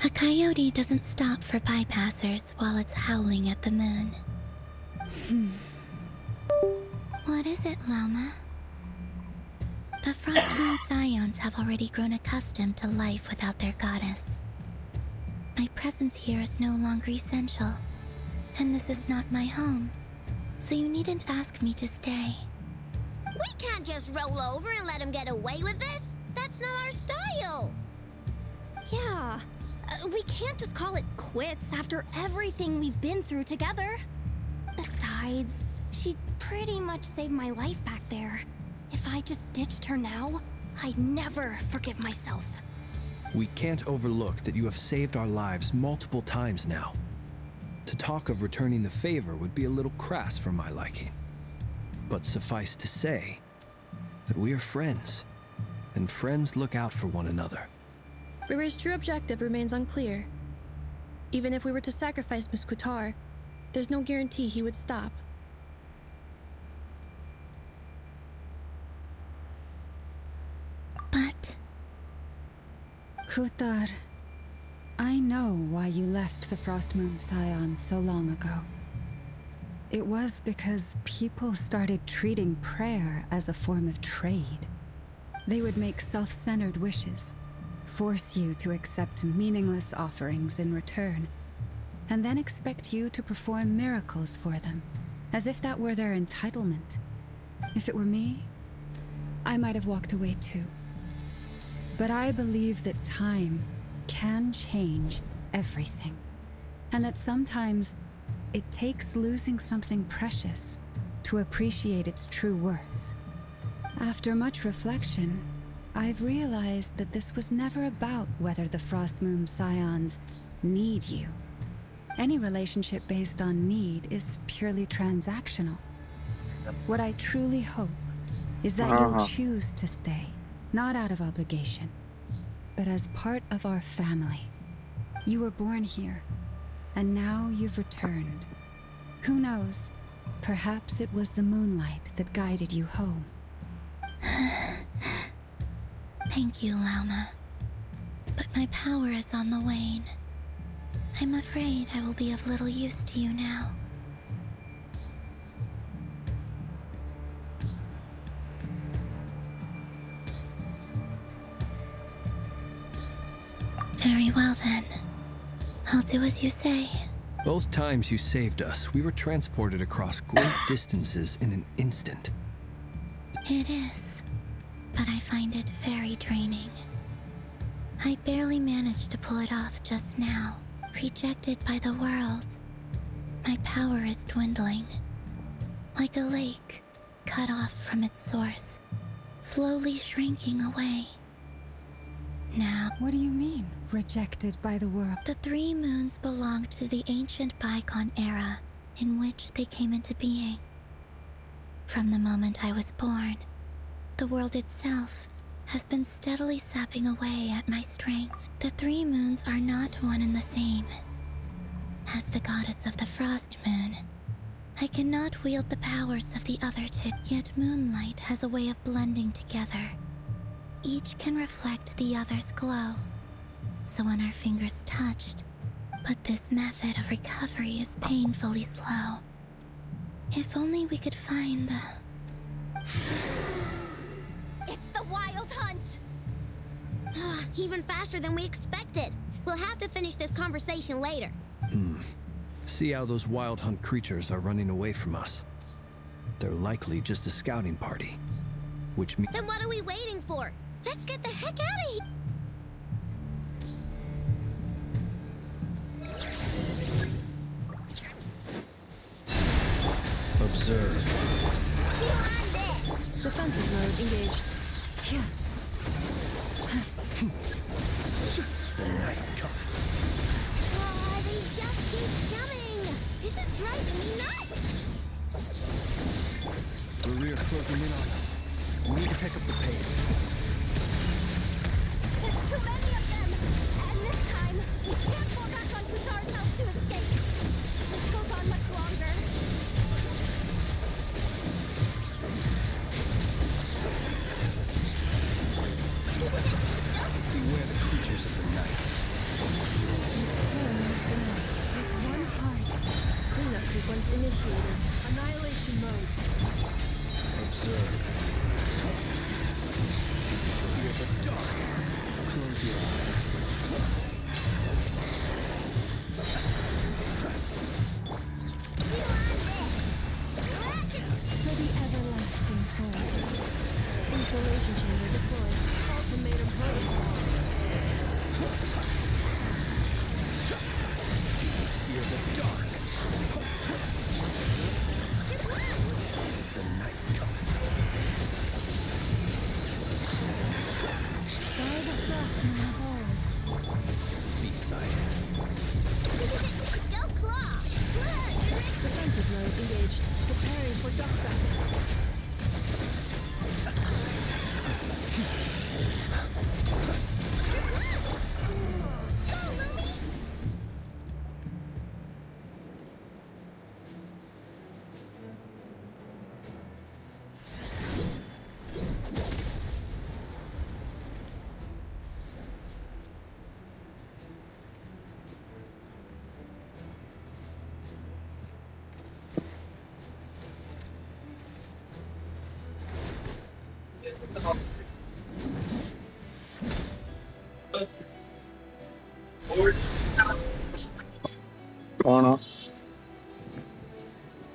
A coyote doesn't stop for bypassers while it's howling at the moon. What is it, Lama? The Frost Moon Scions have already grown accustomed to life without their goddess. My presence here is no longer essential, and this is not my home, so you needn't ask me to stay. We can't just roll over and let him get away with this. That's not our style. Yeah, we can't just call it quits after everything we've been through together. Besides, she pretty much saved my life back there. If I just ditched her now, I'd never forgive myself. We can't overlook that you have saved our lives multiple times now. To talk of returning the favor would be a little crass for my liking. But suffice to say that we are friends, and friends look out for one another. Riri's true objective remains unclear. Even if we were to sacrifice Muskutar, there's no guarantee he would stop. But... Kutar, I know why you left the Frost Moon Scions so long ago. It was because people started treating prayer as a form of trade. They would make self-centered wishes, force you to accept meaningless offerings in return, and then expect you to perform miracles for them, as if that were their entitlement. If it were me, I might have walked away too. But I believe that time can change everything, and that sometimes it takes losing something precious to appreciate its true worth. After much reflection, I've realized that this was never about whether the Frost Moon Scions need you. Any relationship based on need is purely transactional. What I truly hope is that you'll choose to stay, not out of obligation, but as part of our family. You were born here, and now you've returned. Who knows? Perhaps it was the moonlight that guided you home. Thank you, Lama. But my power is on the wane. I'm afraid I will be of little use to you now. Very well then. I'll do as you say. Those times you saved us, we were transported across great distances in an instant. It is, but I find it very draining. I barely managed to pull it off just now. Rejected by the world. My power is dwindling. Like a lake, cut off from its source, slowly shrinking away. Now, What do you mean, rejected by the world? the three moons belonged to the ancient bygone era in which they came into being. From the moment I was born, the world itself has been steadily sapping away at my strength. The three moons are not one and the same. As the goddess of the Frost Moon, I cannot wield the powers of the other two, yet moonlight has a way of blending together. Each can reflect the other's glow, so when our fingers touched, but this method of recovery is painfully slow. If only we could find the... It's the Wild Hunt! Even faster than we expected. We'll have to finish this conversation later. See how those Wild Hunt creatures are running away from us. They're likely just a scouting party, which means... Then what are we waiting for? Let's get the heck out of here! Observe. Defensive mode engaged. The night comes. Oh, they just keep coming! This is driving me nuts! The rear's closing in on us. We need to pick up the pace. There's too many of them! And this time, we can't fall back on Kutar's house to escape. This goes on much longer. Beware the creatures of the night. Almost enough. With one heart. Cleanup sequence initiated. Annihilation mode. Observe. Fear the dark. Close your eyes. For the everlasting forest. Installation chamber deployed. Ultimatum protocol. Fear the dark. The night cometh. By the frost moon of old. Be silent. Go claw! Defensive mode engaged. Preparing for dust battle. Go, Lumi!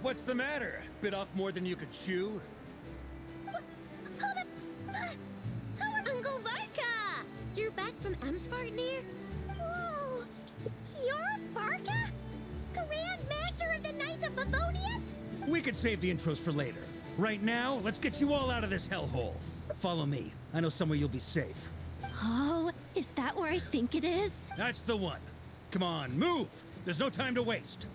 What's the matter? Bit off more than you could chew? Uncle Varka! You're back from Amsvartnir? Whoa! You're Varka? Grand Master of the Knights of Favonius? We could save the intros for later. Right now, let's get you all out of this hellhole. Follow me. I know somewhere you'll be safe. Oh, is that where I think it is? That's the one. Come on, move! There's no time to waste.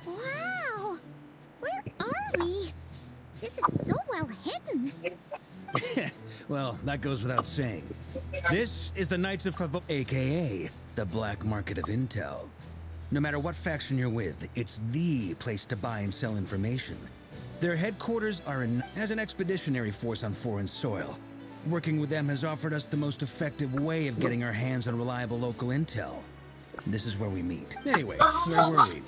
Wow! Where are we? This is so well hidden. Well, that goes without saying. This is the Knights of Favo, aka the Black Market of Intel. No matter what faction you're with, it's the place to buy and sell information. Their headquarters are as an expeditionary force on foreign soil. Working with them has offered us the most effective way of getting our hands on reliable local intel. This is where we meet. Anyway, where were we?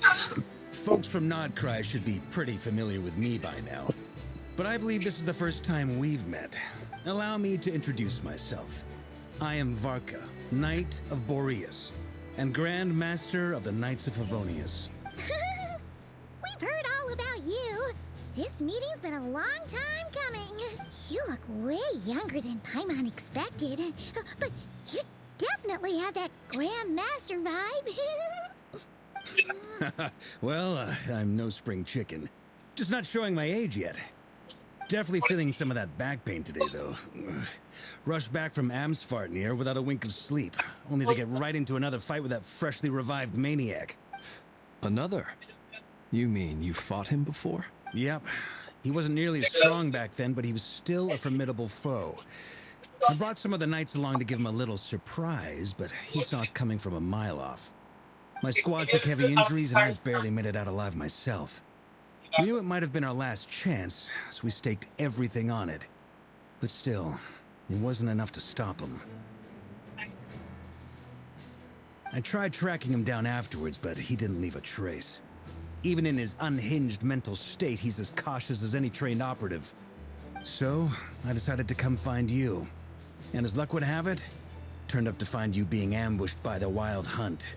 Folks from Nodcry should be pretty familiar with me by now. But I believe this is the first time we've met. Allow me to introduce myself. I am Varka, Knight of Boreas, and Grand Master of the Knights of Favonius. We've heard all about you. This meeting's been a long time coming. You look way younger than Paimon expected. But you definitely have that Grand Master vibe. Well, I'm no spring chicken. Just not showing my age yet. Definitely feeling some of that back pain today, though. Rushed back from Amsvartnir without a wink of sleep, only to get right into another fight with that freshly revived maniac. Another? You mean you fought him before? Yep. He wasn't nearly as strong back then, but he was still a formidable foe. I brought some of the knights along to give him a little surprise, but he saw us coming from a mile off. My squad took heavy injuries, and I barely made it out alive myself. We knew it might have been our last chance, so we staked everything on it. But still, it wasn't enough to stop him. I tried tracking him down afterwards, but he didn't leave a trace. Even in his unhinged mental state, he's as cautious as any trained operative. So, I decided to come find you. And as luck would have it, turned up to find you being ambushed by the Wild Hunt.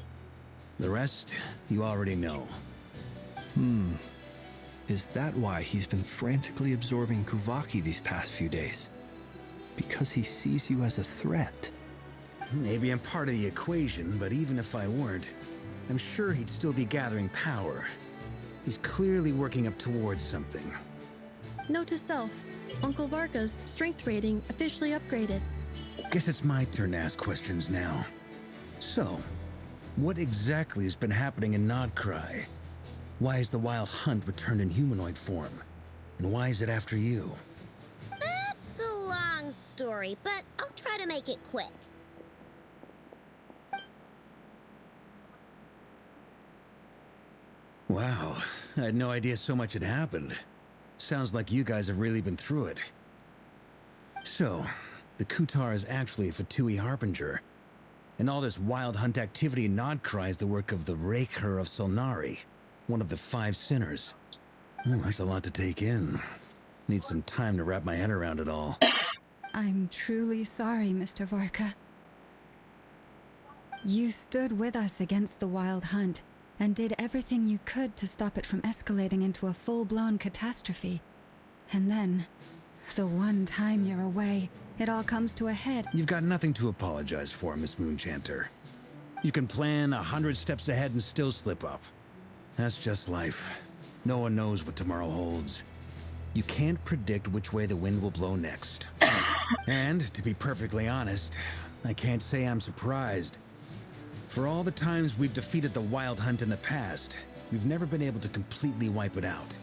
The rest, you already know. Is that why he's been frantically absorbing Kuvaki these past few days? Because he sees you as a threat? Maybe I'm part of the equation, but even if I weren't, I'm sure he'd still be gathering power. He's clearly working up towards something. Note to self, Uncle Varka's strength rating officially upgraded. Guess it's my turn to ask questions now. So, what exactly has been happening in Nodcry? Why is the Wild Hunt returned in humanoid form? And why is it after you? That's a long story, but I'll try to make it quick. Wow, I had no idea so much had happened. Sounds like you guys have really been through it. So, the Kutar is actually a Fatui Harbinger. And all this wild hunt activity in Nodcry is the work of the Raker of Solnari, one of the 5 sinners. That's a lot to take in. Need some time to wrap my head around it all. I'm truly sorry, Mr. Varka. You stood with us against the Wild Hunt and did everything you could to stop it from escalating into a full-blown catastrophe. And then, the one time you're away, it all comes to a head. You've got nothing to apologize for, Miss Moonchanter. You can plan 100 steps ahead and still slip up. That's just life. No one knows what tomorrow holds. You can't predict which way the wind will blow next. And, to be perfectly honest, I can't say I'm surprised. For all the times we've defeated the Wild Hunt in the past, we've never been able to completely wipe it out.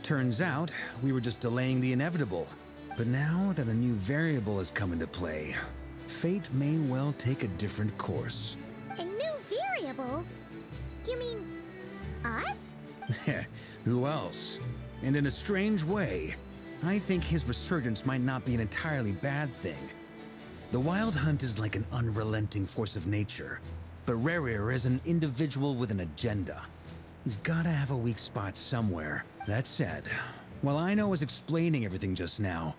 Turns out, we were just delaying the inevitable. But now that a new variable has come into play, fate may well take a different course. A new variable? You mean us? Who else? And in a strange way, I think his resurgence might not be an entirely bad thing. The Wild Hunt is like an unrelenting force of nature, but Rerir is an individual with an agenda. He's gotta have a weak spot somewhere. That said, while I was explaining everything just now,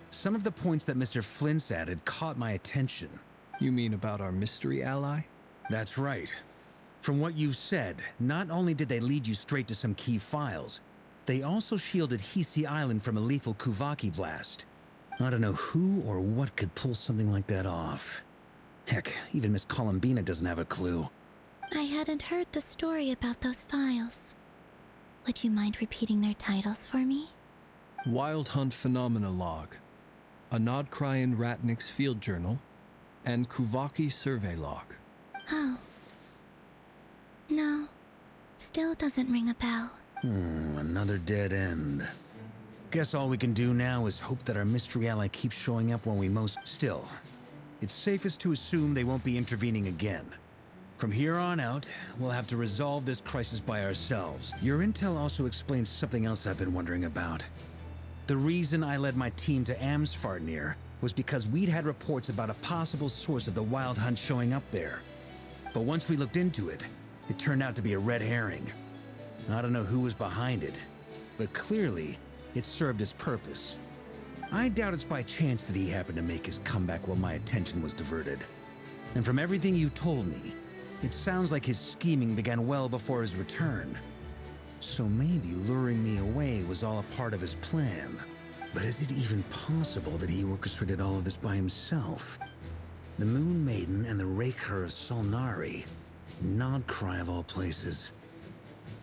some of the points that Mr. Flint's added caught my attention. You mean about our mystery ally? That's right. From what you've said, not only did they lead you straight to some key files, they also shielded Hisi Island from a lethal Kuvaki blast. I don't know who or what could pull something like that off. Heck, even Miss Columbina doesn't have a clue. I hadn't heard the story about those files. Would you mind repeating their titles for me? Wild Hunt Phenomena Log, a Nodcryan Ratnik's Field Journal, and Kuvaki Survey Log. Oh. No. Still doesn't ring a bell. Another dead end. Guess all we can do now is hope that our mystery ally keeps showing up when we most... Still, it's safest to assume they won't be intervening again. From here on out, we'll have to resolve this crisis by ourselves. Your intel also explains something else I've been wondering about. The reason I led my team to Amsfarnir was because we'd had reports about a possible source of the Wild Hunt showing up there. But once we looked into it, it turned out to be a red herring. I don't know who was behind it, but clearly, it served its purpose. I doubt it's by chance that he happened to make his comeback while my attention was diverted. And from everything you told me, it sounds like his scheming began well before his return. So maybe luring me away was all a part of his plan. But is it even possible that he orchestrated all of this by himself? The Moon Maiden and the Raker of Solnari. Nodcry of all places.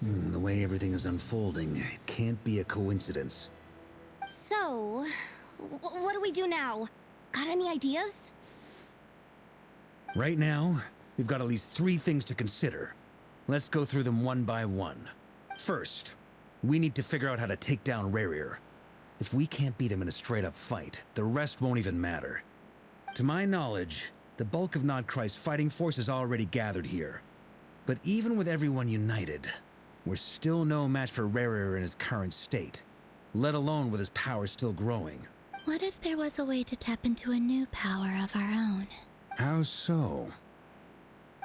The way everything is unfolding, it can't be a coincidence. So, what do we do now? Got any ideas? Right now, we've got at least 3 things to consider. Let's go through them one by one. First, we need to figure out how to take down Rerir. If we can't beat him in a straight-up fight, the rest won't even matter. To my knowledge, the bulk of Nodcry's fighting force is already gathered here. But even with everyone united, we're still no match for Rerir in his current state, let alone with his power still growing. What if there was a way to tap into a new power of our own? How so?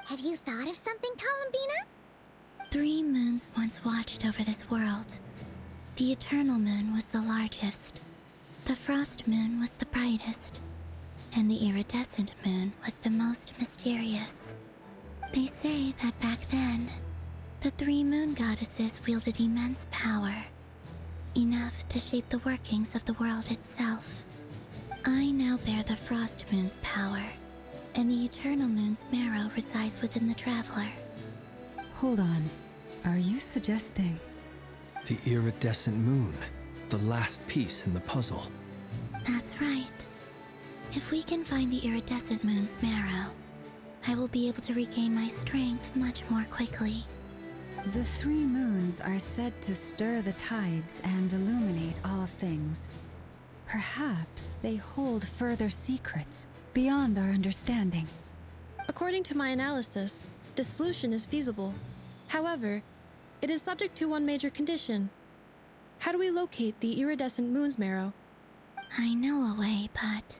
Have you thought of something, Columbina? 3 moons once watched over this world. The Eternal Moon was the largest. The Frost Moon was the brightest. And the Iridescent Moon was the most mysterious. They say that back then, the 3 moon goddesses wielded immense power. Enough to shape the workings of the world itself. I now bear the Frost Moon's power, and the Eternal Moon's marrow resides within the Traveler. Hold on. Are you suggesting... The Iridescent Moon, the last piece in the puzzle. That's right. If we can find the Iridescent Moon's marrow, I will be able to regain my strength much more quickly. The 3 moons are said to stir the tides and illuminate all things. Perhaps they hold further secrets beyond our understanding. According to my analysis, the solution is feasible. However, It is subject to one major condition. How do we locate the iridescent moon's marrow? I know a way, but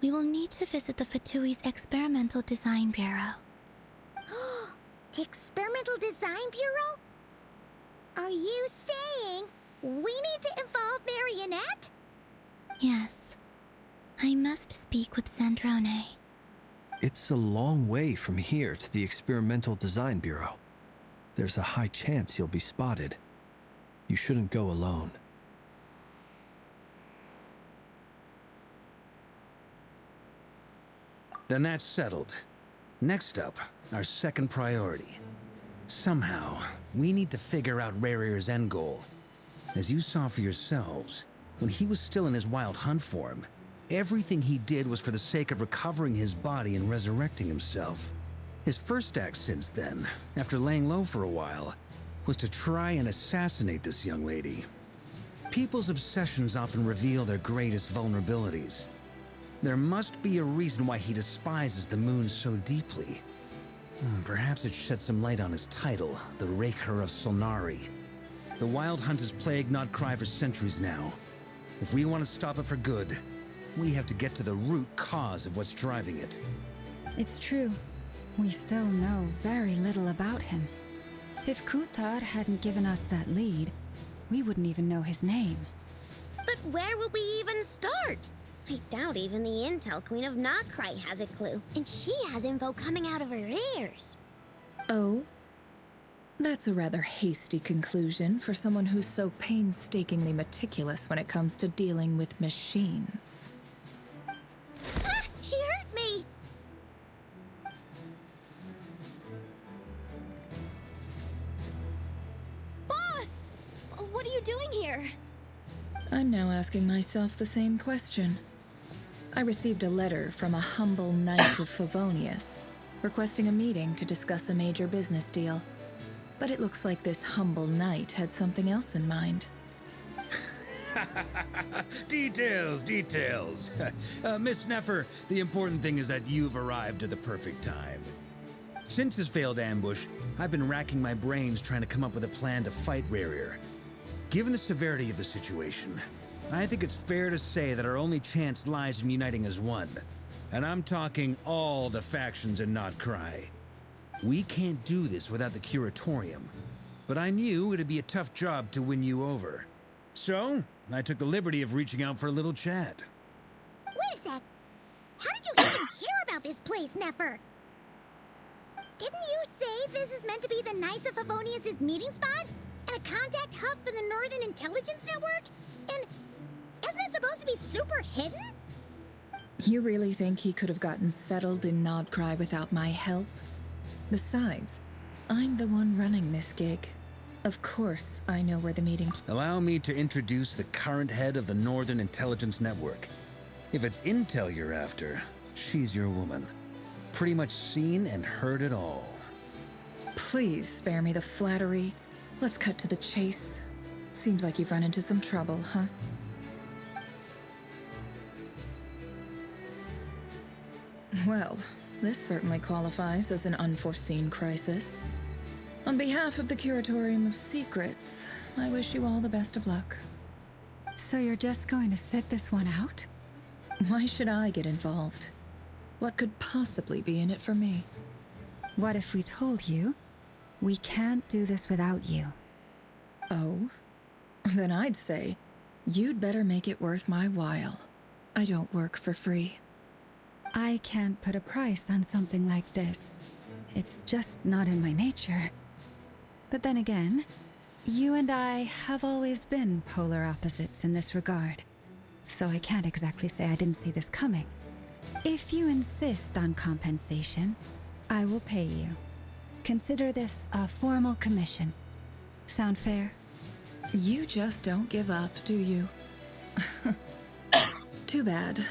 we will need to visit the Fatui's Experimental Design Bureau. The Experimental Design Bureau? Are you saying we need to involve Marionette? Yes. I must speak with Sandrone. It's a long way from here to the Experimental Design Bureau. There's a high chance you'll be spotted. You shouldn't go alone. Then that's settled. Next up, our second priority. Somehow, we need to figure out Rarier's end goal. As you saw for yourselves, when he was still in his wild hunt form, everything he did was for the sake of recovering his body and resurrecting himself. His first act since then, after laying low for a while, was to try and assassinate this young lady. People's obsessions often reveal their greatest vulnerabilities. There must be a reason why he despises the moon so deeply. Perhaps it sheds some light on his title, the Raker of Solnari. The Wild Hunt has plagued Notcry for centuries now. If we want to stop it for good, we have to get to the root cause of what's driving it. It's true. We still know very little about him. If Kutar hadn't given us that lead, we wouldn't even know his name. But where would we even start? I doubt even the Intel Queen of Notcry has a clue, and she has info coming out of her ears. Oh? That's a rather hasty conclusion for someone who's so painstakingly meticulous when it comes to dealing with machines. Ah! She hurt me! Boss! What are you doing here? I'm now asking myself the same question. I received a letter from a humble knight of Favonius, requesting a meeting to discuss a major business deal. But it looks like this humble knight had something else in mind. Details, details. Miss Neffer, the important thing is that you've arrived at the perfect time. Since his failed ambush, I've been racking my brains trying to come up with a plan to fight Rarier. Given the severity of the situation, I think it's fair to say that our only chance lies in uniting as one. And I'm talking all the factions in Notcry. We can't do this without the Curatorium, but I knew it'd be a tough job to win you over. So, I took the liberty of reaching out for a little chat. Wait a sec. How did you even hear about this place, Neffer? Didn't you say this is meant to be the Knights of Favonius' meeting spot? And a contact hub for the Northern Intelligence Network? And isn't it supposed to be super hidden? You really think he could have gotten settled in Notcry without my help? Besides, I'm the one running this gig. Of course I know where the meeting... Allow me to introduce the current head of the Northern Intelligence Network. If it's intel you're after, she's your woman. Pretty much seen and heard it all. Please spare me the flattery. Let's cut to the chase. Seems like you've run into some trouble, huh? Well, this certainly qualifies as an unforeseen crisis. On behalf of the Curatorium of Secrets, I wish you all the best of luck. So you're just going to sit this one out? Why should I get involved? What could possibly be in it for me? What if we told you we can't do this without you? Oh? Then I'd say, you'd better make it worth my while. I don't work for free. I can't put a price on something like this. It's just not in my nature. But then again, you and I have always been polar opposites in this regard. So I can't exactly say I didn't see this coming. If you insist on compensation, I will pay you. Consider this a formal commission. Sound fair? You just don't give up, do you? Too bad.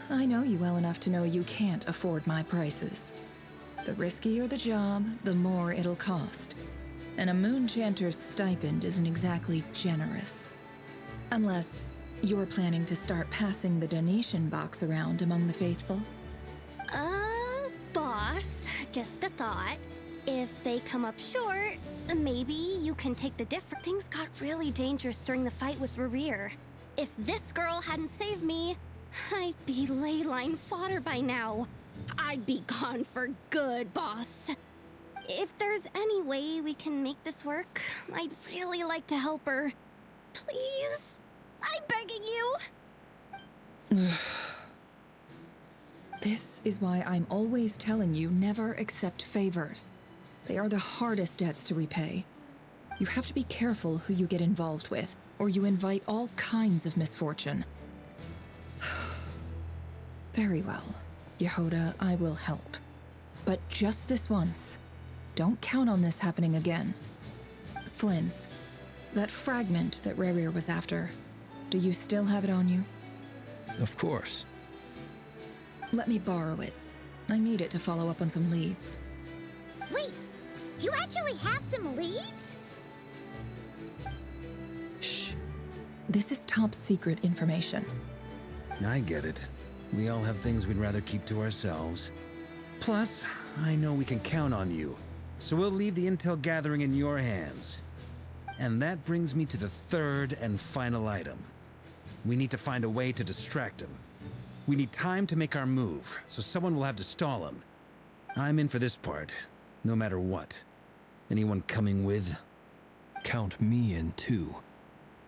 I know you well enough to know you can't afford my prices. The riskier the job, the more it'll cost. And a Moonchanter's stipend isn't exactly generous. Unless you're planning to start passing the donation box around among the faithful. Boss, just a thought. If they come up short, maybe you can take the difference. Things got really dangerous during the fight with Rerir. If this girl hadn't saved me, I'd be ley line fodder by now. I'd be gone for good, boss. If there's any way we can make this work, I'd really like to help her. Please? I'm begging you. This is why I'm always telling you never accept favors. They are the hardest debts to repay. You have to be careful who you get involved with, or you invite all kinds of misfortune. Very well, Yehoda, I will help. But just this once. Don't count on this happening again. Flins, that fragment that Rerir was after, do you still have it on you? Of course. Let me borrow it. I need it to follow up on some leads. Wait, you actually have some leads? Shh. This is top secret information. I get it. We all have things we'd rather keep to ourselves. Plus, I know we can count on you. So we'll leave the intel gathering in your hands. And that brings me to the third and final item. We need to find a way to distract him. We need time to make our move, so someone will have to stall him. I'm in for this part, no matter what. Anyone coming with? Count me in too.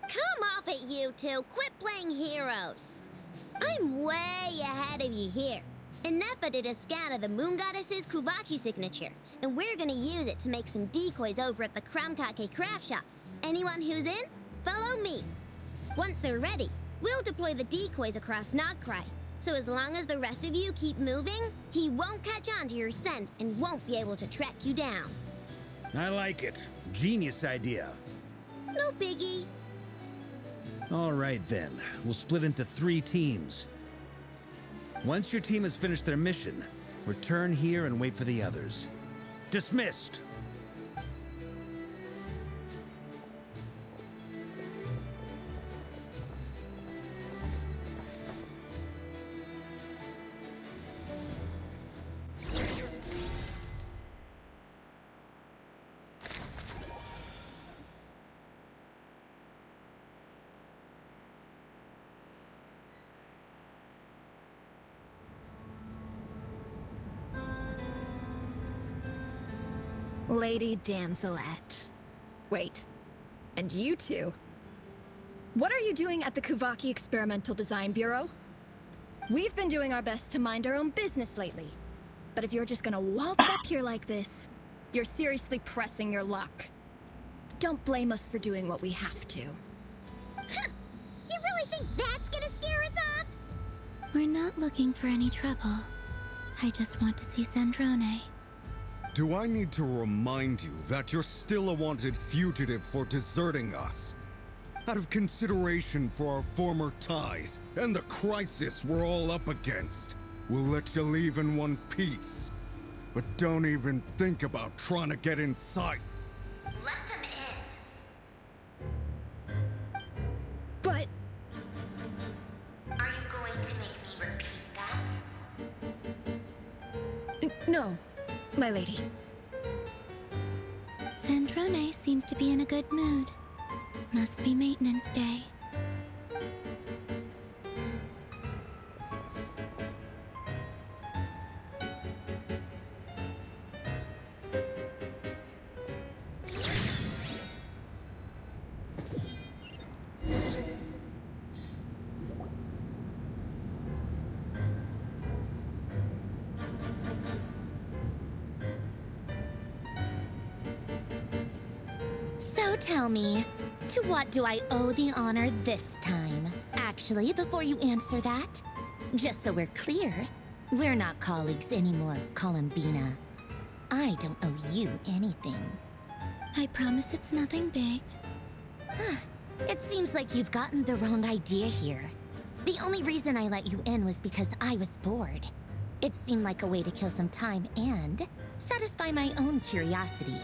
Come off it, you two. Quit playing heroes. I'm way ahead of you here. Nefa did a scan of the Moon Goddess's Kuvaki signature, and we're gonna use it to make some decoys over at the Kramkake craft shop. Anyone who's in, follow me. Once they're ready, we'll deploy the decoys across Nagcry. So as long as the rest of you keep moving, he won't catch on to your scent and won't be able to track you down. I like it. Genius idea. No biggie. All right then, we'll split into 3 teams. Once your team has finished their mission, return here and wait for the others. Dismissed! Lady Damselette. Wait, and you two? What are you doing at the Kuvaki Experimental Design Bureau? We've been doing our best to mind our own business lately. But if you're just gonna waltz up here like this, you're seriously pressing your luck. Don't blame us for doing what we have to. Huh. You really think that's gonna scare us off? We're not looking for any trouble. I just want to see Zandrone. Do I need to remind you that you're still a wanted fugitive for deserting us? Out of consideration for our former ties and the crisis we're all up against, we'll let you leave in one piece. But don't even think about trying to get inside. Let them in. But... Are you going to make me repeat that? no, my lady. Zandrone seems to be in a good mood. Must be maintenance day. So tell me, to what do I owe the honor this time? Actually, before you answer that, just so we're clear, we're not colleagues anymore, Columbina. I don't owe you anything. I promise it's nothing big. It seems like you've gotten the wrong idea here. The only reason I let you in was because I was bored. It seemed like a way to kill some time and satisfy my own curiosity.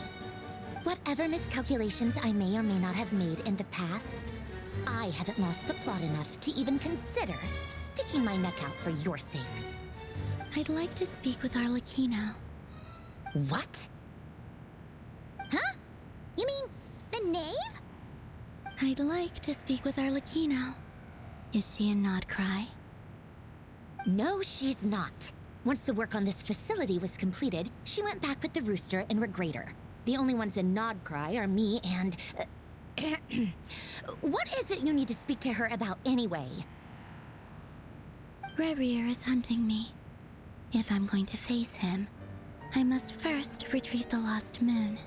Whatever miscalculations I may or may not have made in the past, I haven't lost the plot enough to even consider sticking my neck out for your sakes. I'd like to speak with Arlecchino. What? I'd like to speak with Arlecchino. Is she in Nodcry? No, she's not. Once the work on this facility was completed, she went back with the Rooster and Regrator. The only ones in Nodcry are me and... What is it you need to speak to her about anyway? Rerir is hunting me. If I'm going to face him, I must first retrieve the lost moon.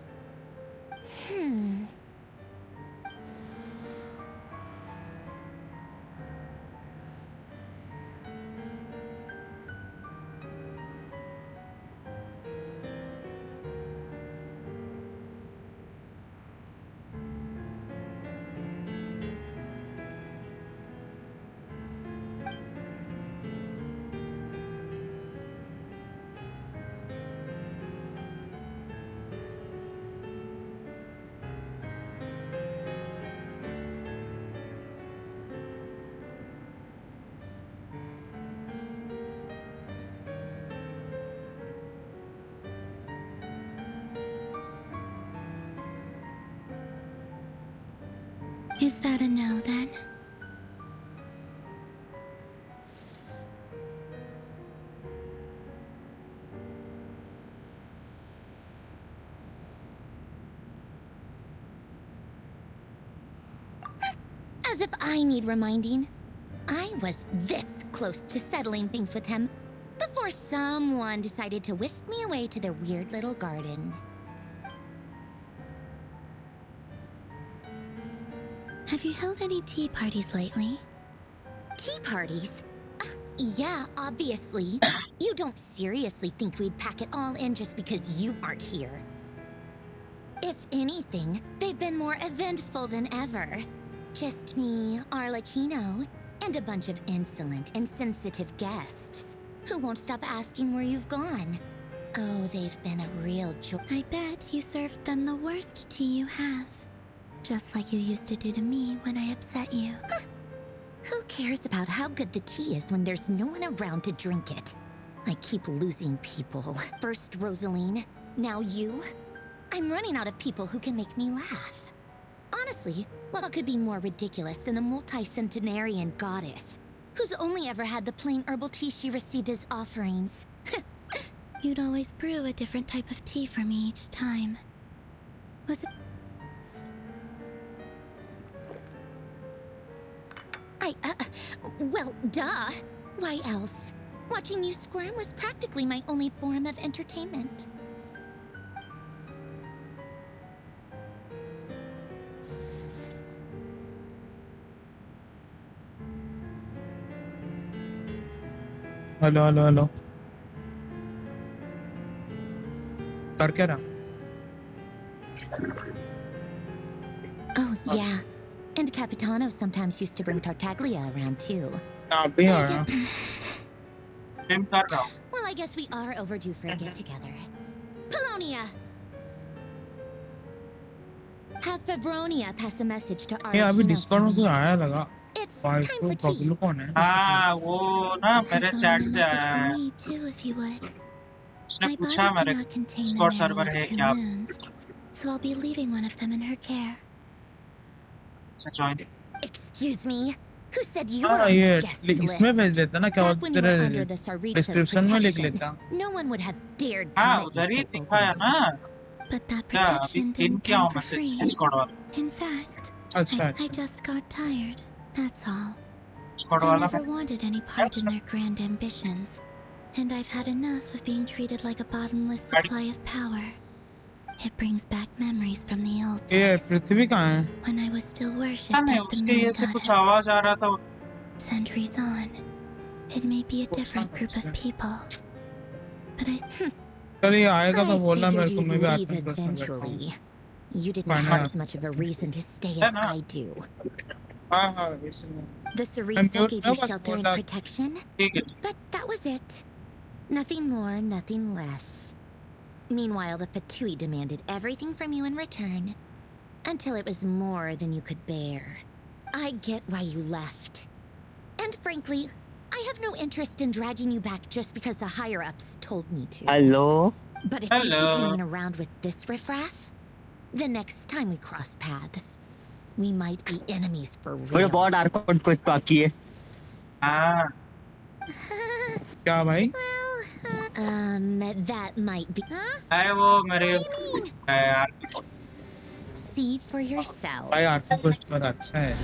Is that a no, then? As if I need reminding. I was this close to settling things with him before someone decided to whisk me away to their weird little garden. Have you held any tea parties lately? Tea parties? Yeah, obviously. You don't seriously think we'd pack it all in just because you aren't here. If anything, they've been more eventful than ever. Just me, Arlecchino, and a bunch of insolent and sensitive guests who won't stop asking where you've gone. Oh, they've been a real joy. I bet you served them the worst tea you have. Just like you used to do to me when I upset you. Who cares about how good the tea is when there's no one around to drink it? I keep losing people. First Rosaline, now you. I'm running out of people who can make me laugh. Honestly, what could be more ridiculous than a multi-centenarian goddess who's only ever had the plain herbal tea she received as offerings? You'd always brew a different type of tea for me each time. Was it... Well, duh. Why else? Watching you squirm was practically my only form of entertainment. Hello कर क्या रहा Oh, yeah. And Capitano sometimes used to bring Tartaglia around too. आप भी आ रहा game कर रहा हूँ Well, I guess we are overdue for a get-together. Polonia! Have Fevronia pass a message to ये अभी Arlecchino डिस्कॉर्ड for में कोई me. आया लगा It's भाई time को for tea. प्रॉब्लम कौन है हाँ वो ना मेरे Also चैट need a से message आया from है me too, if you would. उसने My पूछा body मेरे cannot contain the Discord marrow server of है 2 क्या moons, so I'll be leaving one of them in her care. से join Excuse me? Who said you were हाँ on ये the guest इसमें भेज list? देता ना क्या Back when you were तेरे under the Saritsa's डिस्क्रिप्शन में लिख protection, लेता no one would have dared हाँ come at उधर you ही so दिखाया openly. ना But that क्या अभी protection इन didn't क्या come हूँ for मैसेज free. डिस्कॉर्ड वाला In fact, अच्छा I अच्छा just got tired, that's all. Discord I वाला never wanted any part in their grand ambitions, and I've had enough of being treated like a bottomless supply of power. It brings back memories from the old ये days, पृथ्वी कहाँ है when I was still worshipped पता नहीं as the उसके moon ये से कुछ goddess. आवाज आ रहा था Centuries on, it may be a different group of people, but I चल ये आएगा तो I बोलना figured मेरे को you'd मैं भी leave आठ minute eventually. You didn't Fine, have yeah. as much of a reason to stay Yeah, as no. I do. हाँ हाँ इसमें The I'm Saritsa good. gave No, you but shelter and what- protection, ठीक है but that was it. Nothing more, nothing less. Meanwhile, the Fatui demanded everything from you in return, until it was more than you could bear. I get why you left. And frankly, I have no interest in dragging you back just because the higher-ups told me to. Hello? But if you keep Hello. hanging around with this riffraff, the next time we cross paths, We might be enemies for मुझे real. बहुत आर्कोड कुछ बाकी है। हाँ क्या भाई? That might be. Huh? अरे वो मेरे What do you mean? यार See for भाई yourselves. आर्ट पोस्ट पर अच्छा है।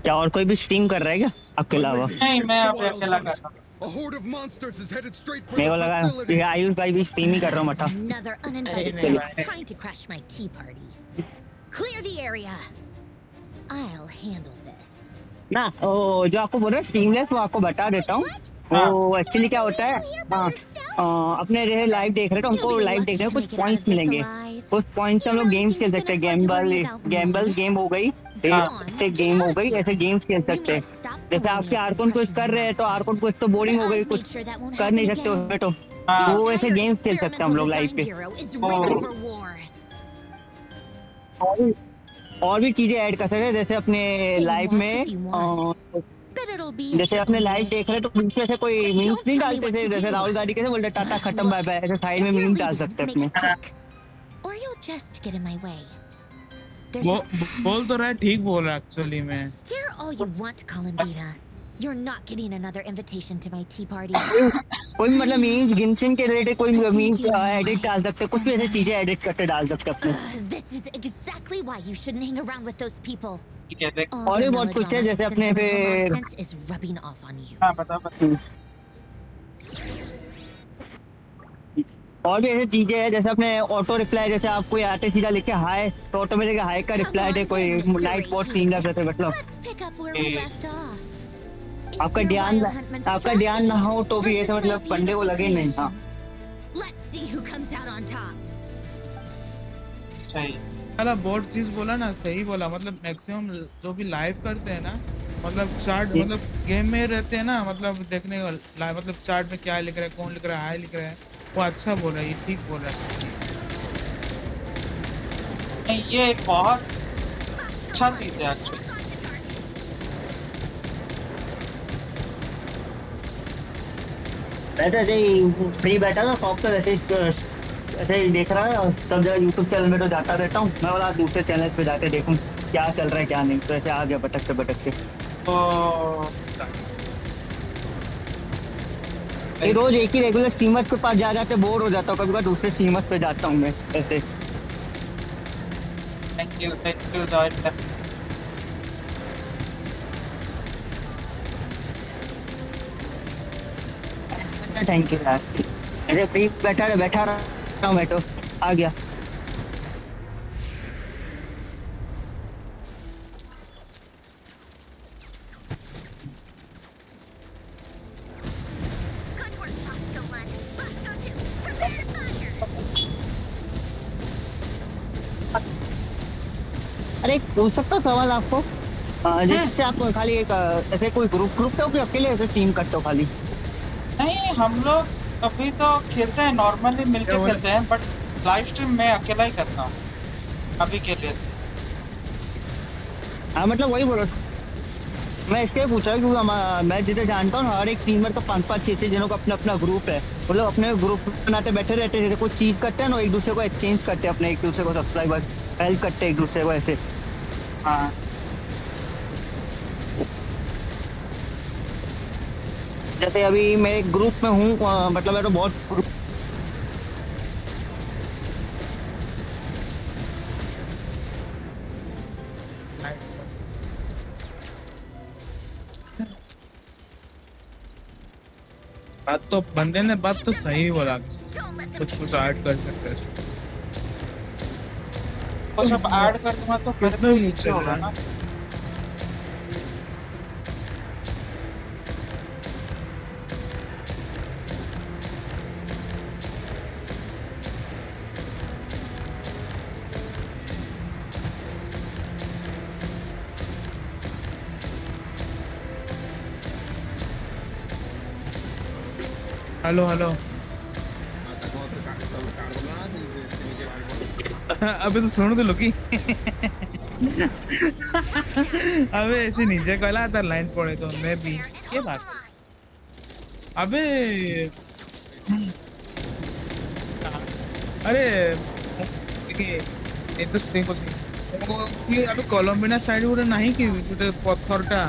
क्या और कोई भी स्ट्रीम कर रहा है क्या आपके अलावा? नहीं मैं अभी अकेला कर रहा हूँ। A horde of monsters is headed straight for मेरे को the लगा facility. ये आयुष भाई भी स्ट्रीम ही कर रहा हूँ मठा। Another uninvited Hey, guest hey. trying to crash my tea party. Clear the area. I'll handle this. ना ओ जो आपको बोल रहा है स्ट्रीमलेस वो आपको बता देता हूँ। वो एक्चुअली क्या होता है, अपने रहे लाइव देख रहे तो हमको लाइव देखने में कुछ पॉइंट्स मिलेंगे। उस पॉइंट से हम लोग गेम्स खेल सकते हैं। गैम्बल गेम हो गई, से गेम हो गई, ऐसे गेम्स खेल सकते हैं। जैसे आपके आर्कोन कुछ कर रहे हैं तो आर्कोन कुछ तो बोरिंग हो गई, कुछ कर नहीं सकते उसमें तो वो ऐसे गेम्स खेल सकते हैं हम लोग लाइव पे। और भी चीजें ऐड कर सकते हैं जैसे अपने लाइव में जैसे अपने लाइव देख रहे तो बीच में से कोई मीम्स नहीं डालते थे, जैसे राहुल गांधी कैसे बोलते टाटा खत्म बाय बाय, ऐसे साइड में मीम डाल सकते हैं अपने। Or you'll just get in my way. वो बोल तो रहा है, ठीक बोल रहा है एक्चुअली में। Stare all you want, Columbina. You're not getting another invitation to my tea party. कोई मतलब मीम्स गिनशिन के रिलेटेड कोई मीम्स एडिट डाल सकते हैं, कुछ भी ऐसे चीजें एडिट करके डाल सकते हैं अपने। This is exactly why you shouldn't hang around with those people. ठीक है देख। All और भी your बहुत कुछ है जैसे अपने melodramatic फिर nonsense is rubbing off on you. हाँ बता बता। और भी ऐसी चीजें हैं जैसे अपने ऑटो रिप्लाई, जैसे आप कोई आते सीधा लिखे हाय तो ऑटोमेटिक हाय का रिप्लाई दे, कोई नाइट बहुत सीन लग रहे मतलब Let's pick up where we left off. It's आपका your ध्यान wild hunt ना हो तो भी monstrosities ऐसे मतलब versus my बंदे को लगे नहीं। हाँ creations. Let's see who comes out on top. सही। साला बहुत चीज बोला ना, सही बोला। मतलब मैक्सिमम जो भी लाइव करते हैं ना, मतलब चार्ट मतलब गेम में रहते हैं ना, मतलब देखने का लाइव मतलब चार्ट में क्या लिख रहा है, कौन लिख रहा है, हाय लिख रहा है, वो अच्छा बोल रहा है, ये ठीक बोल रहा है। नहीं ये एक बहुत अच्छा चीज है एक्चुअली। मैं तो ऐसे ही फ्री बैठा था शॉप पे, ऐसे ही देख रहा है और सब जगह यूट्यूब चैनल में तो जाता रहता हूँ मैं, बोला दूसरे चैनल पे जाके देखूँ क्या चल रहा है क्या नहीं, तो ऐसे आ गया भटक से। ये रोज एक ही रेगुलर स्ट्रीमर्स के पास जा जाते बोर हो जाता हूँ, कभी कभी दूसरे स्ट्रीमर्स पे जाता हूँ मैं ऐसे। Thank you join. Thank you यार, ऐसे फ्री बैठा रहा हूँ मैं तो आ गया। अरे पूछ सकता सवाल आपको, जैसे आप खाली एक ऐसे कोई ग्रुप हो कि अकेले ऐसे टीम करते हो खाली? नहीं हम लोग अभी तो खेलते हैं, नॉर्मली मिलकर खेलते हैं, बट लाइव स्ट्रीम मैं अकेला ही करता हूँ अभी के लिए। हाँ मतलब वही बोलो, मैं इसलिए पूछा क्योंकि मैं जिसे जानता हूँ हर एक टीमर का 5-5 6 जनों का अपना अपना ग्रुप है, वो लोग अपने ग्रुप बनाते बैठे रहते हैं, जैसे कुछ चीज करते हैं ना एक दूसरे को एक्सचेंज करते हैं, अपने एक दूसरे को सब्सक्राइबर हेल्प करते हैं एक दूसरे को ऐसे। हाँ जैसे अभी मैं एक ग्रुप में हूँ, मतलब मैं तो बहुत बात तो बंदे ने बात तो सही बोला, कुछ ऐड कर सकते हैं। वो सब ऐड कर दूंगा तो मेरे को नीचे होगा ना। हेलो अबे तो सुन तो लोकी अबे ऐसे नीचे कला था लाइन पड़े तो मैं भी ये बात अबे अरे ओके ये तो स्टे को ये अबे कोलंबिया साइड उड़े नहीं कि उड़े पत्थरटा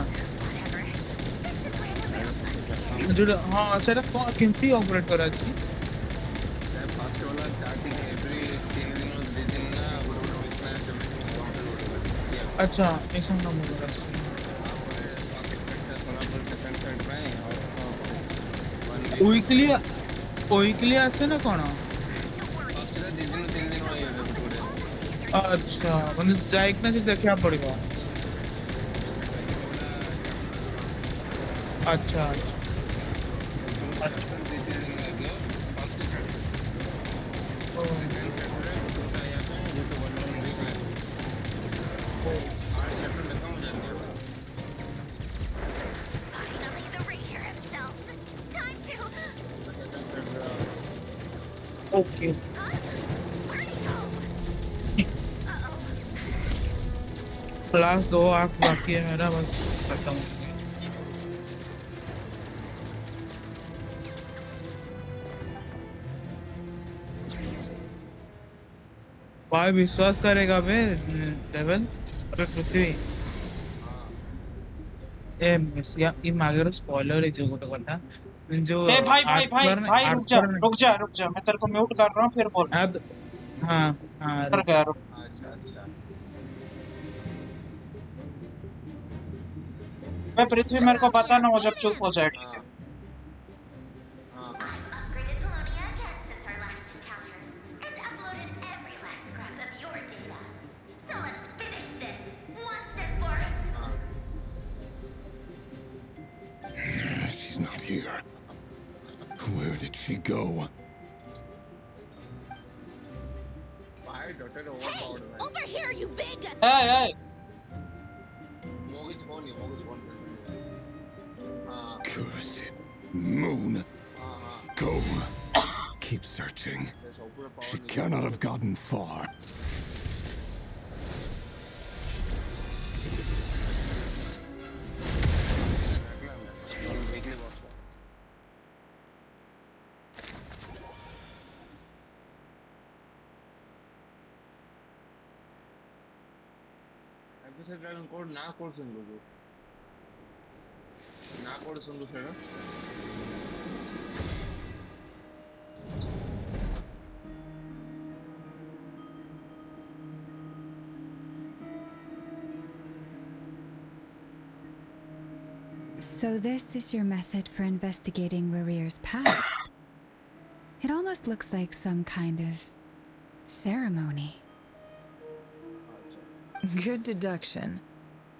जो हाँ सेटा केमती ऑपरेट करा छी फास्ट वाला स्टार्टिंग एवरी 3 दिन और 2 दिन ना गुड अच्छा ऐसा ना बोल रहा वीकली आसे ना कौन अच्छा मैंने जाइक ना जी देखा पड़ेगा अच्छा ओके क्लास 2 आंख बाकी है मेरा बस खत्म हो गया भाई विश्वास करेगा बे लेवल अरे पृथ्वी ए या ये मागेरो स्पॉइलर है जो गोटे कथा जो ए भाई रुक जा मैं तेरे को म्यूट कर रहा हूँ फिर बोल हाँ हाँ कर गया रुक मैं पृथ्वी मेरे को बता ना वो जब चुप हो जाए ठीक है She's not here. Where did she go? Over here, you big! Hey! Cursed moon. Go. Keep searching. She cannot have gotten far. Dragon code ना कोड सुन लो sir So this is your method for investigating Rarir's past. It almost looks like some kind of ceremony. Good deduction.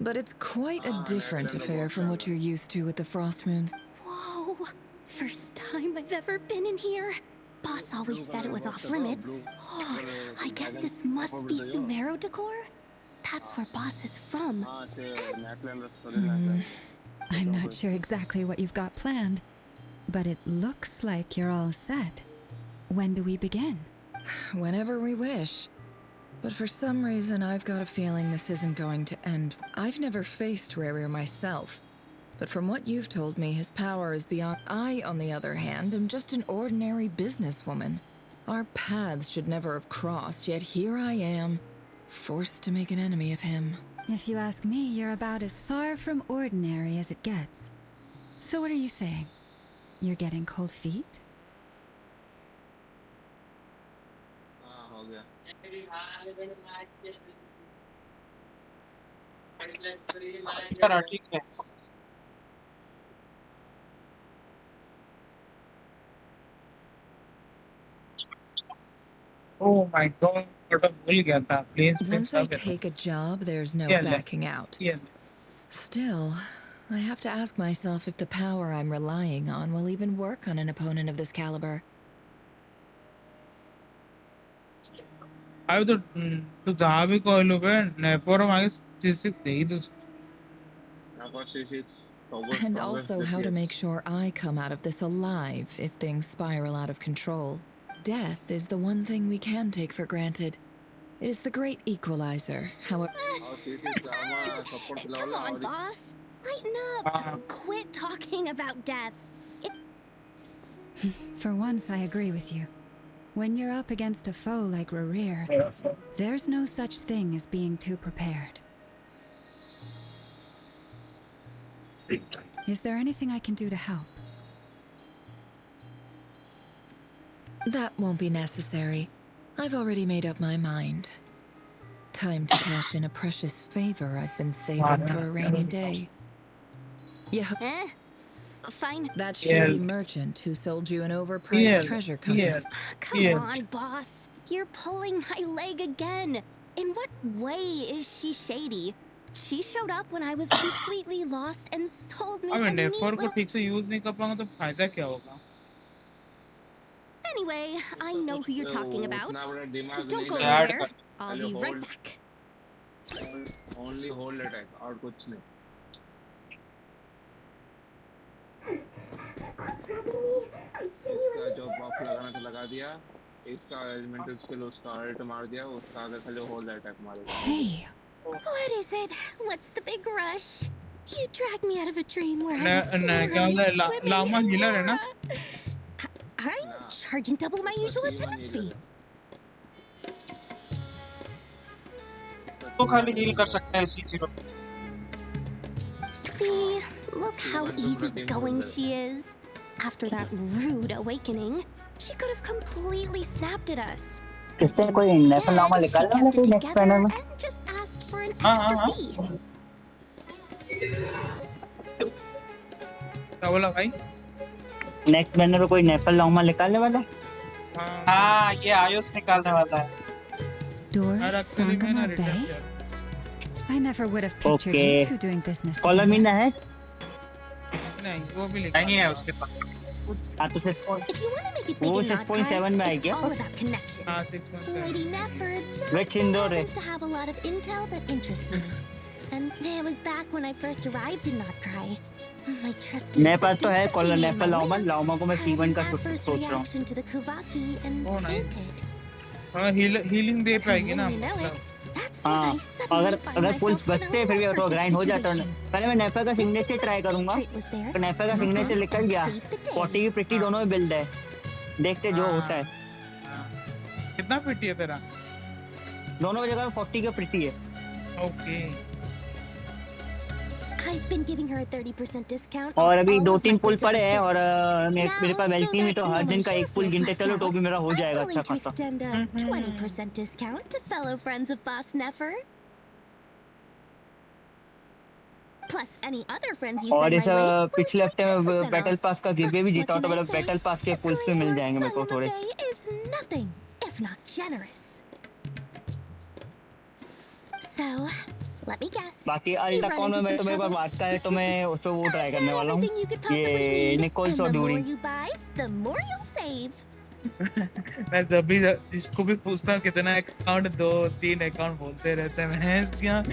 But it's quite a different affair from what you're used to with the Frost Moons. Whoa! First time I've ever been in here. Boss always said it was off limits. Oh, I guess this must be Sumero decor? That's where Boss is from. I'm not sure exactly what you've got planned, but it looks like you're all set. When do we begin? Whenever we wish. But for some reason, I've got a feeling this isn't going to end. I've never faced Rarir myself, but from what you've told me, his power is beyond. I, on the other hand, am just an ordinary businesswoman. Our paths should never have crossed, yet here I am, forced to make an enemy of him. If you ask me, you're about as far from ordinary as it gets. So what are you saying? You're getting cold feet? ठीक है Oh my god, भूल गया था. Please Once I take a job, there's no backing out. Still, I have to ask myself if the power I'm relying on will even work on an opponent of this caliber. अब तो जहाँ भी कोई लोग हैं नेफोर हमारे C6 नहीं तो And also how to make sure I come out of this alive if things spiral out of control. Death is the one thing we can take for granted. It is the great equalizer, however... Come on, boss. Lighten up. Quit talking about death. For once, I agree with you. When you're up against a foe like Rerir, there's no such thing as being too prepared. Is there anything I can do to help? That won't be necessary. I've already made up my mind. Time to cash in a precious favor I've been saving for a rainy day. Yeah. Fine. That shady merchant who sold you an overpriced treasure compass. Come on, boss. You're pulling my leg again. In what way is she shady? She showed up when I was completely lost and sold me a neat network को little... ठीक से use नहीं कर पाऊंगा तो फायदा क्या होगा? Anyway, I know who you're talking about. Don't go Yeah. anywhere. I'll be right back. Only hold attack और कुछ नहीं. इसका जो बफ लगाना था लगा दिया. इसका एलिमेंटल स्किल उसका अल्ट मार दिया. उसका आगे खाली होल्ड अटैक मारेगा. Hey! What is it? What's the big rush? You dragged me out of a dream where I was क्या होता है? लामा हीलर है ना? I'm charging double my usual attendance fee. तो खाली हील कर सकता है इसी zero. See, look how easygoing she is. After that rude awakening, she could have completely snapped at us. किससे कोई नेफल नामा निकाल रहा है नेक्स्ट पैनल में? And just asked for an extra fee. क्या बोला भाई? नेक्स्ट बैनर में कोई नेफल नामा निकालने वाला है? हाँ, ये आयुष निकालने वाला है. Dora Sangama Bay? I never would have pictured you two doing business together. कॉलमीना है? नहीं, वो भी लिखा नहीं है उसके पास. हाँ तो If you want to make it big वो and not 6.7 में cry, आएगी. it's all about connections. हाँ 6.7. Lady Nefer just Which so indoor happens to have a lot of intel that interests me. And it was back when I first arrived in Not Cry. My trusty मेरे पास तो है assistant caller put me in नेफल my लामा way. लामा को मैं I C1 had का an adverse सोच रहा हूँ. reaction to the Kuvaki and Oh, nice. fainted. हाँ हीलिंग दे पाएगी ना? And wouldn't you know it, that's when हाँ I suddenly अगर find अगर myself पुल्स in a बचते फिर भी whole तो ग्राइंड हो जाता है. situation. पहले मैं नेफल का सिग्नेचर ट्राई करूंगा. Trait was there, तो नेफल का so सिग्नेचर I निकल गया. saved the day. 40 की प्रिटी दोनों में बिल्ड है. देखते जो होता है. कितना पिटी है तेरा? दोनों जगह 40 का प्रिटी है. Okay. I've been giving her a 30% discount. और अभी on all दो of तीन my पुल bids पड़े ever हैं और since. मेरे पास Now, वेल्टी so में that तो no हर one दिन का here एक पुल feels गिनते left चलो तो out, भी मेरा हो जाएगा I'm अच्छा willing to खासा. extend a 20% discount to fellow friends of Boss Nefer. Plus any other friends you और send इस my way will पिछले enjoy हफ्ते में 10% बैटल off. पास का गिवे भी जीता What तो can I मतलब say? बैटल पास के A पुल्स पे मिल जाएंगे मेरे को three-word थोड़े. song of the day is nothing if not generous. So, let me guess. बाकी You've अल्टा run कौन में into मैं some तुम्हें पर trouble. बात का है तो मैं उस पे वो ट्राई I've करने got वाला हूँ. everything you could possibly ये need, निकोल्स and और the more ड्यूरी. you buy, the more you'll save. मैं तभी इसको भी पूछता हूँ कितना अकाउंट 2-3 अकाउंट बोलते रहते हैं भैंस क्या.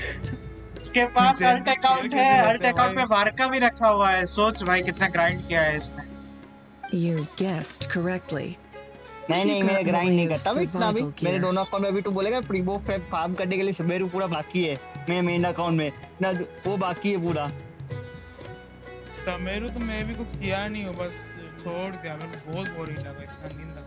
इसके पास अल्ट अकाउंट है. अल्ट अकाउंट में भाई. वारका भी रखा हुआ है. सोच भाई कितना ग्राइंड किया है इसने. You guessed correctly. नहीं नहीं मैं ग्राइंड नहीं करता भाई इतना भी. survival मेरे gear. दोनों अकाउंट में अभी तो बोलेगा प्रीबो फैब फार्म करने के लिए सुबेरू पूरा बाकी है. मेरे मेन अकाउंट में ना वो बाकी है पूरा. मेरू तो मैं भी कुछ किया नहीं हूँ बस छोड़ दिया. मेरे को बहुत बोरिंग लगा. इतना नींद लगा.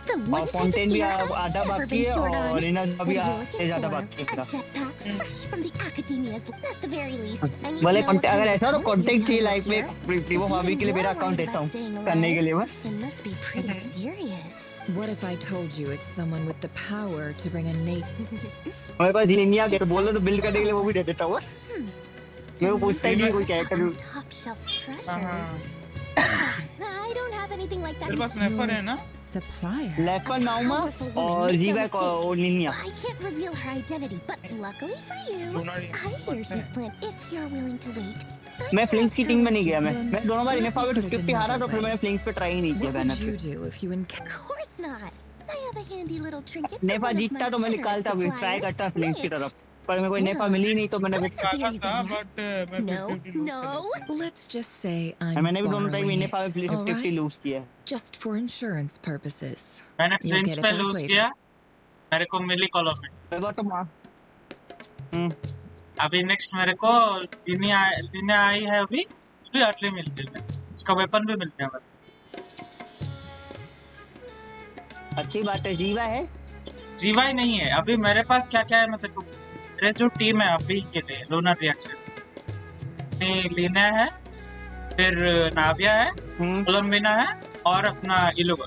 The और one type of फाउंटेन भी gear I've आधा never बाकी been है short और on. इना What अभी are you आधे looking ज्यादा for? बाकी है A पूरा. jetpack fresh from the academia's at the very least. I need to भले know what अगर kind of ऐसा हो opponent कॉन्टेक्ट you're चाहिए dealing लाइफ with में here. प्रीबो If फाबी even के लिए मेरा you're अकाउंट worried देता about हूँ staying करने के लिए alive, बस. it must be pretty serious. What if I told you it's someone with the power to bring a nate? हमारे पास लिनिया के तो बोलो तो बिल्ड करने के लिए वो भी दे देता हूँ. मेरे को पूछता ही नहीं कोई character. Top shelf treasures. I don't have anything like that. तेरे पास नेफर है ना? Supplier. लेफर नाउमा Powerful woman, और make no जीवा mistake. और लिनिया. I can't reveal her identity, but luckily for you, I hear she's planned if you're willing to wait. मैं फ्लिंक्स की team में नहीं गया. Then मैं दोनों बार let इन्हें me फावर put it 50 हारा तो another फिर way. मैंने फ्लिंक्स पे ट्राई ही नहीं किया What बैनर would पे. you do if you Of course not. I have a handy little trinket. नेफा जीतता तो मैं निकालता भी ट्राई करता फ्लिंक्स की तरफ. पर मेरे को नेफा मिली नहीं तो मैंने What's the theory था then? बट मैं No, 50-50 lose no. कर देता हूँ. Let's just say I'm मैंने भी दोनों टाइम borrowing नेफा it, 50 all 50 right? लूज किया. Just for insurance purposes. मैंने You'll प्रिंस get it पे back लूज later. किया. मेरे को मिली कॉलम में. मैं बात तो मां. अभी नेक्स्ट मेरे को लिनिया आई है अभी. भी अर्ली मिल गई है. इसका वेपन भी मिल गया. अच्छी बात है। जीवा है? जीवाई नहीं है अभी मेरे पास। क्या क्या है मतलब मेरे जो टीम है अभी के लिए लूनर रिएक्शन में लीना है, फिर नाविया है, कोलम्बिना है और अपना इलुगा।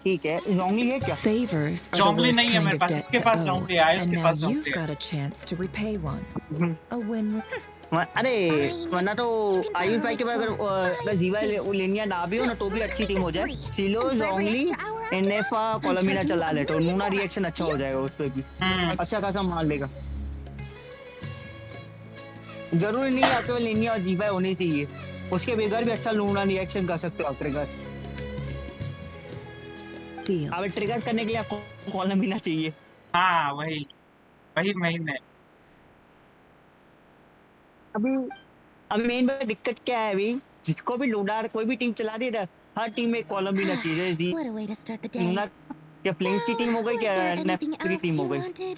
ठीक है। जोंगली है क्या? Favors are the जोंगली worst नहीं है kind मेरे of पास, debt इसके to पास owe, जोंगली है, and उसके now pass you've जोंगली got a chance to repay one. A win. अरे वरना तो आयुष भाई के पास अगर जीवा लेनिया ना भी हो ना तो भी अच्छी टीम हो जाए। सिलो, जोंगली, एनएफा, कोलम्बिना चला ले तो नूना रिएक्शन अच्छा हो जाएगा उस पे भी। अच्छा खासा मार लेगा। जरूरी नहीं है केवल लेनिया और जीवा होनी चाहिए, उसके बगैर भी अच्छा लूना रिएक्शन कर सकते हो ट्रिगर। अब ट्रिगर करने के लिए आपको कोलम्बिना चाहिए। हाँ वही वही महीने। अभी मेन दिक्कत क्या है अभी, जिसको भी लूनार कोई भी टीम चला रही है हर टीम में कोलम्बिना चाहिए। What a way to start the day. Luna क्या फ्लेम्स की टीम हो गई, Was क्या there नेफ anything की else टीम हो you गई? wanted?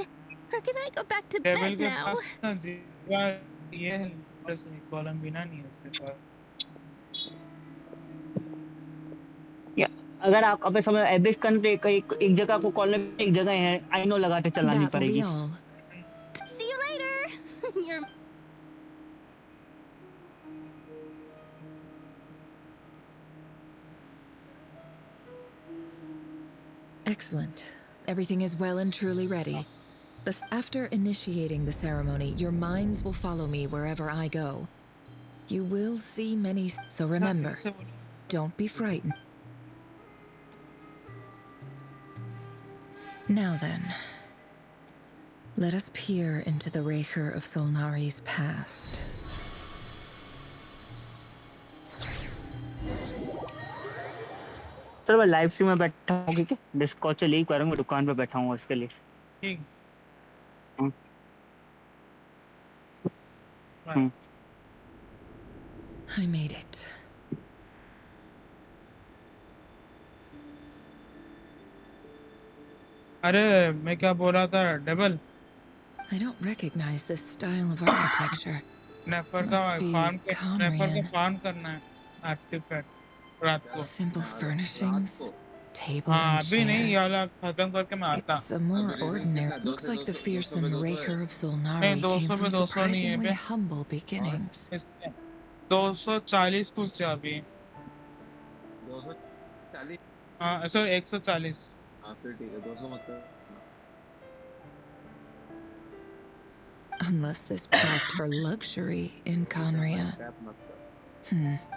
Or can I go back to table bed के now? पास ना जीवा ये है, बस कोलम्बिना नहीं है उसके पास। अगर आप अपने समय एबिस करने एक जगह को कॉलम एक जगह है आई नो लगाते चलानी That will be पड़ेगी। all. See you later. You're Excellent. Everything is well and truly ready. Thus, after initiating the ceremony, your minds will follow me wherever I go. You will see many, so remember, don't be frightened. Now then, let us peer into the Raker of Solnari's past. चलो मैं live stream में बैठा हूँ, ठीक है? Discord से leave करूंगा, दुकान पे बैठा हूँ इसके लिए। ठीक। I made it. अरे मैं क्या बोल रहा था double. I don't recognize this style of architecture. नेफर का Must be फार्म के नेफर का Conrian. फार्म करना है आर्टिफैक्ट रात को। Simple furnishings, table हाँ and अभी नहीं, ये chairs. वाला खत्म करके मैं आता। It's a more ordinary. Looks like the fearsome Raker of Solnari नहीं 200 came पे from 200 नहीं है surprisingly बे। humble beginnings. 240 कुछ है अभी। 240। हाँ सॉरी 140। हाँ फिर ठीक है 200 मत कर। Unless this passed for luxury in Conria.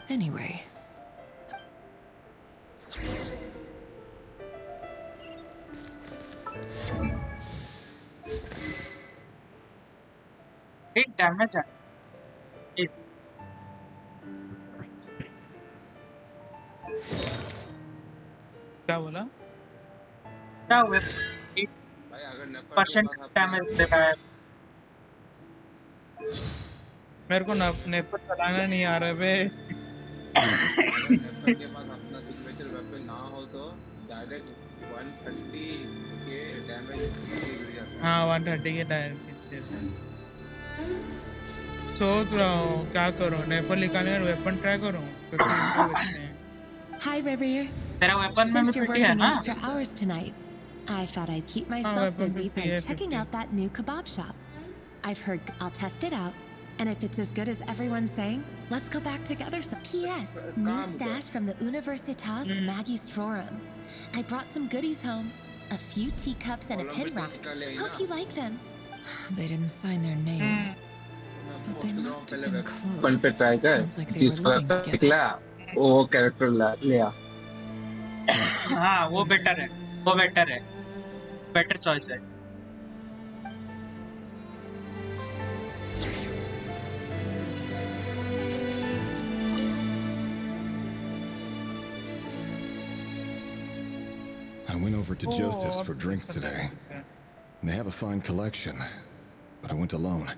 Anyway. एक डैमेज है इस क्या बोला? क्या हुआ? भाई अगर नेफर परसेंट डैमेज दे रहा है। मेरे को नेफर चलाना नहीं आ रहा बे। अगर नेफर के पास अपना सिग्नेचर वेपन ना हो तो डायरेक्ट 130 के डैमेज गिर जाता है। हाँ 130 के डैमेज से। सोच रहा हूँ क्या करूँ, नेफर निकालने का वेपन ट्राई करूँ। Hi, Revere. तेरा वेपन में Since you're भी है working ना? extra hours tonight, I thought I'd keep myself weapon busy 50 by है, checking 50. out that new kebab shop. I've heard I'll test it out, and if it's as good as everyone's saying, let's go back together some. P.S. New stash from the Universitas Maggie Strorum. I brought some goodies home. A few teacups and a pin rack. Hope you like them. They didn't sign their name. But they must have been one पे close. Try कर Sounds like they जिस were living पर together. निकला वो character ले आ। हाँ वो better है, वो बेटर है, बेटर चॉइस है। I went over to Joseph's for drinks today. They have a fine collection, but I went alone.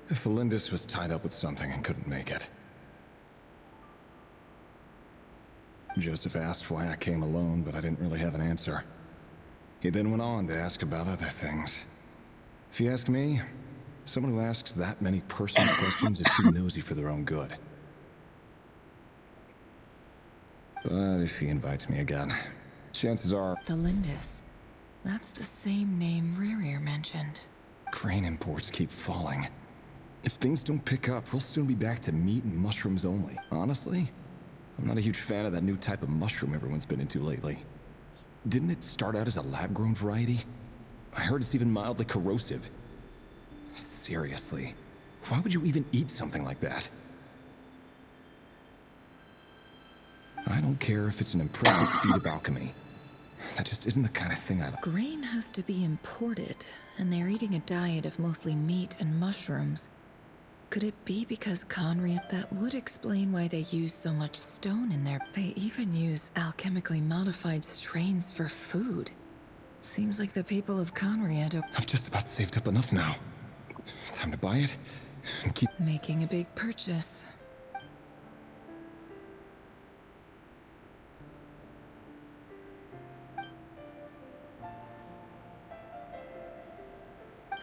Felindis was tied up with something and couldn't make it. Joseph asked why I came alone, but I didn't really have an answer. He then went on to ask about other things. If you ask me, someone who asks that many personal questions is too nosy for their own good. But if he invites me again, chances are... The Lindis. That's the same name Rerir mentioned. Grain imports keep falling. If things don't pick up, we'll soon be back to meat and mushrooms only. Honestly, I'm not a huge fan of that new type of mushroom everyone's been into lately. Didn't it start out as a lab-grown variety? I heard it's even mildly corrosive. Seriously, why would you even eat something like that? I don't care if it's an impressive feat of alchemy. That just isn't the kind of thing I like. Grain has to be imported, and they're eating a diet of mostly meat and mushrooms. Could it be because Conria? That would explain why they use so much stone in there. They even use alchemically modified strains for food. Seems like the people of Conria don't... I've just about saved up enough now. Time to buy it and keep... Making a big purchase.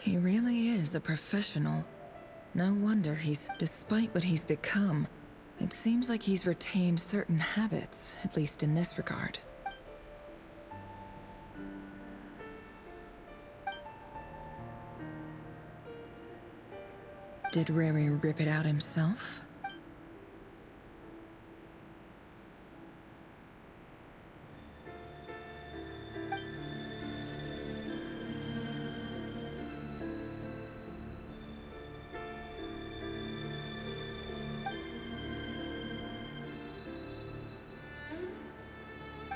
He really is a professional. No wonder despite what he's become, it seems like he's retained certain habits, at least in this regard. Did Riri rip it out himself?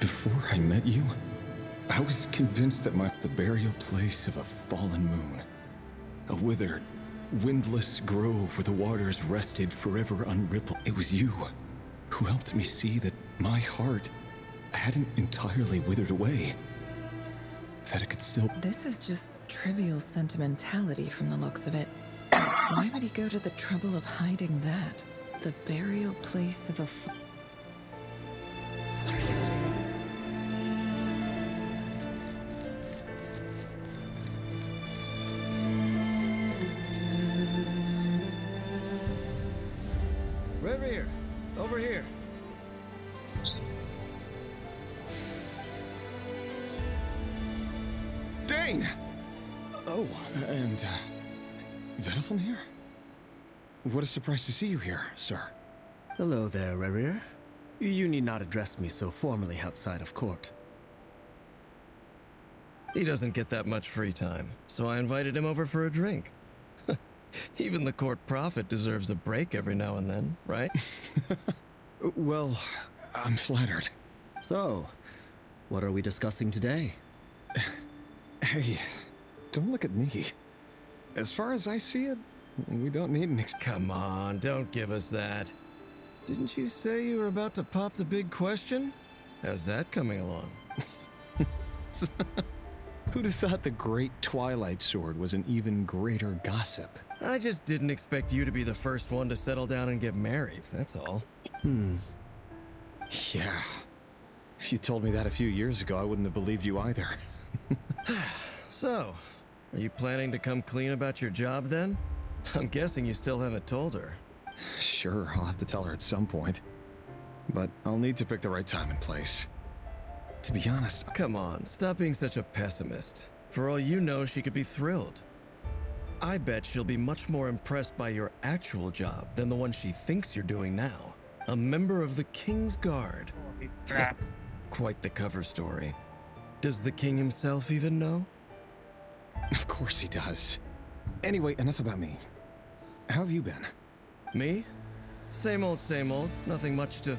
Before I met you, I was convinced that the burial place of a fallen moon, a withered, windless grove where the waters rested forever unrippled. It was you who helped me see that my heart hadn't entirely withered away. That it could still... This is just trivial sentimentality from the looks of it. Why would he go to the trouble of hiding that? The burial place of a... Rerir, over here. Dane! Oh, and, Vedalfin here? What a surprise to see you here, sir. Hello there, Rerir. You need not address me so formally outside of court. He doesn't get that much free time, so I invited him over for a drink. Even the court prophet deserves a break every now and then, right? Well, I'm flattered. So, what are we discussing today? Hey, don't look at me. As far as I see it, we don't need an Come on, don't give us that. Didn't you say you were about to pop the big question? How's that coming along? Who'd have thought the great Twilight Sword was an even greater gossip? I just didn't expect you to be the first one to settle down and get married, that's all. Yeah. If you told me that a few years ago, I wouldn't have believed you either. So, are you planning to come clean about your job then? I'm guessing you still haven't told her. Sure, I'll have to tell her at some point. But I'll need to pick the right time and place. To be honest... Come on, stop being such a pessimist. For all you know, she could be thrilled. I bet she'll be much more impressed by your actual job than the one she thinks you're doing now. A member of the King's Guard. Quite the cover story. Does the king himself even know? Of course he does. Anyway, enough about me. How have you been? Me? Same old, same old. Nothing much to...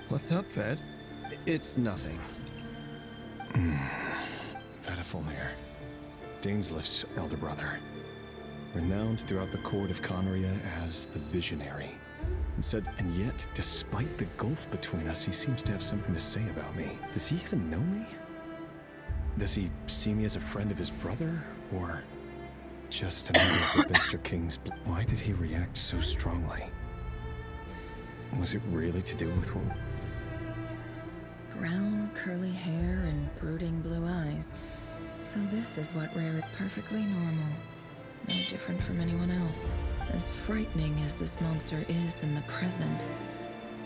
What's up, Ved? It's nothing. Vedalfin, Dainsleif's elder brother. Renowned throughout the court of Conria as the Visionary. And yet, despite the gulf between us, he seems to have something to say about me. Does he even know me? Does he see me as a friend of his brother, or just another of the Vester King's? Why did he react so strongly? Was it really to do with what? Brown, curly hair and brooding blue eyes. So this is what Riri... Perfectly normal. No different from anyone else. As frightening as this monster is in the present,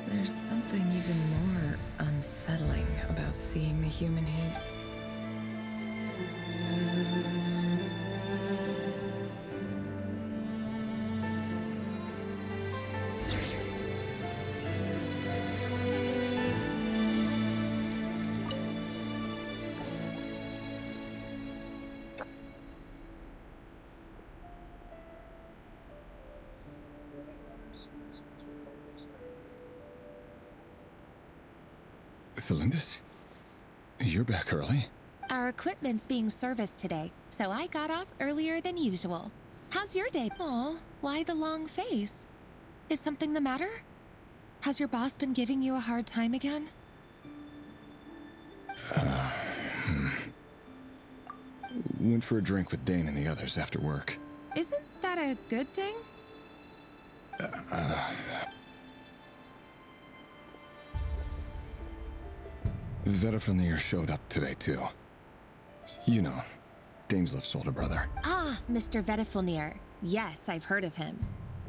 There's something even more unsettling about seeing the human heat. Felindis? You're back early? Our equipment's being serviced today, so I got off earlier than usual. How's your day? Aw, why the long face? Is something the matter? Has your boss been giving you a hard time again? Went for a drink with Dane and the others after work. Isn't that a good thing? Vedifilnir showed up today, too. You know, Daneslev's older brother. Ah, Mr. Vedifilnir. Yes, I've heard of him.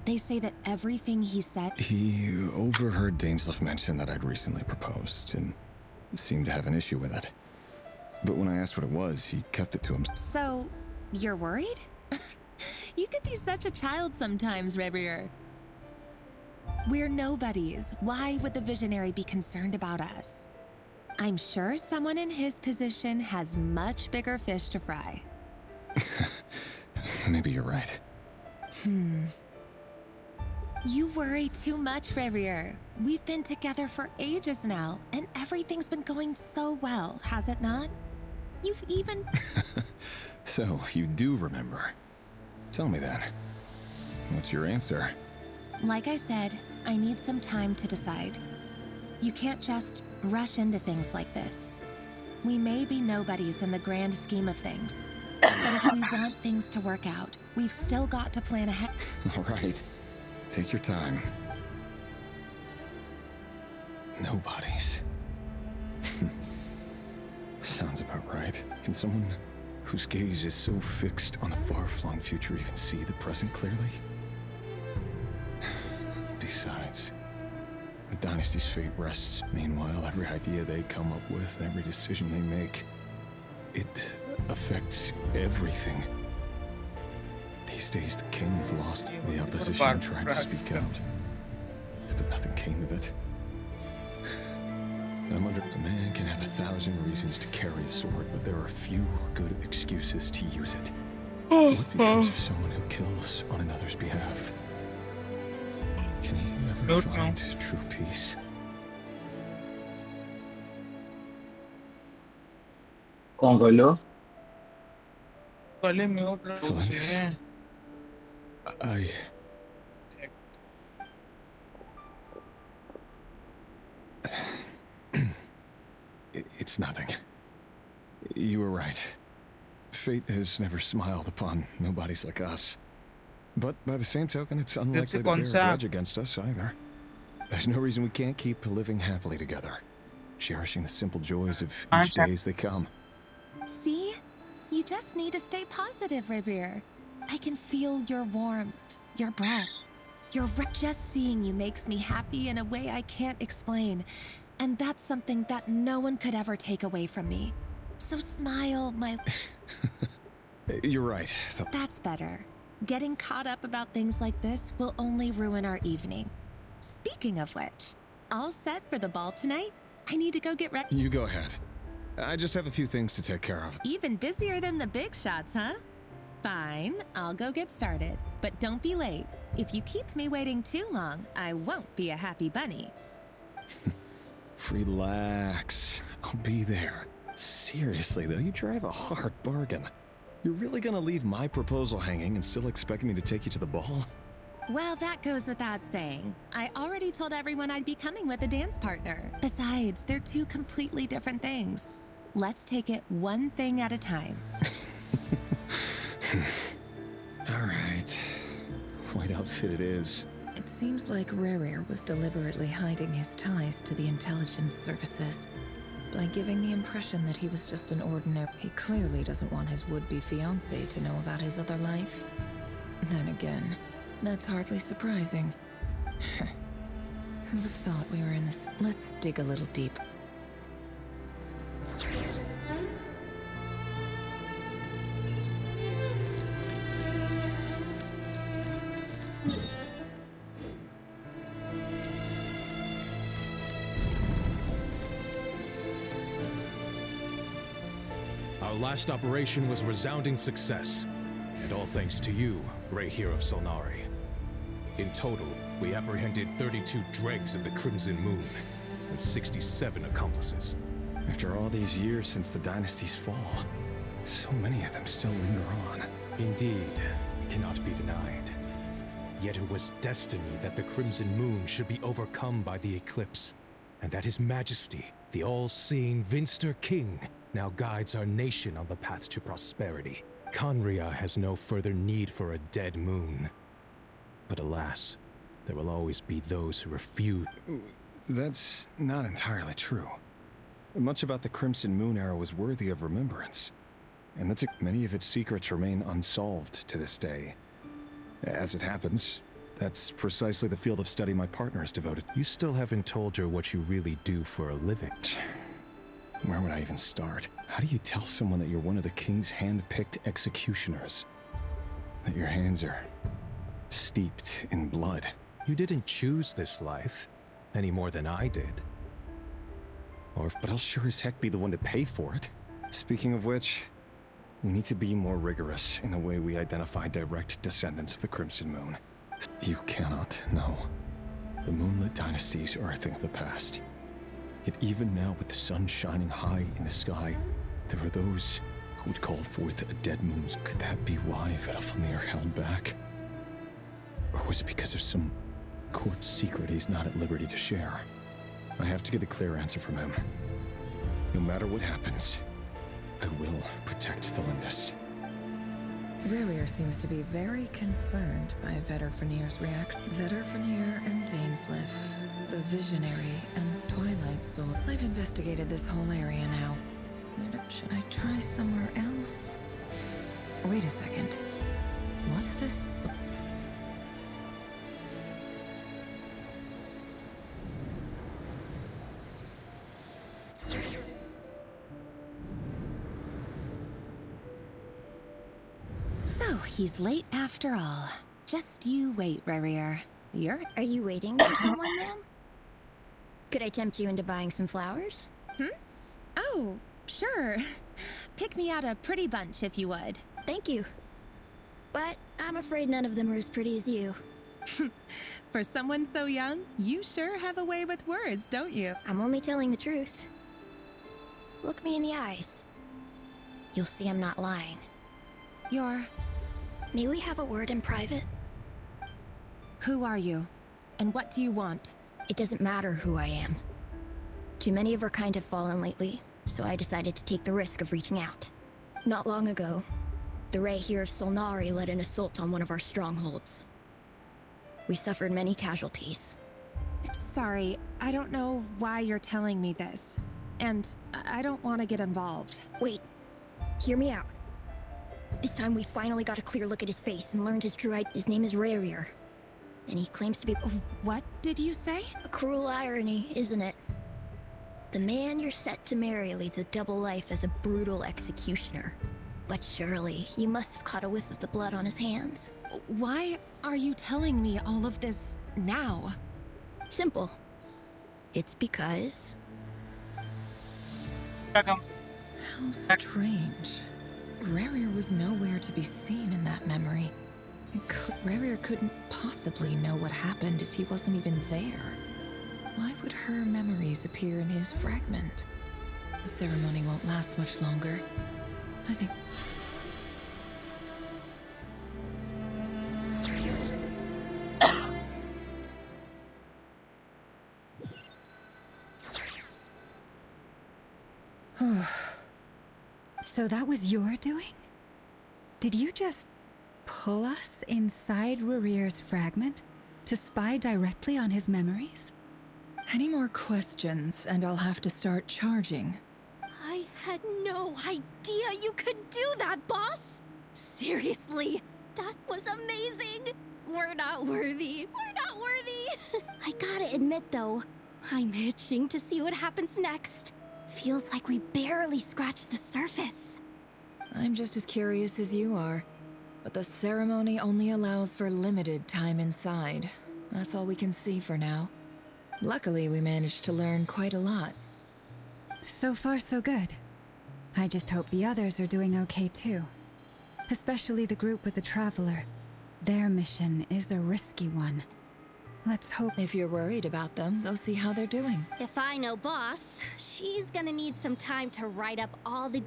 They say that everything he said... He overheard Daneslev mention that I'd recently proposed, and seemed to have an issue with it. But when I asked what it was, he kept it to himself. So, you're worried? You could be such a child sometimes, Revier. We're nobodies. Why would the Visionary be concerned about us? I'm sure someone in his position has much bigger fish to fry. Maybe you're right. You worry too much, Revier. We've been together for ages now, and everything's been going so well, has it not? You've even... So, you do remember. Tell me then. What's your answer? Like I said, I need some time to decide. You can't just rush into things like this. We may be nobodies in the grand scheme of things, but if we want things to work out, we've still got to plan ahead. All right. Take your time. Nobodies. Sounds about right. Can someone whose gaze is so fixed on a far-flung future even see the present clearly? Besides, the dynasty's fate rests. Meanwhile, every idea they come up with, every decision they make, it affects everything. These days, the king has lost. The opposition tried to speak out, but nothing came of it. I'm under... A man can have 1,000 reasons to carry a sword, but there are few good excuses to use it. What becomes of someone who kills on another's behalf? Can he ever find true peace? कौन बोलो? पहले mute रखो। It's nothing. You were right. Fate has never smiled upon nobodies like us. But by the same token, it's unlikely to bear a grudge against us either. There's no reason we can't keep living happily together, cherishing the simple joys of each day as they come. See? You just need to stay positive, Revier. I can feel your warmth, your breath. Just seeing you makes me happy in a way I can't explain. And that's something that no one could ever take away from me. So smile, my... You're right. That's better. Getting caught up about things like this will only ruin our evening. Speaking of which, all set for the ball tonight? I need to go get ready. You go ahead. I just have a few things to take care of. Even busier than the big shots, huh? Fine, I'll go get started. But don't be late. If you keep me waiting too long, I won't be a happy bunny. Relax. I'll be there. Seriously, though, you drive a hard bargain. You're really gonna leave my proposal hanging and still expect me to take you to the ball? Well, that goes without saying. I already told everyone I'd be coming with a dance partner. Besides, they're two completely different things. Let's take it one thing at a time. All right. White outfit it is. It seems like Rerir was deliberately hiding his ties to the intelligence services. By giving the impression that he was just an ordinary... He clearly doesn't want his would-be fiancé to know about his other life. Then again, that's hardly surprising. Who'd have thought we were in this? Let's dig a little deep. Our last operation was a resounding success, and all thanks to you, Ray here of Solnari. In total, we apprehended 32 dregs of the Crimson Moon, and 67 accomplices. After all these years since the dynasty's fall, so many of them still linger on. Indeed, it cannot be denied. Yet it was destiny that the Crimson Moon should be overcome by the eclipse, and that His Majesty, the all-seeing Vinster King, now guides our nation on the path to prosperity. Conria has no further need for a dead moon. But alas, there will always be those who refuse. That's not entirely true. Much about the Crimson Moon era was worthy of remembrance, and that's many of its secrets remain unsolved to this day. As it happens, that's precisely the field of study my partner is devoted. You still haven't told her what you really do for a living. Where would I even start? How do you tell someone that you're one of the king's hand-picked executioners? That your hands are steeped in blood? You didn't choose this life, any more than I did. But I'll sure as heck be the one to pay for it. Speaking of which, we need to be more rigorous in the way we identify direct descendants of the Crimson Moon. You cannot know. The moonlit dynasties are a thing of the past. Yet even now, with the sun shining high in the sky, there are those who would call forth a dead moon. Could that be why Vedalfnir held back? Or was it because of some court secret he's not at liberty to share? I have to get a clear answer from him. No matter what happens, I will protect the Lindis. Ririer seems to be very concerned by Vedalfnir's reaction. Vedalfnir and Dainsleif, the Visionary and Twilight Soul. I've investigated this whole area now. Should I try somewhere else? Wait a second. What's this? So, he's late after all. Just you wait, Ririer. Are you waiting for someone, ma'am? Could I tempt you into buying some flowers? Oh, sure. Pick me out a pretty bunch if you would. Thank you. But I'm afraid none of them are as pretty as you. For someone so young, you sure have a way with words, don't you? I'm only telling the truth. Look me in the eyes. You'll see I'm not lying. May we have a word in private? Who are you? And what do you want? It doesn't matter who I am. Too many of our kind have fallen lately, so I decided to take the risk of reaching out. Not long ago, the Ray here of Solnari led an assault on one of our strongholds. We suffered many casualties. Sorry, I don't know why you're telling me this. And I don't want to get involved. Wait, hear me out. This time we finally got a clear look at his face and learned his true identity. His name is Ririer. And he claims to be— What did you say? A cruel irony, isn't it? The man you're set to marry leads a double life as a brutal executioner. But surely, you must have caught a whiff of the blood on his hands. Why are you telling me all of this now? Simple. It's because... How strange. Ririer was nowhere to be seen in that memory. Ririer couldn't possibly know what happened if he wasn't even there. Why would her memories appear in his fragment? The ceremony won't last much longer. I think... So that was your doing? Did you just pull us inside Ririer's fragment to spy directly on his memories? Any more questions, and I'll have to start charging. I had no idea you could do that, boss! Seriously, that was amazing! We're not worthy. We're not worthy. I gotta admit, though, I'm itching to see what happens next. Feels like we barely scratched the surface. I'm just as curious as you are. But the ceremony only allows for limited time inside. That's all we can see for now. Luckily, we managed to learn quite a lot. So far, so good. I just hope the others are doing okay too. Especially the group with the Traveler. Their mission is a risky one. Let's hope. If you're worried about them, go see how they're doing. If I know Boss, she's gonna need some time to write up all the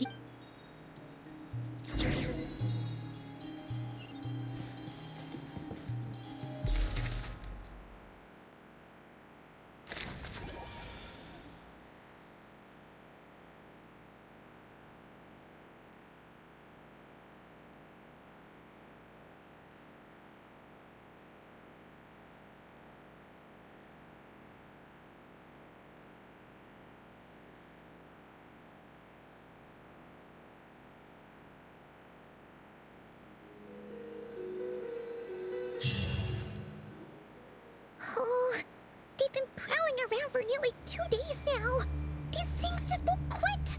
Oh, they've been prowling around for nearly 2 days now. These things just won't quit.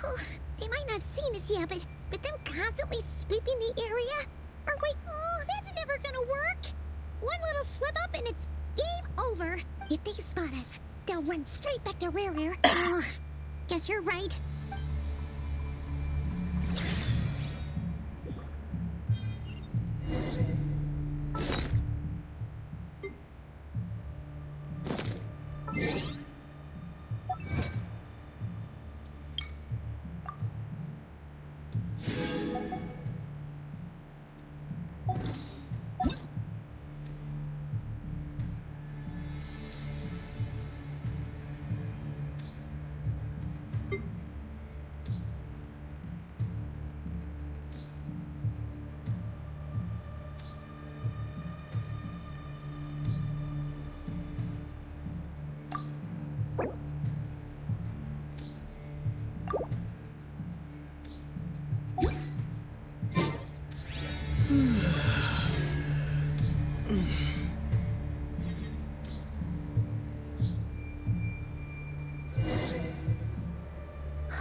Oh, they might not have seen us yet, but them constantly sweeping the area? Or wait, oh, that's never gonna work. One little slip up and it's game over. If they spot us, they'll run straight back to Rare. Oh, guess you're right.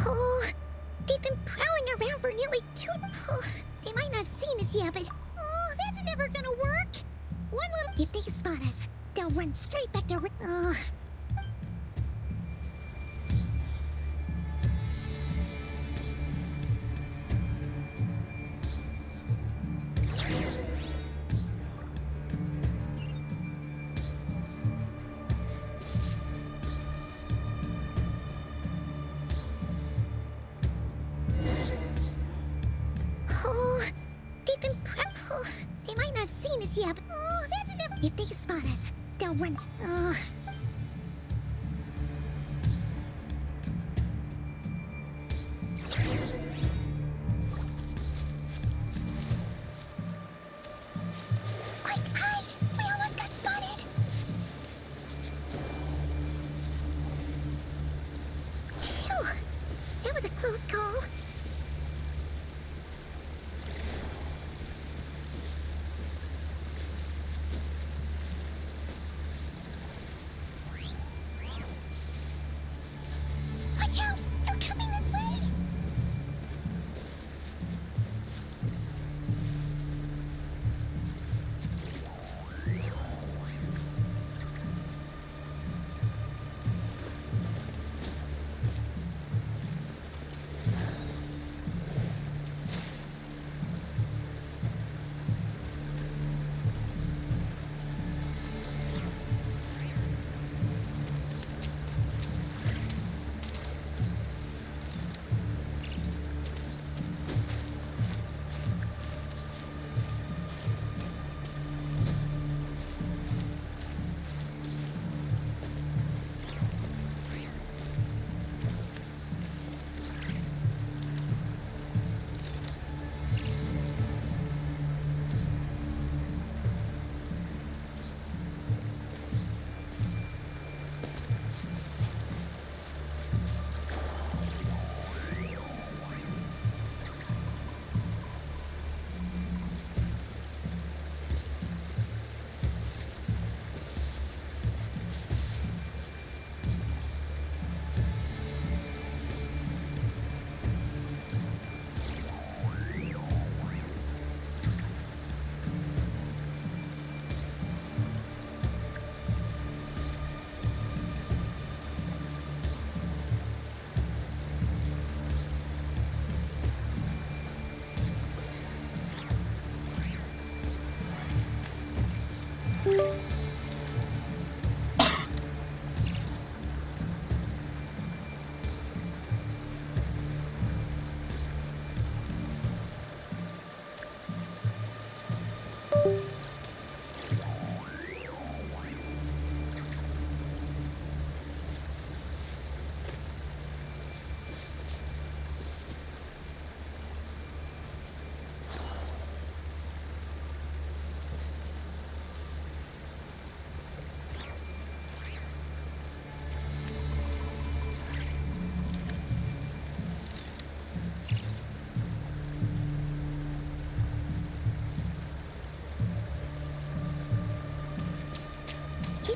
Oh, they've been prowling around for nearly 2... Oh, they might not have seen us yet, but... Oh, that's never gonna work. One little... If they spot us, they'll run straight back to... Oh. Oh, they've been oh, they might not have seen us yet, but... Oh, that's never... If they spot us, they'll run... Oh. Quick, hide! We almost got spotted! Phew, that was a close call.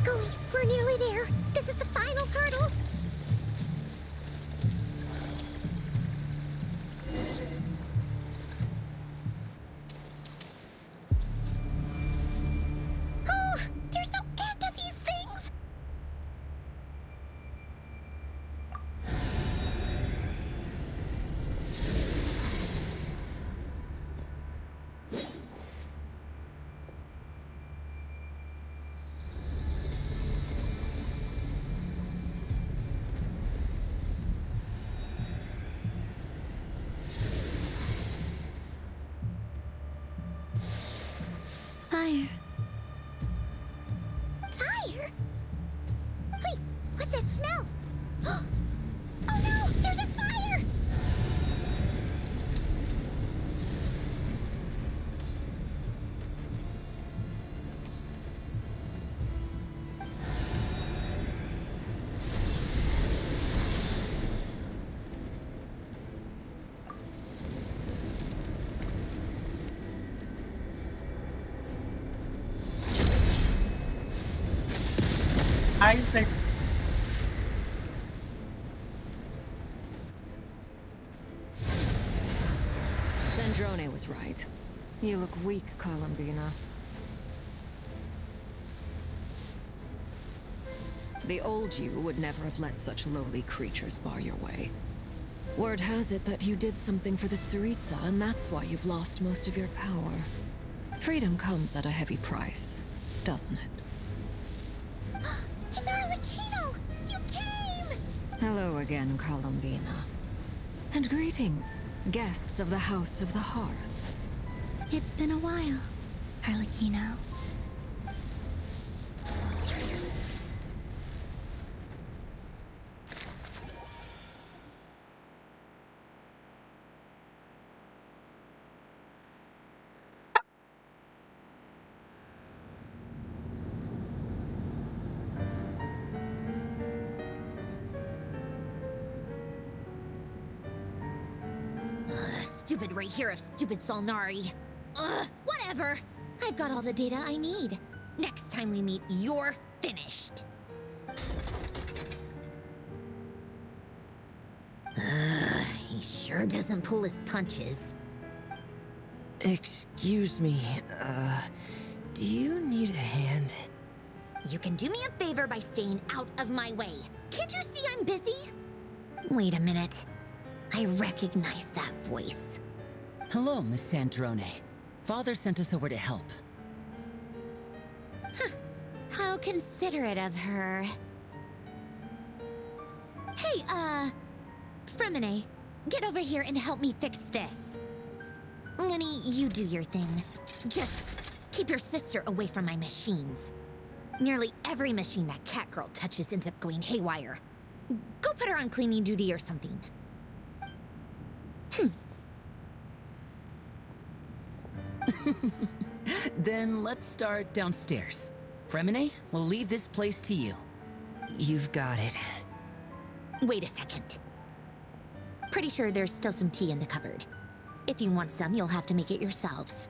going. We're nearly there. This is the final hurdle. Oh, they're so into these things. Fire. Fire? Wait, what's that smell? Oh no, there's a fire! I said. Zandrone was right. You look weak, Columbina. The old you would never have let such lowly creatures bar your way. Word has it that you did something for the Tsaritsa, and that's why you've lost most of your power. Freedom comes at a heavy price, doesn't it? It's Arlecchino! You came! Hello again, Columbina. And greetings, guests of the House of the Hearth. It's been a while, Arlecchino. Stupid right here of stupid Solnari. Ugh, whatever. I've got all the data I need. Next time we meet, you're finished. He sure doesn't pull his punches. Excuse me, do you need a hand? You can do me a favor by staying out of my way. Can't you see I'm busy? Wait a minute. I recognize that voice. Hello, Miss Zandrone. Father sent us over to help. Huh. How considerate of her. Hey, Fremine, get over here and help me fix this. Lenny, you do your thing. Just keep your sister away from my machines. Nearly every machine that Catgirl touches ends up going haywire. Go put her on cleaning duty or something. Then let's start downstairs. Fremine, we'll leave this place to you. You've got it. Wait a second. Pretty sure there's still some tea in the cupboard. If you want some, you'll have to make it yourselves.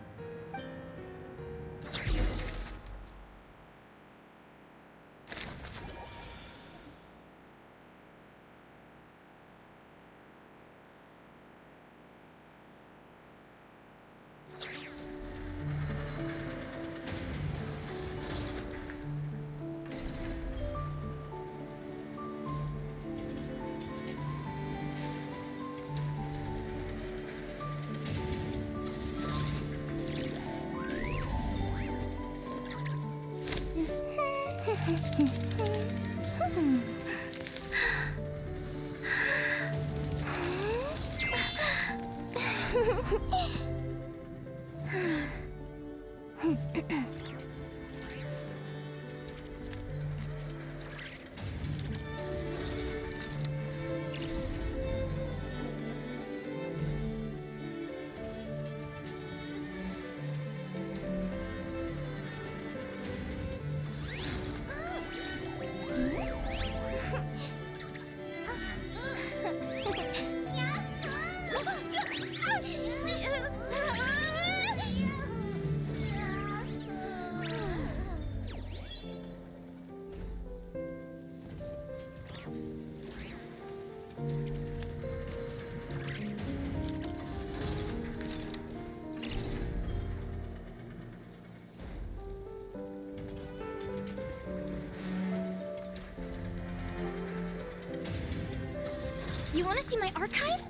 want to see my archive?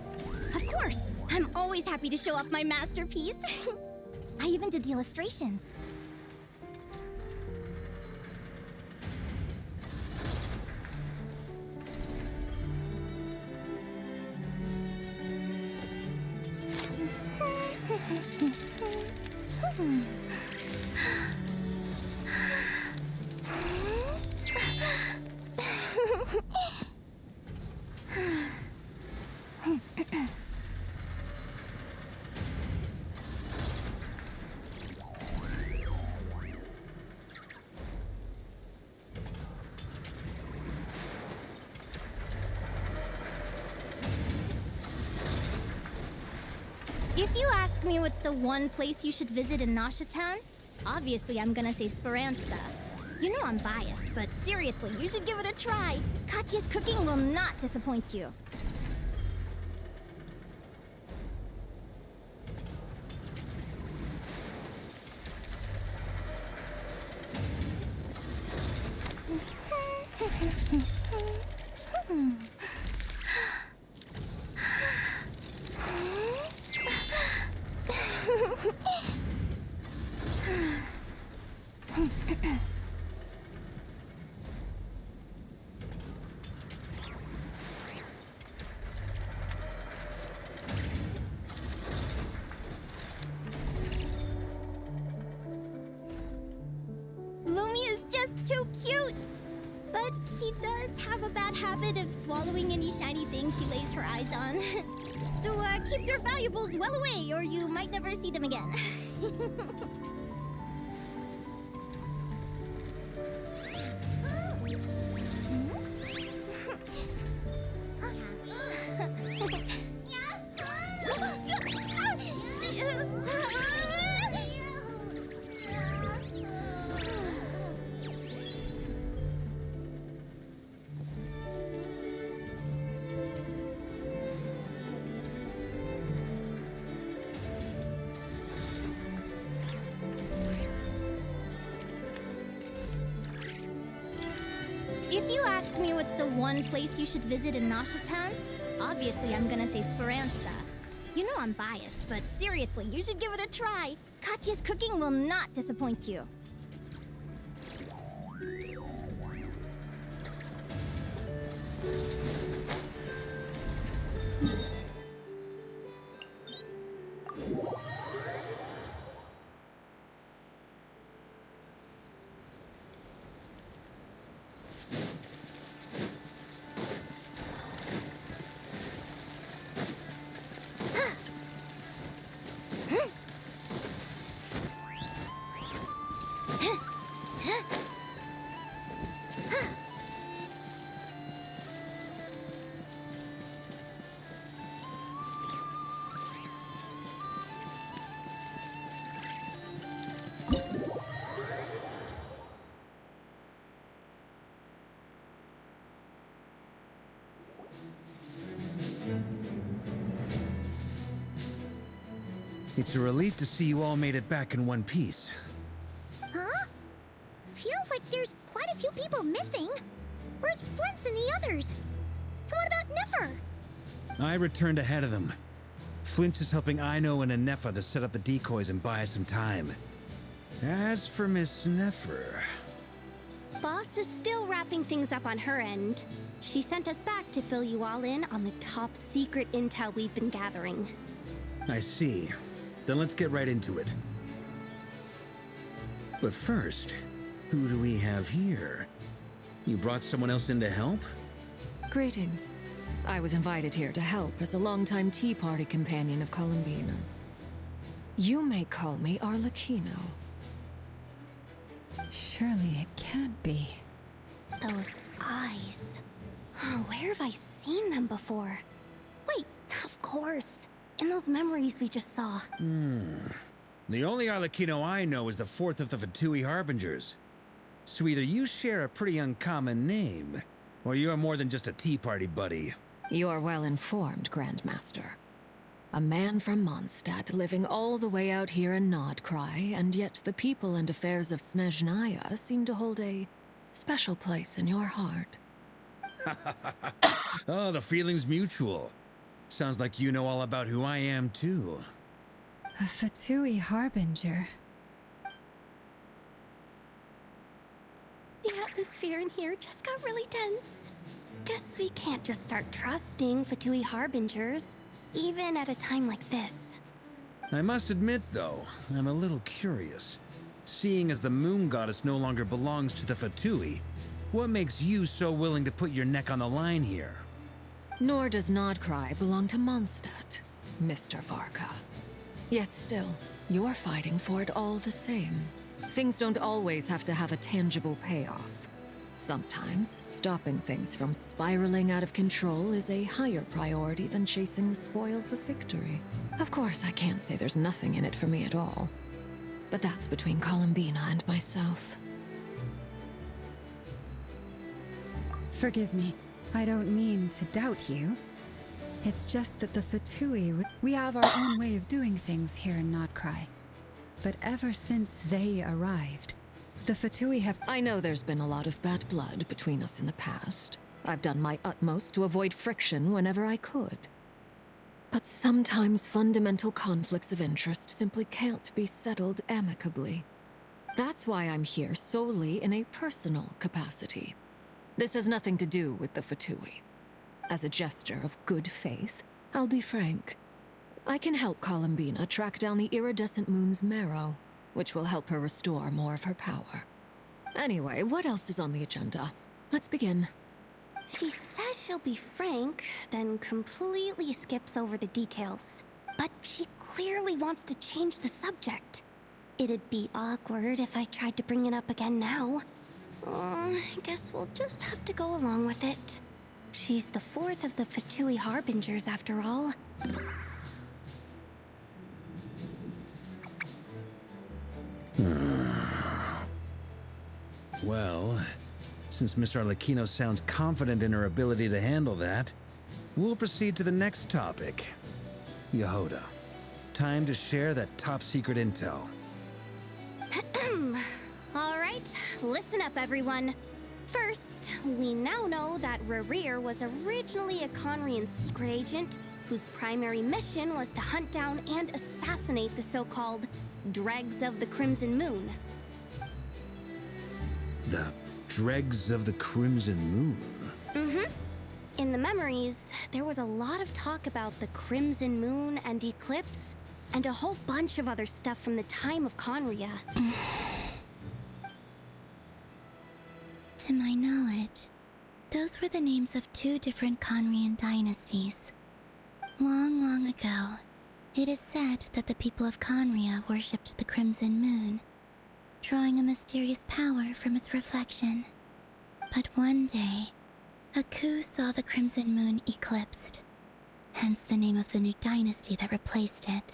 Of course. I'm always happy to show off my masterpiece. I even did the illustrations. If you ask me what's the one place you should visit in Nasha Town, obviously I'm gonna say Speranza. You know I'm biased, but seriously, you should give it a try. Katya's cooking will not disappoint you. Lumia's just too cute! But she does have a bad habit of swallowing any shiny thing she lays her eyes on. So keep your valuables well away or you might never see them again. If you ask me what's the one place you should visit in Nasha Town, obviously I'm gonna say Speranza. You know I'm biased, but seriously, you should give it a try. Katya's cooking will not disappoint you. It's a relief to see you all made it back in one piece. Huh? Feels like there's quite a few people missing. Where's Flint's and the others? And what about Nefer? I returned ahead of them. Flint is helping Aino and Anefa to set up the decoys and buy us some time. As for Miss Nefer... Boss is still wrapping things up on her end. She sent us back to fill you all in on the top secret intel we've been gathering. I see. Then let's get right into it. But first, who do we have here? You brought someone else in to help? Greetings. I was invited here to help as a longtime Tea Party companion of Columbina's. You may call me Arlecchino. Surely it can't be. Those eyes. Oh, where have I seen them before? Wait, of course. In those memories we just saw. The only Arlecchino I know is the fourth of the Fatui Harbingers. So either you share a pretty uncommon name, or you are more than just a Tea Party buddy. You are well informed, Grandmaster. A man from Mondstadt living all the way out here in Nodcry, and yet the people and affairs of Snezhnaya seem to hold a special place in your heart. Oh, the feeling's mutual. Sounds like you know all about who I am, too. A Fatui harbinger. The atmosphere in here just got really tense. Guess we can't just start trusting Fatui harbingers, even at a time like this. I must admit, though, I'm a little curious. Seeing as the moon goddess no longer belongs to the Fatui, what makes you so willing to put your neck on the line here? Nor does Nodcry belong to Mondstadt, Mr. Varka. Yet still, you're fighting for it all the same. Things don't always have to have a tangible payoff. Sometimes, stopping things from spiraling out of control is a higher priority than chasing the spoils of victory. Of course, I can't say there's nothing in it for me at all. But that's between Columbina and myself. Forgive me. I don't mean to doubt you. It's just that the Fatui, we have our own way of doing things here in Nodcry. But ever since they arrived, the Fatui have... I know there's been a lot of bad blood between us in the past. I've done my utmost to avoid friction whenever I could. But sometimes fundamental conflicts of interest simply can't be settled amicably. That's why I'm here solely in a personal capacity. This has nothing to do with the Fatui. As a gesture of good faith, I'll be frank. I can help Columbina track down the iridescent moon's marrow, which will help her restore more of her power. Anyway, what else is on the agenda? Let's begin. She says she'll be frank, then completely skips over the details. But she clearly wants to change the subject. It'd be awkward if I tried to bring it up again now. I guess we'll just have to go along with it. She's the fourth of the Fatui harbingers, after all. Well, since Miss Arlecchino sounds confident in her ability to handle that, we'll proceed to the next topic. Yehuda, time to share that top-secret intel. All right, listen up, everyone. First, we now know that Rerir was originally a Conrian secret agent whose primary mission was to hunt down and assassinate the so-called Dregs of the Crimson Moon. The Dregs of the Crimson Moon? Mm-hmm. In the memories, there was a lot of talk about the Crimson Moon and Eclipse, and a whole bunch of other stuff from the time of Conria. To my knowledge, those were the names of two different Conrian dynasties. Long, long ago, it is said that the people of Conria worshipped the Crimson Moon, drawing a mysterious power from its reflection. But one day, a coup saw the Crimson Moon eclipsed, hence the name of the new dynasty that replaced it,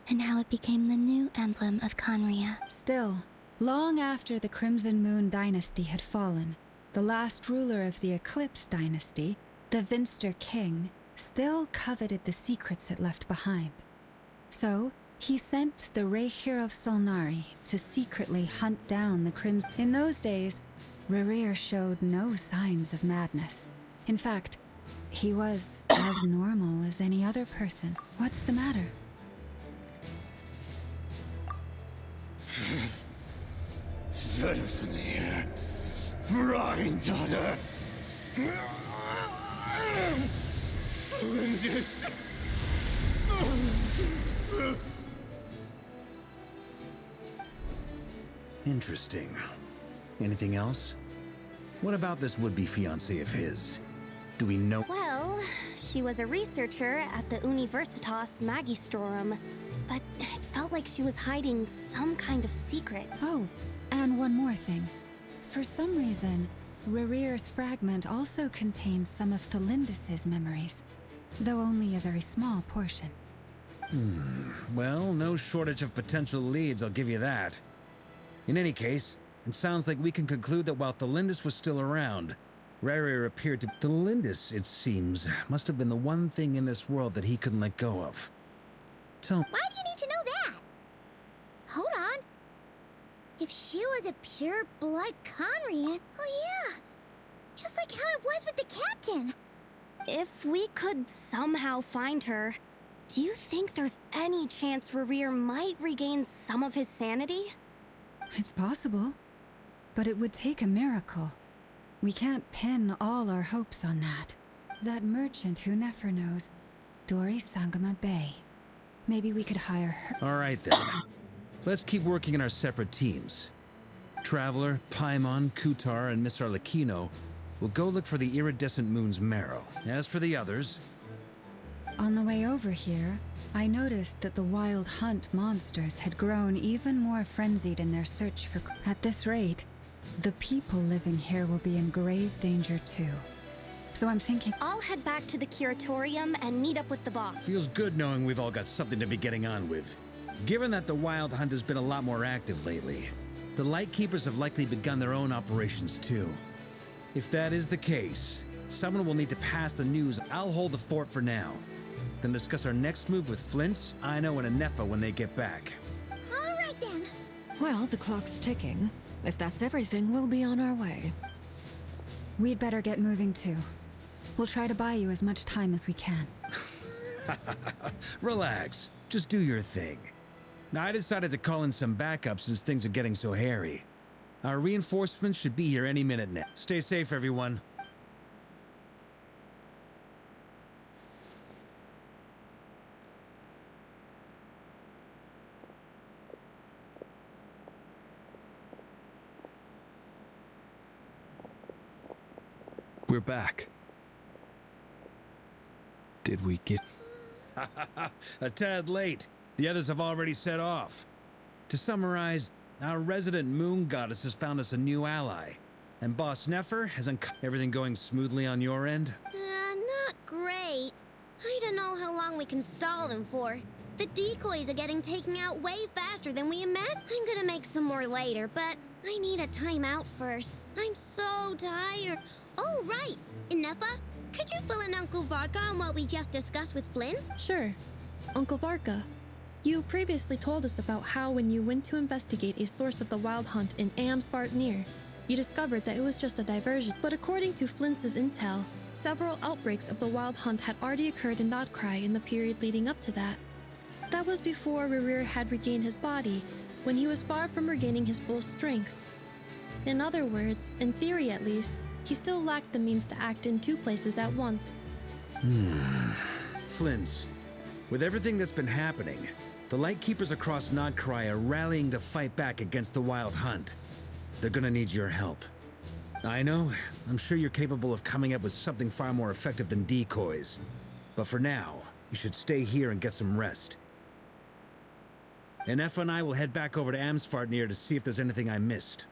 and how it became the new emblem of Conria. Still, long after the Crimson Moon dynasty had fallen, the last ruler of the Eclipse dynasty, the Vinster King, still coveted the secrets it left behind. So, he sent the Rehir of Solnari to secretly hunt down the Crimson. In those days, Rerir showed no signs of madness. In fact, he was as normal as any other person. What's the matter? Verfnir, Freindaughter, Flinders. Interesting. Anything else? What about this would-be fiancé of his? Do we know? Well, she was a researcher at the Universitas Magistrorum, but it felt like she was hiding some kind of secret. Oh, and one more thing. For some reason, Rerir's fragment also contains some of Thelindis' memories, though only a very small portion. Well, no shortage of potential leads, I'll give you that. In any case, it sounds like we can conclude that while Thelindis was still around, Rerir appeared to... Thelindis, it seems, must have been the one thing in this world that he couldn't let go of. Tell... Why do you need to know that? Hold on. If she was a pure-blood Conrian, oh yeah, just like how it was with the captain. If we could somehow find her, do you think there's any chance Rerir might regain some of his sanity? It's possible, but it would take a miracle. We can't pin all our hopes on that. That merchant who Nefer knows, Dori Sangama Bay. Maybe we could hire her. All right then. Let's keep working in our separate teams. Traveler, Paimon, Kutar, and Miss Arlecchino will go look for the iridescent moon's marrow. As for the others... On the way over here, I noticed that the wild hunt monsters had grown even more frenzied in their search for... At this rate, the people living here will be in grave danger too. So I'm thinking... I'll head back to the curatorium and meet up with the boss. Feels good knowing we've all got something to be getting on with. Given that the wild hunt has been a lot more active lately, the Lightkeepers have likely begun their own operations too. If that is the case, someone will need to pass the news. I'll hold the fort for now. Then discuss our next move with Flints, Aino, and Anefa when they get back. All right then. Well, the clock's ticking. If that's everything, we'll be on our way. We'd better get moving too. We'll try to buy you as much time as we can. Relax. Just do your thing. I decided to call in some backup since things are getting so hairy. Our reinforcements should be here any minute now. Stay safe, everyone. We're back. Did we get... A tad late. The others have already set off. To summarize, our resident moon goddess has found us a new ally. And Boss Nefer has everything going smoothly on your end? Not great. I don't know how long we can stall them for. The decoys are getting taken out way faster than we imagined. I'm gonna make some more later, but I need a timeout first. I'm so tired. Oh, right. Inefa, could you fill in Uncle Varka on what we just discussed with Flints? Sure. Uncle Varka, you previously told us about how when you went to investigate a source of the wild hunt in Amsvartnir, you discovered that it was just a diversion. But according to Flints' intel, several outbreaks of the wild hunt had already occurred in Nodcry in the period leading up to that. That was before Rerir had regained his body, when he was far from regaining his full strength. In other words, in theory at least, he still lacked the means to act in two places at once. Flints, with everything that's been happening, the Lightkeepers across Nodcry are rallying to fight back against the Wild Hunt. They're gonna need your help. I know, I'm sure you're capable of coming up with something far more effective than decoys. But for now, you should stay here and get some rest. And Efa and I will head back over to Amsvartnir to see if there's anything I missed.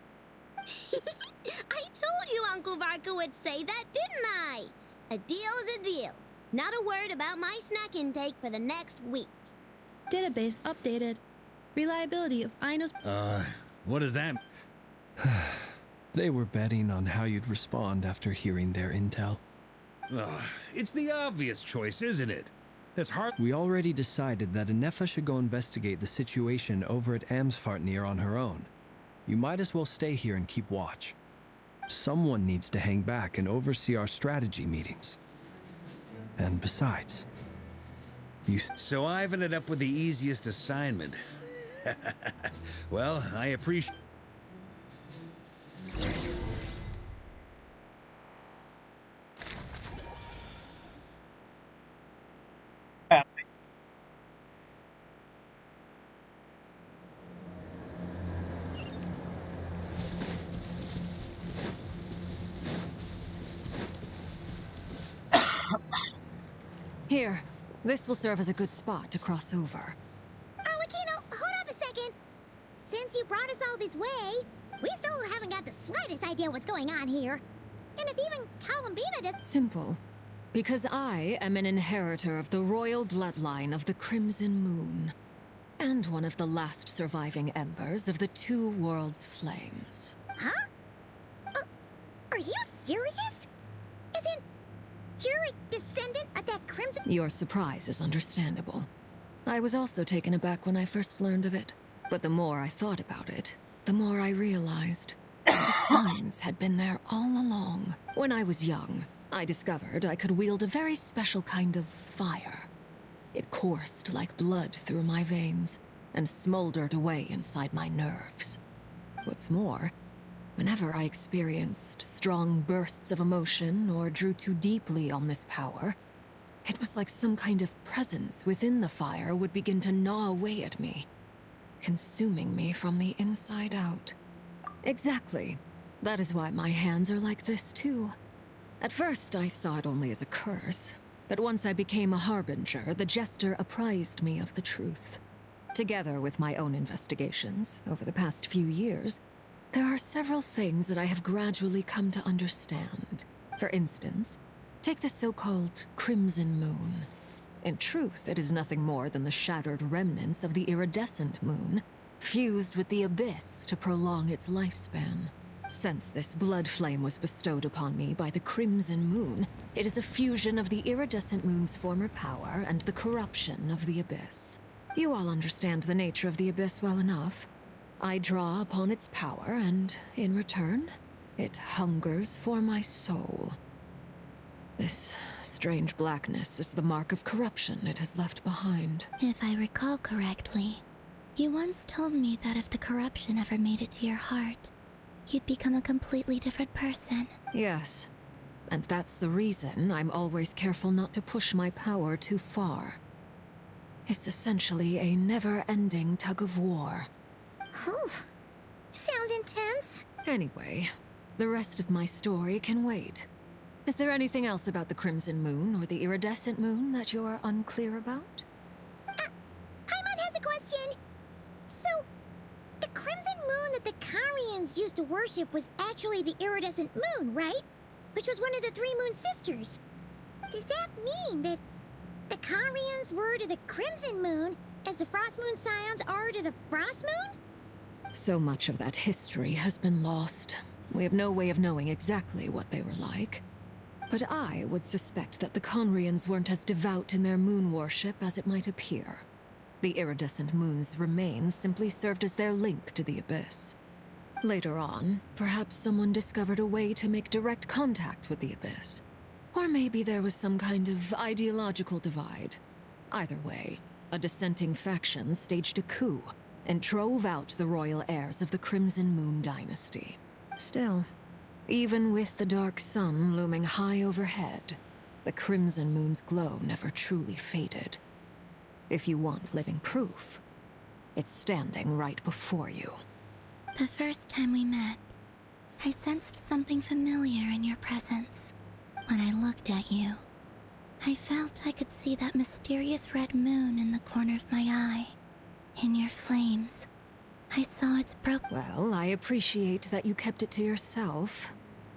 I told you Uncle Varka would say that, didn't I? A deal's a deal. Not a word about my snack intake for the next week. Database updated. Reliability of Aino's... What does that... They were betting on how you'd respond after hearing their intel. It's the obvious choice, isn't it? That's hard... We already decided that Anefa should go investigate the situation over at Amsvartnir on her own. You might as well stay here and keep watch. Someone needs to hang back and oversee our strategy meetings. And besides, So I've ended up with the easiest assignment. Well, I appreciate... Here, this will serve as a good spot to cross over. Arlecchino, hold up a second. Since you brought us all this way, we still haven't got the slightest idea what's going on here. And if even Columbina does... Simple. Because I am an inheritor of the royal bloodline of the Crimson Moon. And one of the last surviving embers of the Two Worlds Flames. Huh? Are you serious? Isn't... you're a descendant of that Crimson... Your surprise is understandable. I was also taken aback when I first learned of it. But the more I thought about it, the more I realized. The signs had been there all along. When I was young, I discovered I could wield a very special kind of fire. It coursed like blood through my veins and smoldered away inside my nerves. What's more, whenever I experienced strong bursts of emotion or drew too deeply on this power, it was like some kind of presence within the fire would begin to gnaw away at me, consuming me from the inside out. Exactly. That is why my hands are like this too. At first, I saw it only as a curse, but once I became a harbinger, the jester apprised me of the truth. Together with my own investigations over the past few years, there are several things that I have gradually come to understand. For instance, take the so-called Crimson Moon. In truth, it is nothing more than the shattered remnants of the iridescent moon, fused with the abyss to prolong its lifespan. Since this blood flame was bestowed upon me by the Crimson Moon, it is a fusion of the iridescent moon's former power and the corruption of the abyss. You all understand the nature of the abyss well enough. I draw upon its power, and in return, it hungers for my soul. This strange blackness is the mark of corruption it has left behind. If I recall correctly, you once told me that if the corruption ever made it to your heart, you'd become a completely different person. Yes, and that's the reason I'm always careful not to push my power too far. It's essentially a never-ending tug of war. Oh, sounds intense. Anyway, the rest of my story can wait. Is there anything else about the Crimson Moon or the Iridescent Moon that you're unclear about? Paimon has a question. So, the Crimson Moon that the Karians used to worship was actually the Iridescent Moon, right? Which was one of the three Moon Sisters. Does that mean that the Karians were to the Crimson Moon as the Frost Moon Scions are to the Frost Moon? So much of that history has been lost. We have no way of knowing exactly what they were like. But I would suspect that the Conrians weren't as devout in their moon worship as it might appear. The iridescent moon's remains simply served as their link to the abyss. Later on, perhaps someone discovered a way to make direct contact with the abyss. Or maybe there was some kind of ideological divide. Either way, a dissenting faction staged a coup and drove out the royal heirs of the Crimson Moon dynasty. Still, even with the dark sun looming high overhead, the Crimson Moon's glow never truly faded. If you want living proof, it's standing right before you. The first time we met, I sensed something familiar in your presence. When I looked at you, I felt I could see that mysterious red moon in the corner of my eye. In your flames, I saw its Well, I appreciate that you kept it to yourself.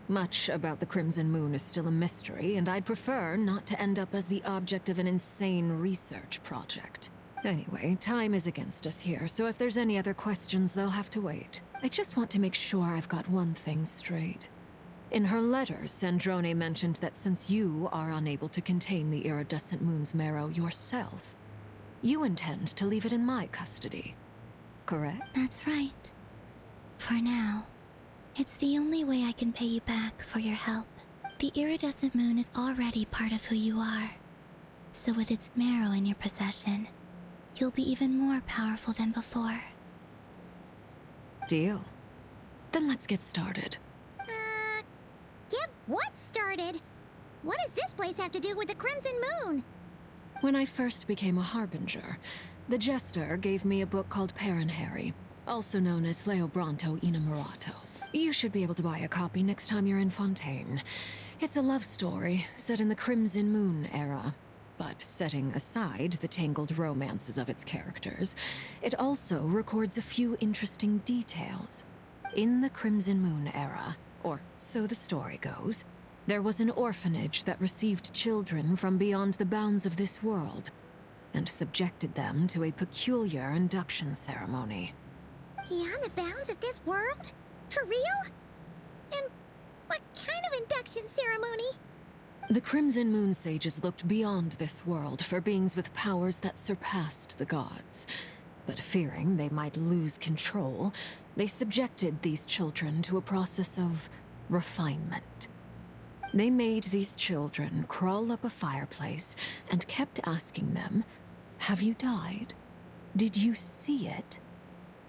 Much about the Crimson Moon is still a mystery, and I'd prefer not to end up as the object of an insane research project. Anyway, time is against us here, so if there's any other questions, they'll have to wait. I just want to make sure I've got one thing straight. In her letters, Sandrone mentioned that since you are unable to contain the iridescent moon's marrow yourself, you intend to leave it in my custody. Correct? That's right. For now, it's the only way I can pay you back for your help. The iridescent moon is already part of who you are. So with its marrow in your possession, you'll be even more powerful than before. Deal. Then let's get started. Get what started? What does this place have to do with the Crimson Moon? When I first became a harbinger, the jester gave me a book called Parenheri, also known as Leobranto Inamorato. You should be able to buy a copy next time you're in Fontaine. It's a love story set in the Crimson Moon era. But setting aside the tangled romances of its characters, it also records a few interesting details. In the Crimson Moon era, or so the story goes, there was an orphanage that received children from beyond the bounds of this world, and subjected them to a peculiar induction ceremony. Beyond the bounds of this world? For real? And what kind of induction ceremony? The Crimson Moon sages looked beyond this world for beings with powers that surpassed the gods. But fearing they might lose control, They subjected these children to a process of refinement. They made these children crawl up a fireplace and kept asking them, "Have you died? Did you see it?"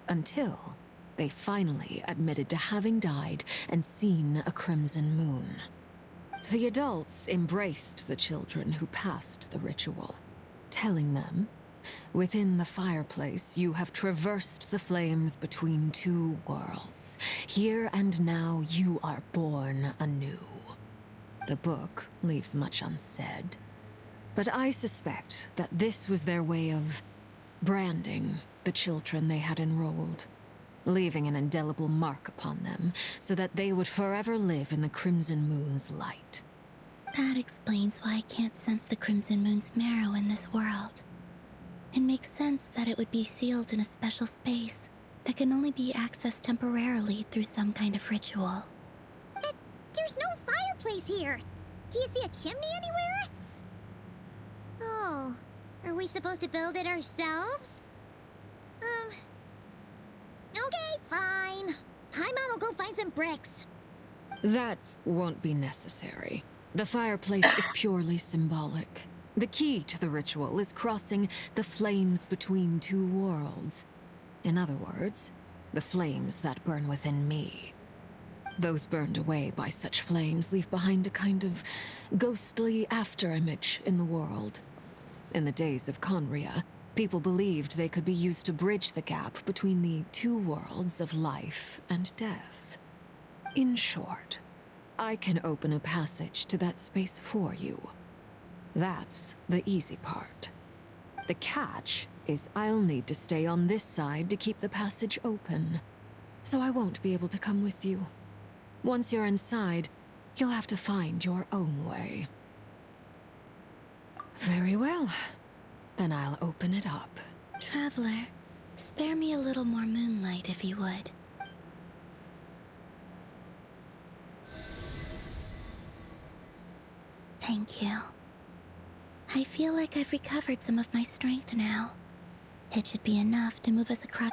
Until they finally admitted to having died and seen a crimson moon. The adults embraced the children who passed the ritual, telling them, "Within the fireplace, you have traversed the flames between two worlds. Here and now, you are born anew." The book leaves much unsaid, but I suspect that this was their way of branding the children they had enrolled, leaving an indelible mark upon them so that they would forever live in the Crimson Moon's light. That explains why I can't sense the Crimson Moon's marrow in this world. It makes sense that it would be sealed in a special space that can only be accessed temporarily through some kind of ritual. But there's no fireplace here. Do you see a chimney anywhere? Oh, are we supposed to build it ourselves? Okay, fine. Paimon will go find some bricks. That won't be necessary. The fireplace is purely symbolic. The key to the ritual is crossing the flames between two worlds. In other words, the flames that burn within me. Those burned away by such flames leave behind a kind of ghostly afterimage in the world. In the days of Conria, people believed they could be used to bridge the gap between the two worlds of life and death. In short, I can open a passage to that space for you. That's the easy part. The catch is I'll need to stay on this side to keep the passage open, so I won't be able to come with you. Once you're inside, you'll have to find your own way. Very well. Then I'll open it up. Traveler, spare me a little more moonlight if you would. Thank you. I feel like I've recovered some of my strength now. It should be enough to move us across.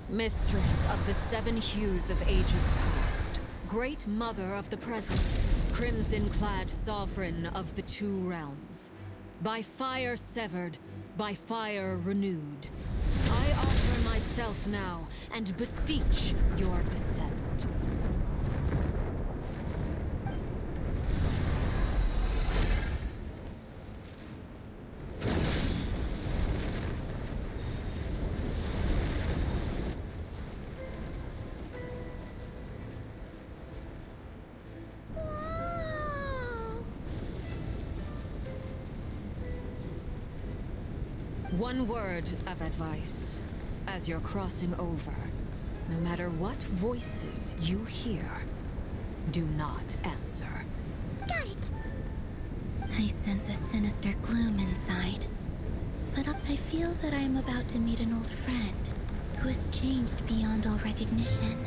Mistress of the seven hues of ages past, great mother of the present, crimson-clad sovereign of the two realms, by fire severed, by fire renewed, I offer myself now and beseech your descent. One word of advice. As you're crossing over, no matter what voices you hear, do not answer. Got it! I sense a sinister gloom inside. But I feel that I am about to meet an old friend who has changed beyond all recognition.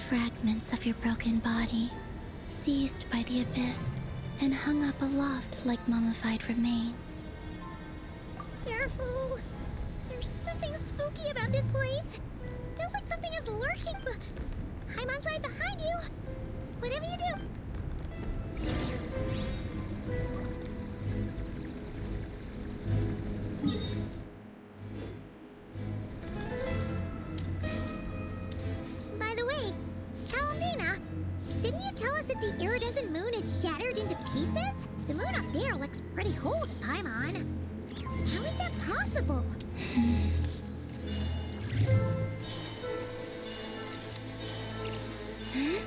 fragments of your broken body, seized by the abyss, and hung up aloft like mummified remains. Careful! There's something spooky about this place. Feels like something is lurking, but Haimon's right behind you. Whatever you do. By the way, Kalamina, didn't you tell us that the iridescent moon had shattered into pieces? The moon up there looks pretty whole to Paimon. How is that possible? Huh?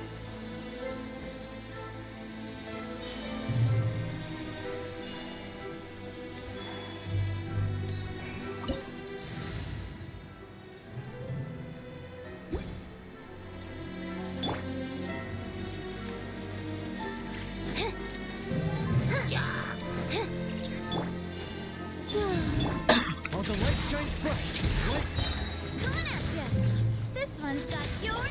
Oh, the light shines bright. Coming at ya! This one's got your...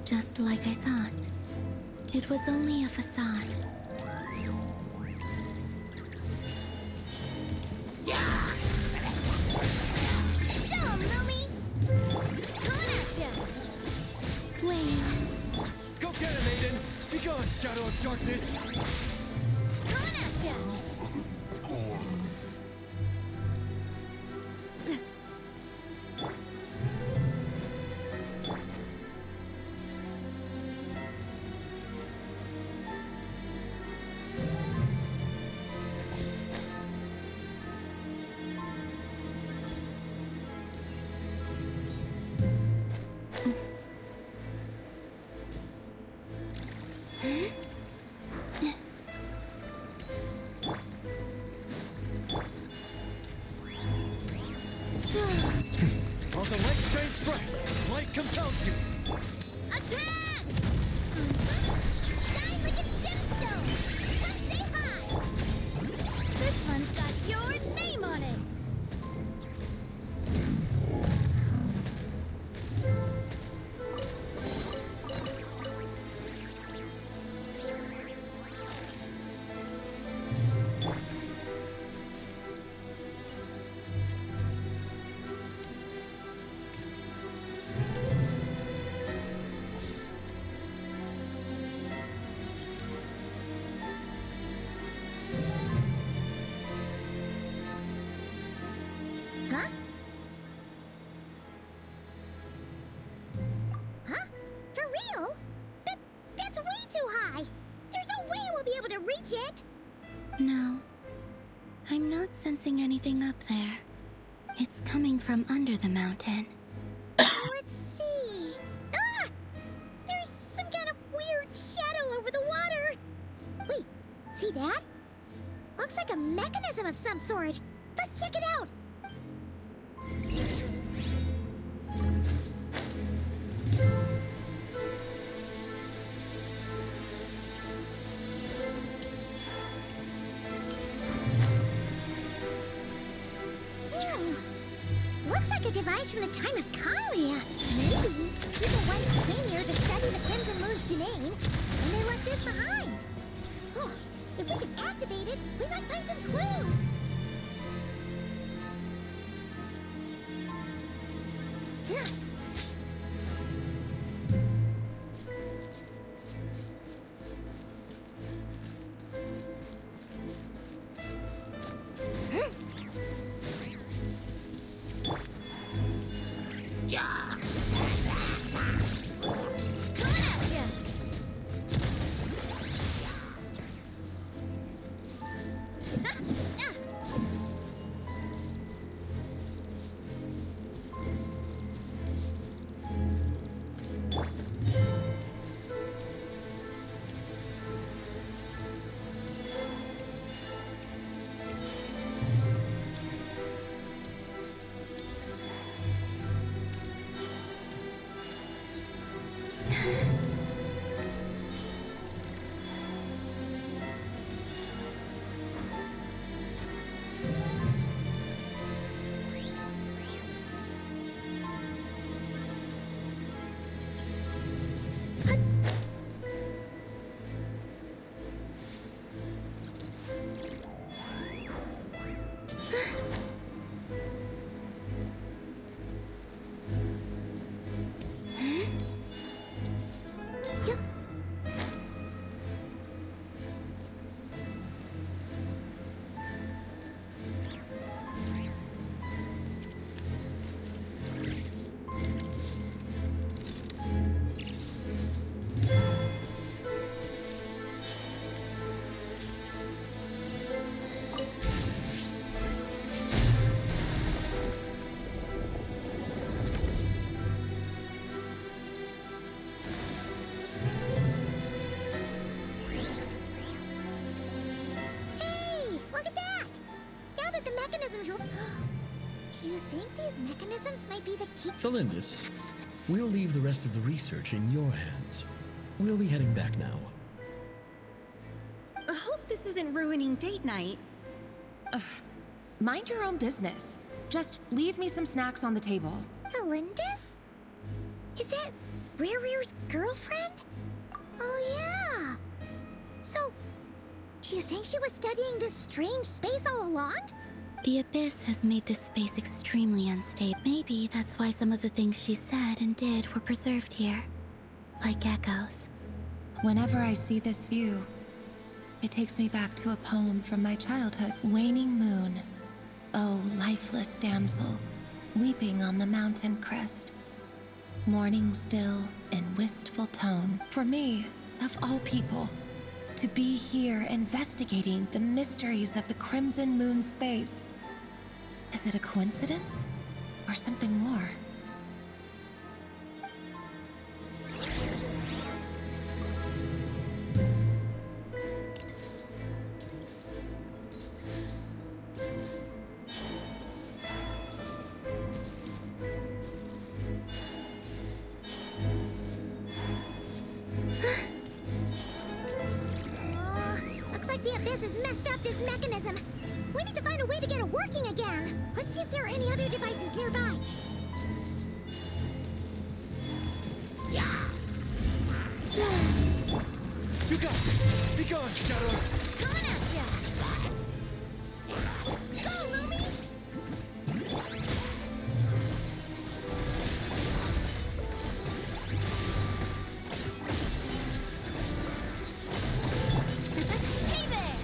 Just like I thought. It was only a facade. Dumb, Lumi! Coming at ya! Wait. Go get him, Aiden! Be gone, Shadow of Darkness! Coming at ya! Oh, the light shines bright! Light compels you! Attack! Shine like a gemstone! Come say hi! This one's got your name on it! Huh? Huh? For real? That's way too high! There's no way we'll be able to reach it! No. I'm not sensing anything up there. It's coming from under the mountain. Let's see... Ah! There's some kind of weird shadow over the water! Wait, see that? Looks like a mechanism of some sort! Let's check it out! Looks like a device from the time of Kalia. Maybe people once came here to study the Crimson Moon's domain, and they left this behind. Oh, if we could activate it, we might find some clues. Coming at ya! Do you think these mechanisms might be the key? Thelindis, we'll leave the rest of the research in your hands. We'll be heading back now. I hope this isn't ruining date night. Ugh. Mind your own business. Just leave me some snacks on the table. Thelindis? Is that Rear's girlfriend? Oh yeah. So, do you think she was studying this strange space all along? The Abyss has made this space extremely unstable. Maybe that's why some of the things she said and did were preserved here. Like echoes. Whenever I see this view, it takes me back to a poem from my childhood. Waning moon, oh lifeless damsel, weeping on the mountain crest. Mourning still in wistful tone. For me, of all people, to be here investigating the mysteries of the Crimson Moon space. Is it a coincidence? Or something more? Looks like the Abyss has messed up this mechanism. We need to find a way to get it working again. Let's see if there are any other devices nearby. You got this! Be gone, Shadow! Coming at ya! Go, Lumi! Hey there!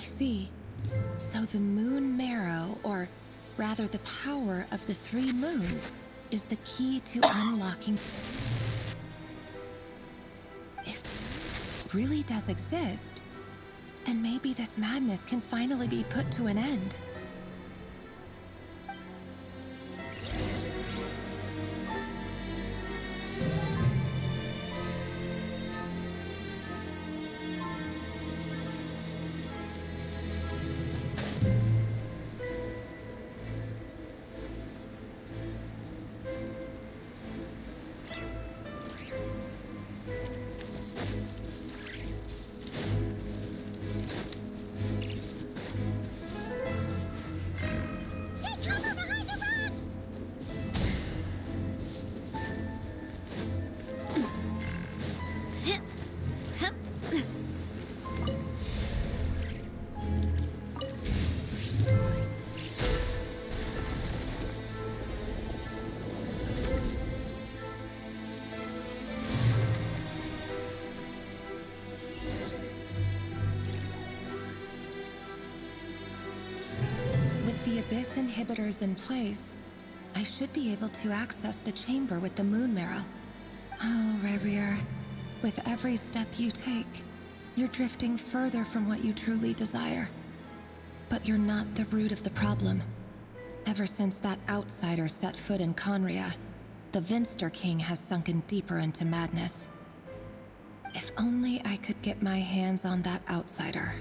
See. So the moon marrow, or rather the power of the 3 moons, is the key to unlocking. If it really does exist, then maybe this madness can finally be put to an end. The Abyss inhibitors in place, I should be able to access the chamber with the moon marrow. Oh, Rerir, with every step you take, you're drifting further from what you truly desire. But you're not the root of the problem. Ever since that outsider set foot in Conria, the Vinster King has sunken deeper into madness. If only I could get my hands on that outsider.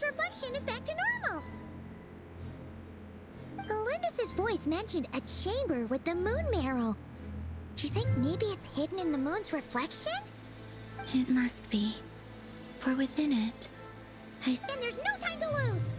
Reflection is back to normal. Thelindis' voice mentioned a chamber with the moon marrow. Do you think maybe it's hidden in the moon's reflection? It must be. For within it, Then there's no time to lose!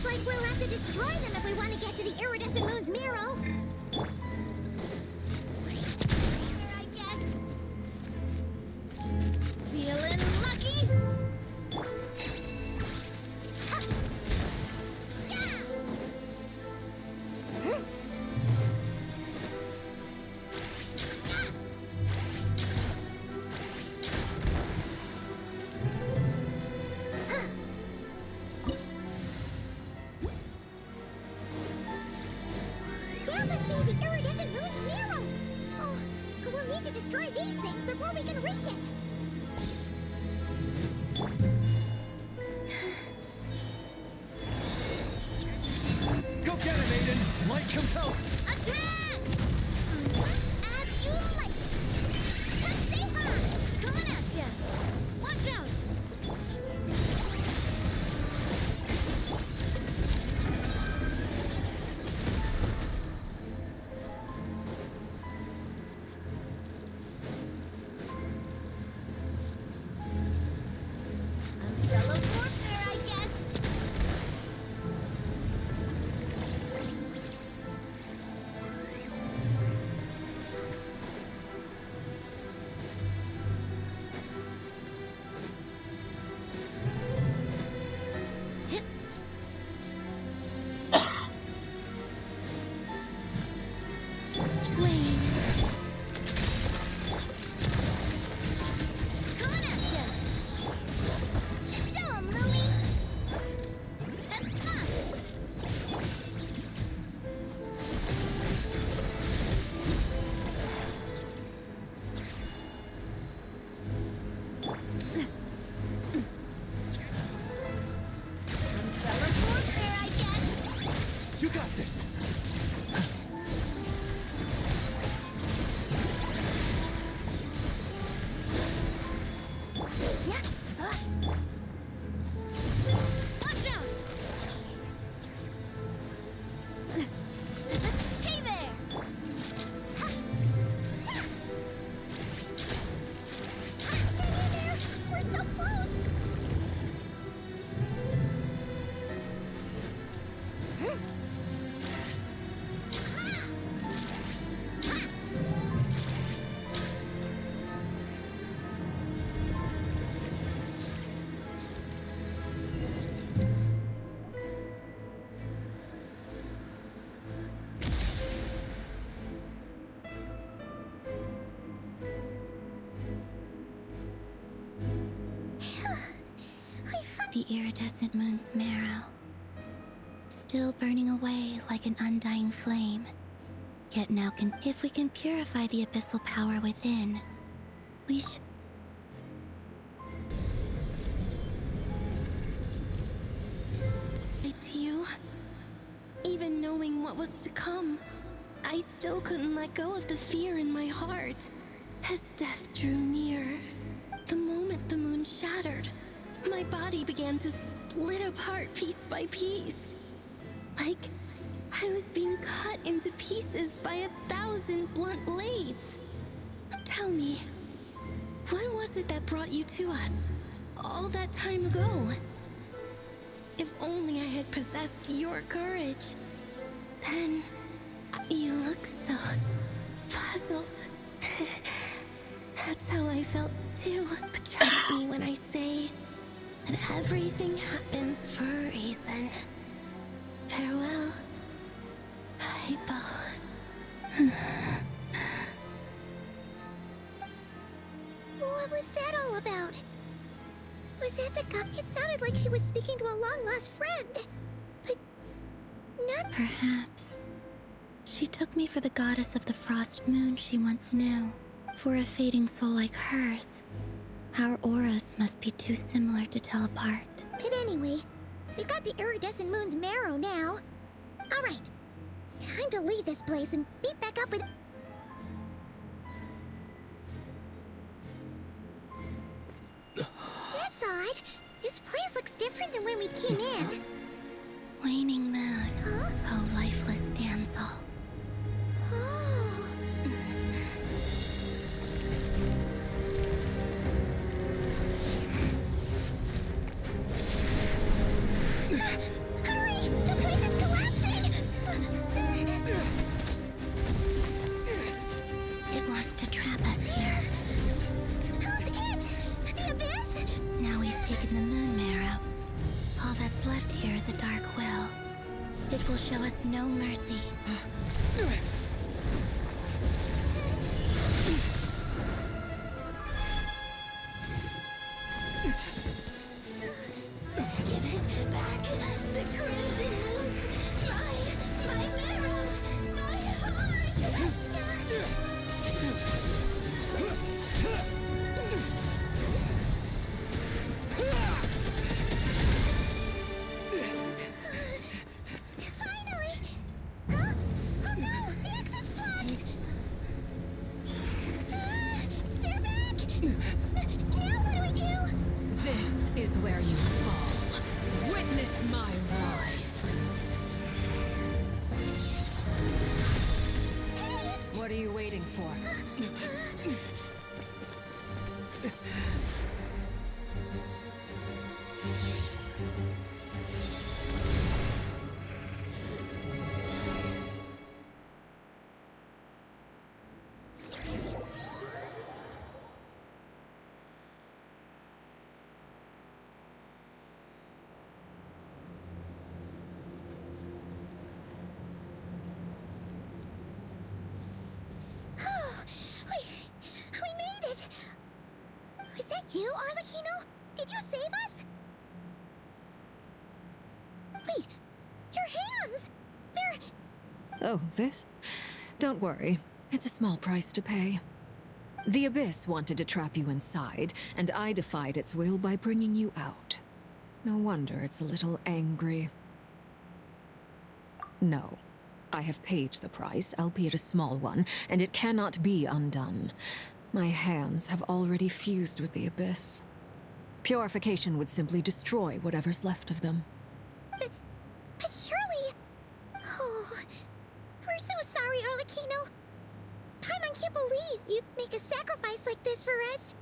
Looks like we'll have to destroy them if we want to get to the iridescent moon's mirror. I guess. Feeling lucky? Ha! Yeah! There must be the iridescent moon's mirror! Oh, we'll need to destroy these things before we can reach it! Go get him, Aiden! Light compels. Attack! As you like! Teyvat! Coming at ya! Watch out! Umbrella warfare, I guess! Coming at ya! Show 'em, Louie! That's fun! Umbrella warfare, I guess! You got this. Yeah. Watch out! Hey there! Ha! Ha! Hang in there! We're so close! Hmm. Ha! Ha! The iridescent moon's marrow, still burning away like an undying flame. Yet now if we can purify the abyssal power within, we To you, even knowing what was to come, I still couldn't let go of the fear in my heart. As death drew near, the moment the moon shattered, my body began to split apart piece by piece. Like I was being cut into pieces by 1,000 blunt blades. Tell me, what was it that brought you to us all that time ago? If only I had possessed your courage. Then you look so puzzled. That's how I felt too. But trust me when I say that everything happens for a reason. Farewell, Hypo. What was that all about? Was that the cup? It sounded like she was speaking to a long-lost friend. But not... Perhaps. She took me for the goddess of the frost moon she once knew. For a fading soul like hers, our auras must be too similar to tell apart. But anyway, we've got the iridescent moon's marrow now. Alright, time to leave this place and meet back up with... That's odd. This place looks different than when we came in. Waning moon, Huh? oh lifeless damsel. Oh. Hurry! It will show us no mercy. Give it back! The Crimson Moons! My mirror! My heart! Finally! Huh? Oh no! The exit's blocked! They're back! Now what do we do? This is where you fall. Witness my rise. What are you waiting for? We made it! Was that you, Arlecchino? Did you save us? Wait, your hands! They're... Oh, this? Don't worry. It's a small price to pay. The Abyss wanted to trap you inside, and I defied its will by bringing you out. No wonder it's a little angry. No. I have paid the price, albeit a small one, and it cannot be undone. My hands have already fused with the Abyss. Purification would simply destroy whatever's left of them. But surely... Oh, we're so sorry, Arlecchino. Paimon can't believe you'd make a sacrifice like this for us.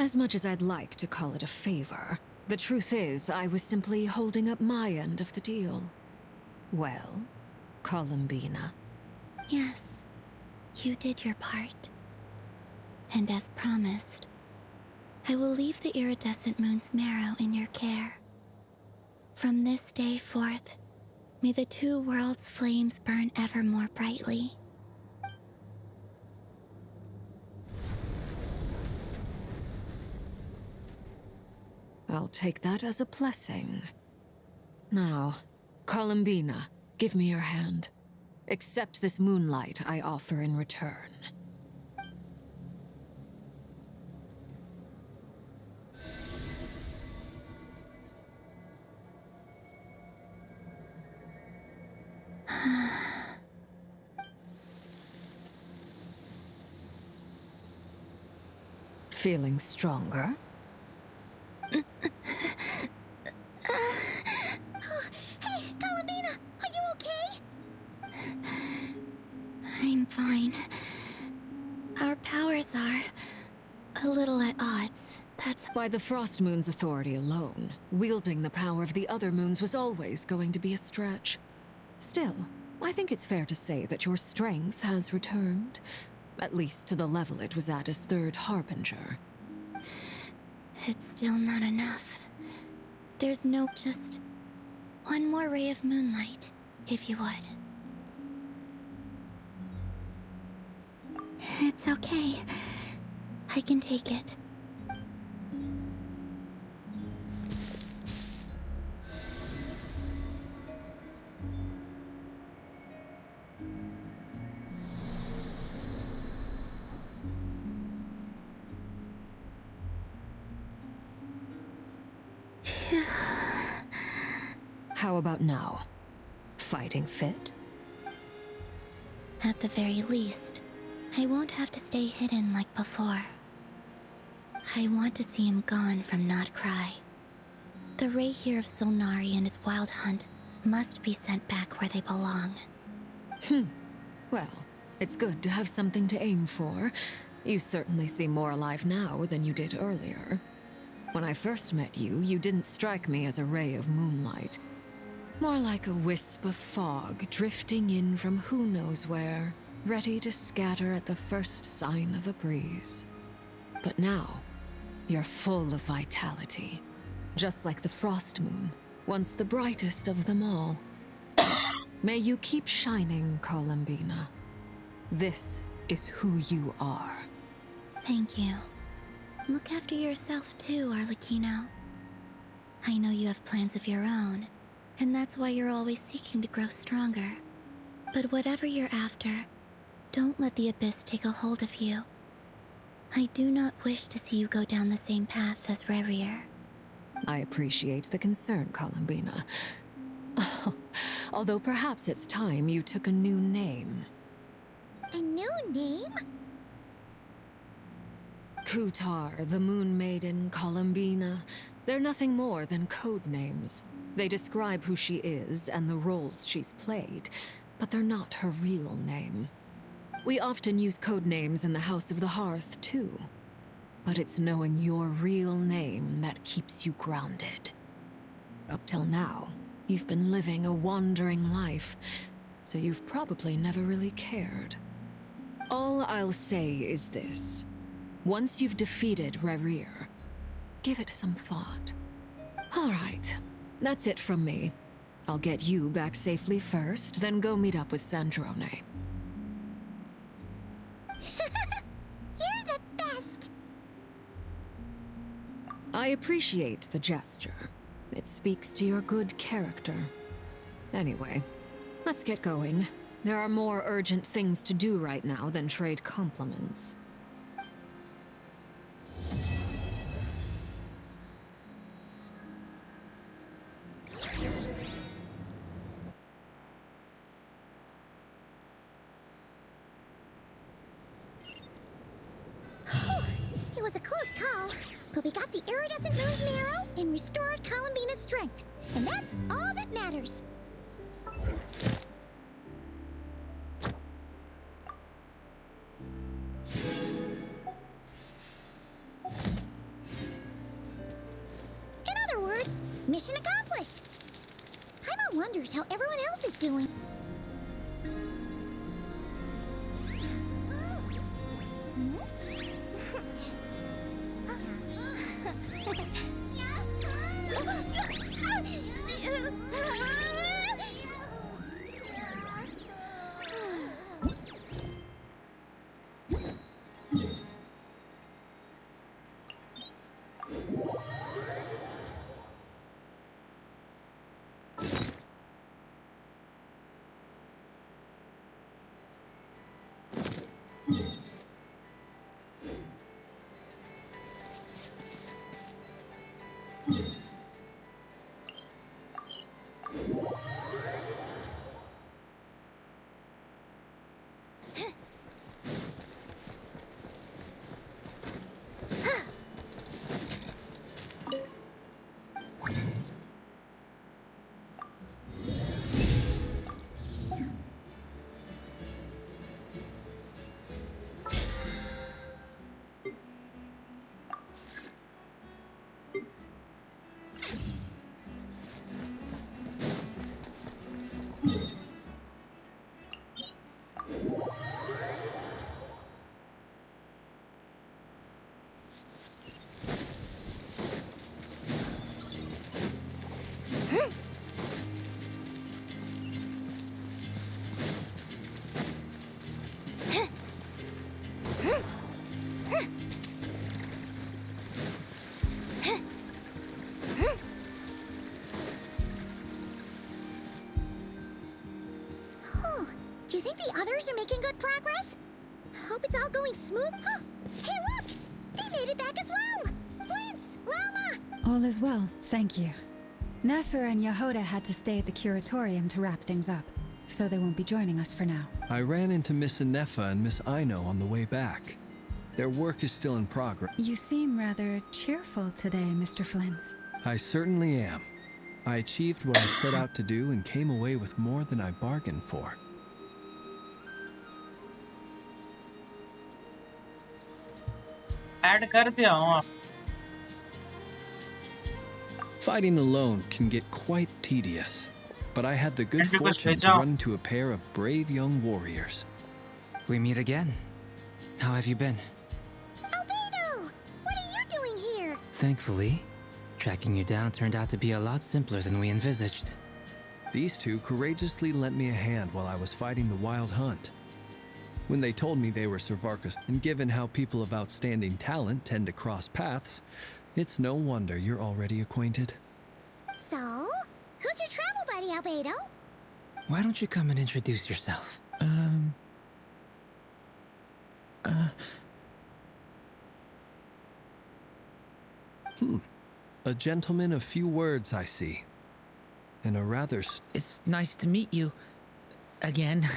As much as I'd like to call it a favor, the truth is I was simply holding up my end of the deal. Well, Columbina. Yes, you did your part. And as promised, I will leave the iridescent moon's marrow in your care. From this day forth, may the two worlds' flames burn ever more brightly. I'll take that as a blessing. Now, Columbina, give me your hand. Accept this moonlight I offer in return. Feeling stronger? Hey, Columbina, are you okay? I'm fine. Our powers are a little at odds. That's by the Frost Moon's authority alone. Wielding the power of the other moons was always going to be a stretch. Still, I think it's fair to say that your strength has returned. At least to the level it was at as Third Harbinger. It's still not enough. There's just one more ray of moonlight, if you would. It's okay. I can take it. How about now? Fighting fit? At the very least, I won't have to stay hidden like before. I want to see him gone from Not Cry. The ray here of Solnari and his wild hunt must be sent back where they belong. Well, it's good to have something to aim for. You certainly seem more alive now than you did earlier. When I first met you, you didn't strike me as a ray of moonlight. More like a wisp of fog drifting in from who knows where, ready to scatter at the first sign of a breeze. But now, you're full of vitality. Just like the Frost Moon, once the brightest of them all. May you keep shining, Columbina. This is who you are. Thank you. Look after yourself too, Arlecchino. I know you have plans of your own, and that's why you're always seeking to grow stronger. But whatever you're after, don't let the Abyss take a hold of you. I do not wish to see you go down the same path as Revier. I appreciate the concern, Columbina. Although perhaps it's time you took a new name. A new name? Kutar, the Moon Maiden, Columbina, they're nothing more than code names. They describe who she is and the roles she's played, but they're not her real name. We often use code names in the House of the Hearth, too. But it's knowing your real name that keeps you grounded. Up till now, you've been living a wandering life, so you've probably never really cared. All I'll say is this. Once you've defeated Revier, give it some thought. All right, that's it from me. I'll get you back safely first, then go meet up with Sandrone. You're the best! I appreciate the gesture. It speaks to your good character. Anyway, let's get going. There are more urgent things to do right now than trade compliments. It was a close call, but we got the iridescent moon's marrow and restored Columbina's strength, and that's all that matters. In other words, mission accomplished. Paimon wonders how everyone else is doing. Do you think the others are making good progress? Hope it's all going smooth. Huh. Hey, look! They made it back as well! Flintz, Lama! All is well, thank you. Nefer and Yehoda had to stay at the curatorium to wrap things up, so they won't be joining us for now. I ran into Miss Nefa and Miss Aino on the way back. Their work is still in progress. You seem rather cheerful today, Mr. Flintz. I certainly am. I achieved what I set out to do and came away with more than I bargained for. Add कर दिया हूँ. Fighting alone can get quite tedious, but I had the good And because fortune to Beijing- run into a pair of brave young warriors. We meet again. How have you been? Albino! What are you doing here? Thankfully, tracking you down turned out to be a lot simpler than we envisaged. These two courageously lent me a hand while I was fighting the wild hunt. When they told me they were Servarkus, and given how people of outstanding talent tend to cross paths, it's no wonder you're already acquainted. So, who's your travel buddy, Albedo? Why don't you come and introduce yourself? A gentleman of few words, I see. And a rather... It's nice to meet you. Again.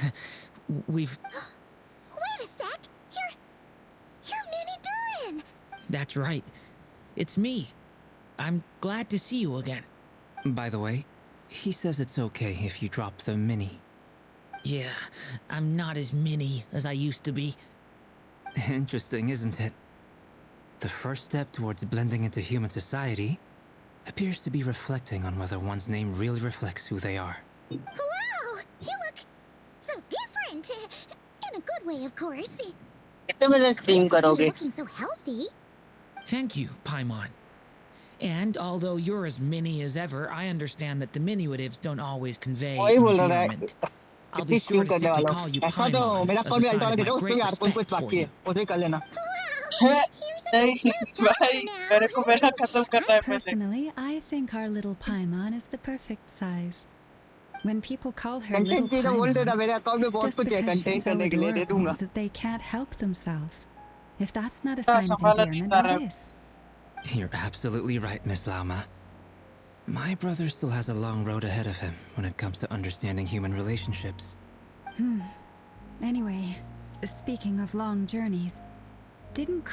We've... Wait a sec! You're Minnie Durin! That's right. It's me. I'm glad to see you again. By the way, he says it's okay if you drop the mini. Yeah, I'm not as mini as I used to be. Interesting, isn't it? The first step towards blending into human society appears to be reflecting on whether one's name really reflects who they are. Wow! You look so different! In a good way, of course. Looking so healthy. Thank you, Paimon. And although you're as mini as ever, I understand that diminutives don't always convey endearment. I'll be sure to simply call you Paimon as a sign of my great respect for you. Personally, I think our little Paimon is the perfect size. When people call her little Paimon, it's just because she's so adorable that they can't help themselves. If that's not a sign of endearment, what is? You're absolutely right, Miss Lauma. My brother still has a long road ahead of him when it comes to understanding human relationships. Anyway, speaking of long journeys, didn't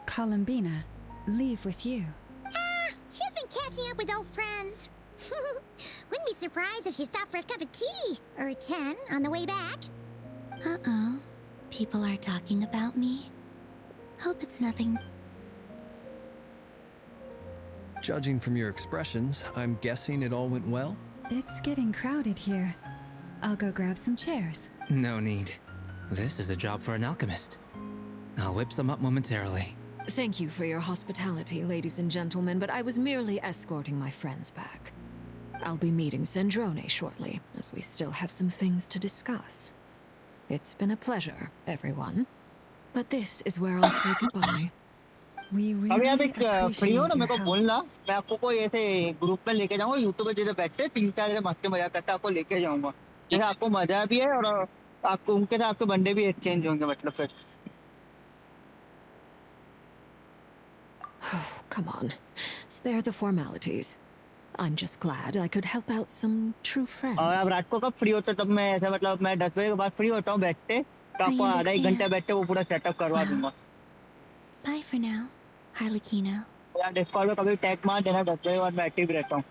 Columbina, leave with you? She's been catching up with old friends. Wouldn't be surprised if she stopped for a cup of tea or 10 on the way back. Uh-oh. People are talking about me. Hope it's nothing. Judging from your expressions, I'm guessing it all went well? It's getting crowded here. I'll go grab some chairs. No need. This is a job for an alchemist. I'll whip some up momentarily. Thank you for your hospitality, ladies and gentlemen, but I was merely escorting my friends back. I'll be meeting Sandrone shortly, as we still have some things to discuss. It's been a pleasure, everyone. But this is where I'll say goodbye. We अभी आप एक free हो ना मेरे को बोलना मैं आपको कोई ऐसे ग्रुप में लेके जाऊंगा यूट्यूब पे जैसे बैठते 3-4 ऐसे मस्ती मजाक करते आपको लेके जाऊंगा जैसे आपको मजा भी है और आपको उनके साथ आपके बंदे भी एक्सचेंज होंगे मतलब फिर Oh, come on. Spare the formalities. I'm just glad I could help out some true friends. और आप रात को कब फ्री होते तब मैं ऐसे मतलब मैं 10 बजे के बाद फ्री होता हूँ बैठते तो आपको आधा 1 घंटा बैठते वो पूरा सेटअप करवा दूंगा Bye for now, Harlequino. यार डिस्कॉर्ड पे कभी टैग मार देना 10 बजे के बाद मैं एक्टिव रहता हूँ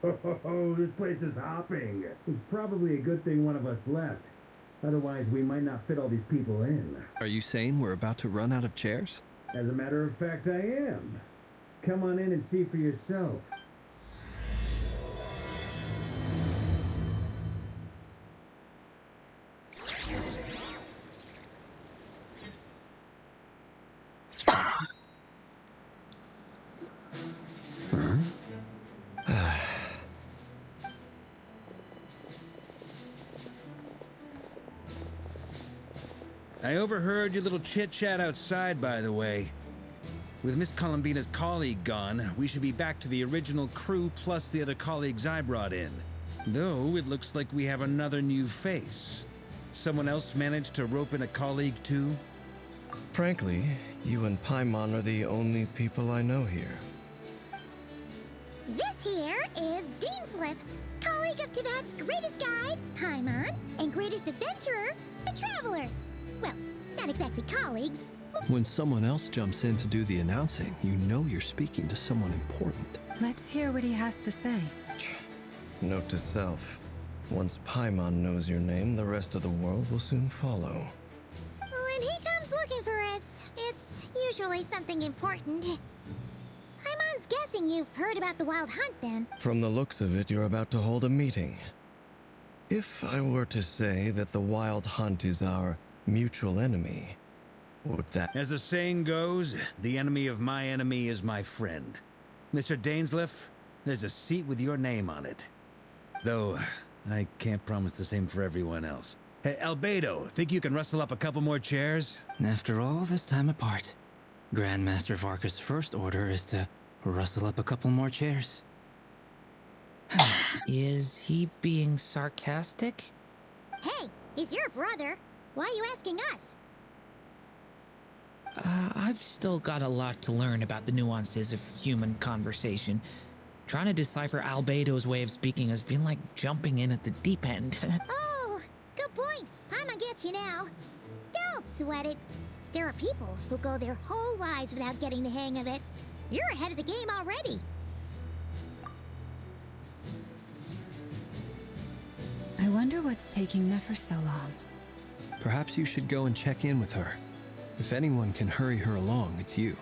Oh, this place is hopping. It's probably a good thing one of us left. Otherwise, we might not fit all these people in. Are you saying we're about to run out of chairs? As a matter of fact, I am. Come on in and see for yourself. I overheard your little chit-chat outside, by the way. With Miss Columbina's colleague gone, we should be back to the original crew plus the other colleagues I brought in. Though, it looks like we have another new face. Someone else managed to rope in a colleague, too? Frankly, you and Paimon are the only people I know here. This here is Deansliff, colleague of Teyvat's greatest guide, Paimon, and greatest adventurer, the Traveler. Well, not exactly colleagues. When someone else jumps in to do the announcing, you know you're speaking to someone important. Let's hear what he has to say. Note to self. Once Paimon knows your name, the rest of the world will soon follow. When he comes looking for us, it's usually something important. Paimon's guessing you've heard about the Wild Hunt, then. From the looks of it, you're about to hold a meeting. If I were to say that the Wild Hunt is our mutual enemy, would that... As the saying goes, the enemy of my enemy is my friend. Mr. Dainsliff, there's a seat with your name on it. Though, I can't promise the same for everyone else. Hey, Albedo, think you can rustle up a couple more chairs? After all this time apart, Grandmaster Varka's first order is to rustle up a couple more chairs. Is he being sarcastic? Hey, he's your brother. Why are you asking us? I've still got a lot to learn about the nuances of human conversation. Trying to decipher Albedo's way of speaking has been like jumping in at the deep end. Oh, good point. Paimon gets you now. Don't sweat it. There are people who go their whole lives without getting the hang of it. You're ahead of the game already. I wonder what's taking Nefer so long. Perhaps you should go and check in with her. If anyone can hurry her along, it's you.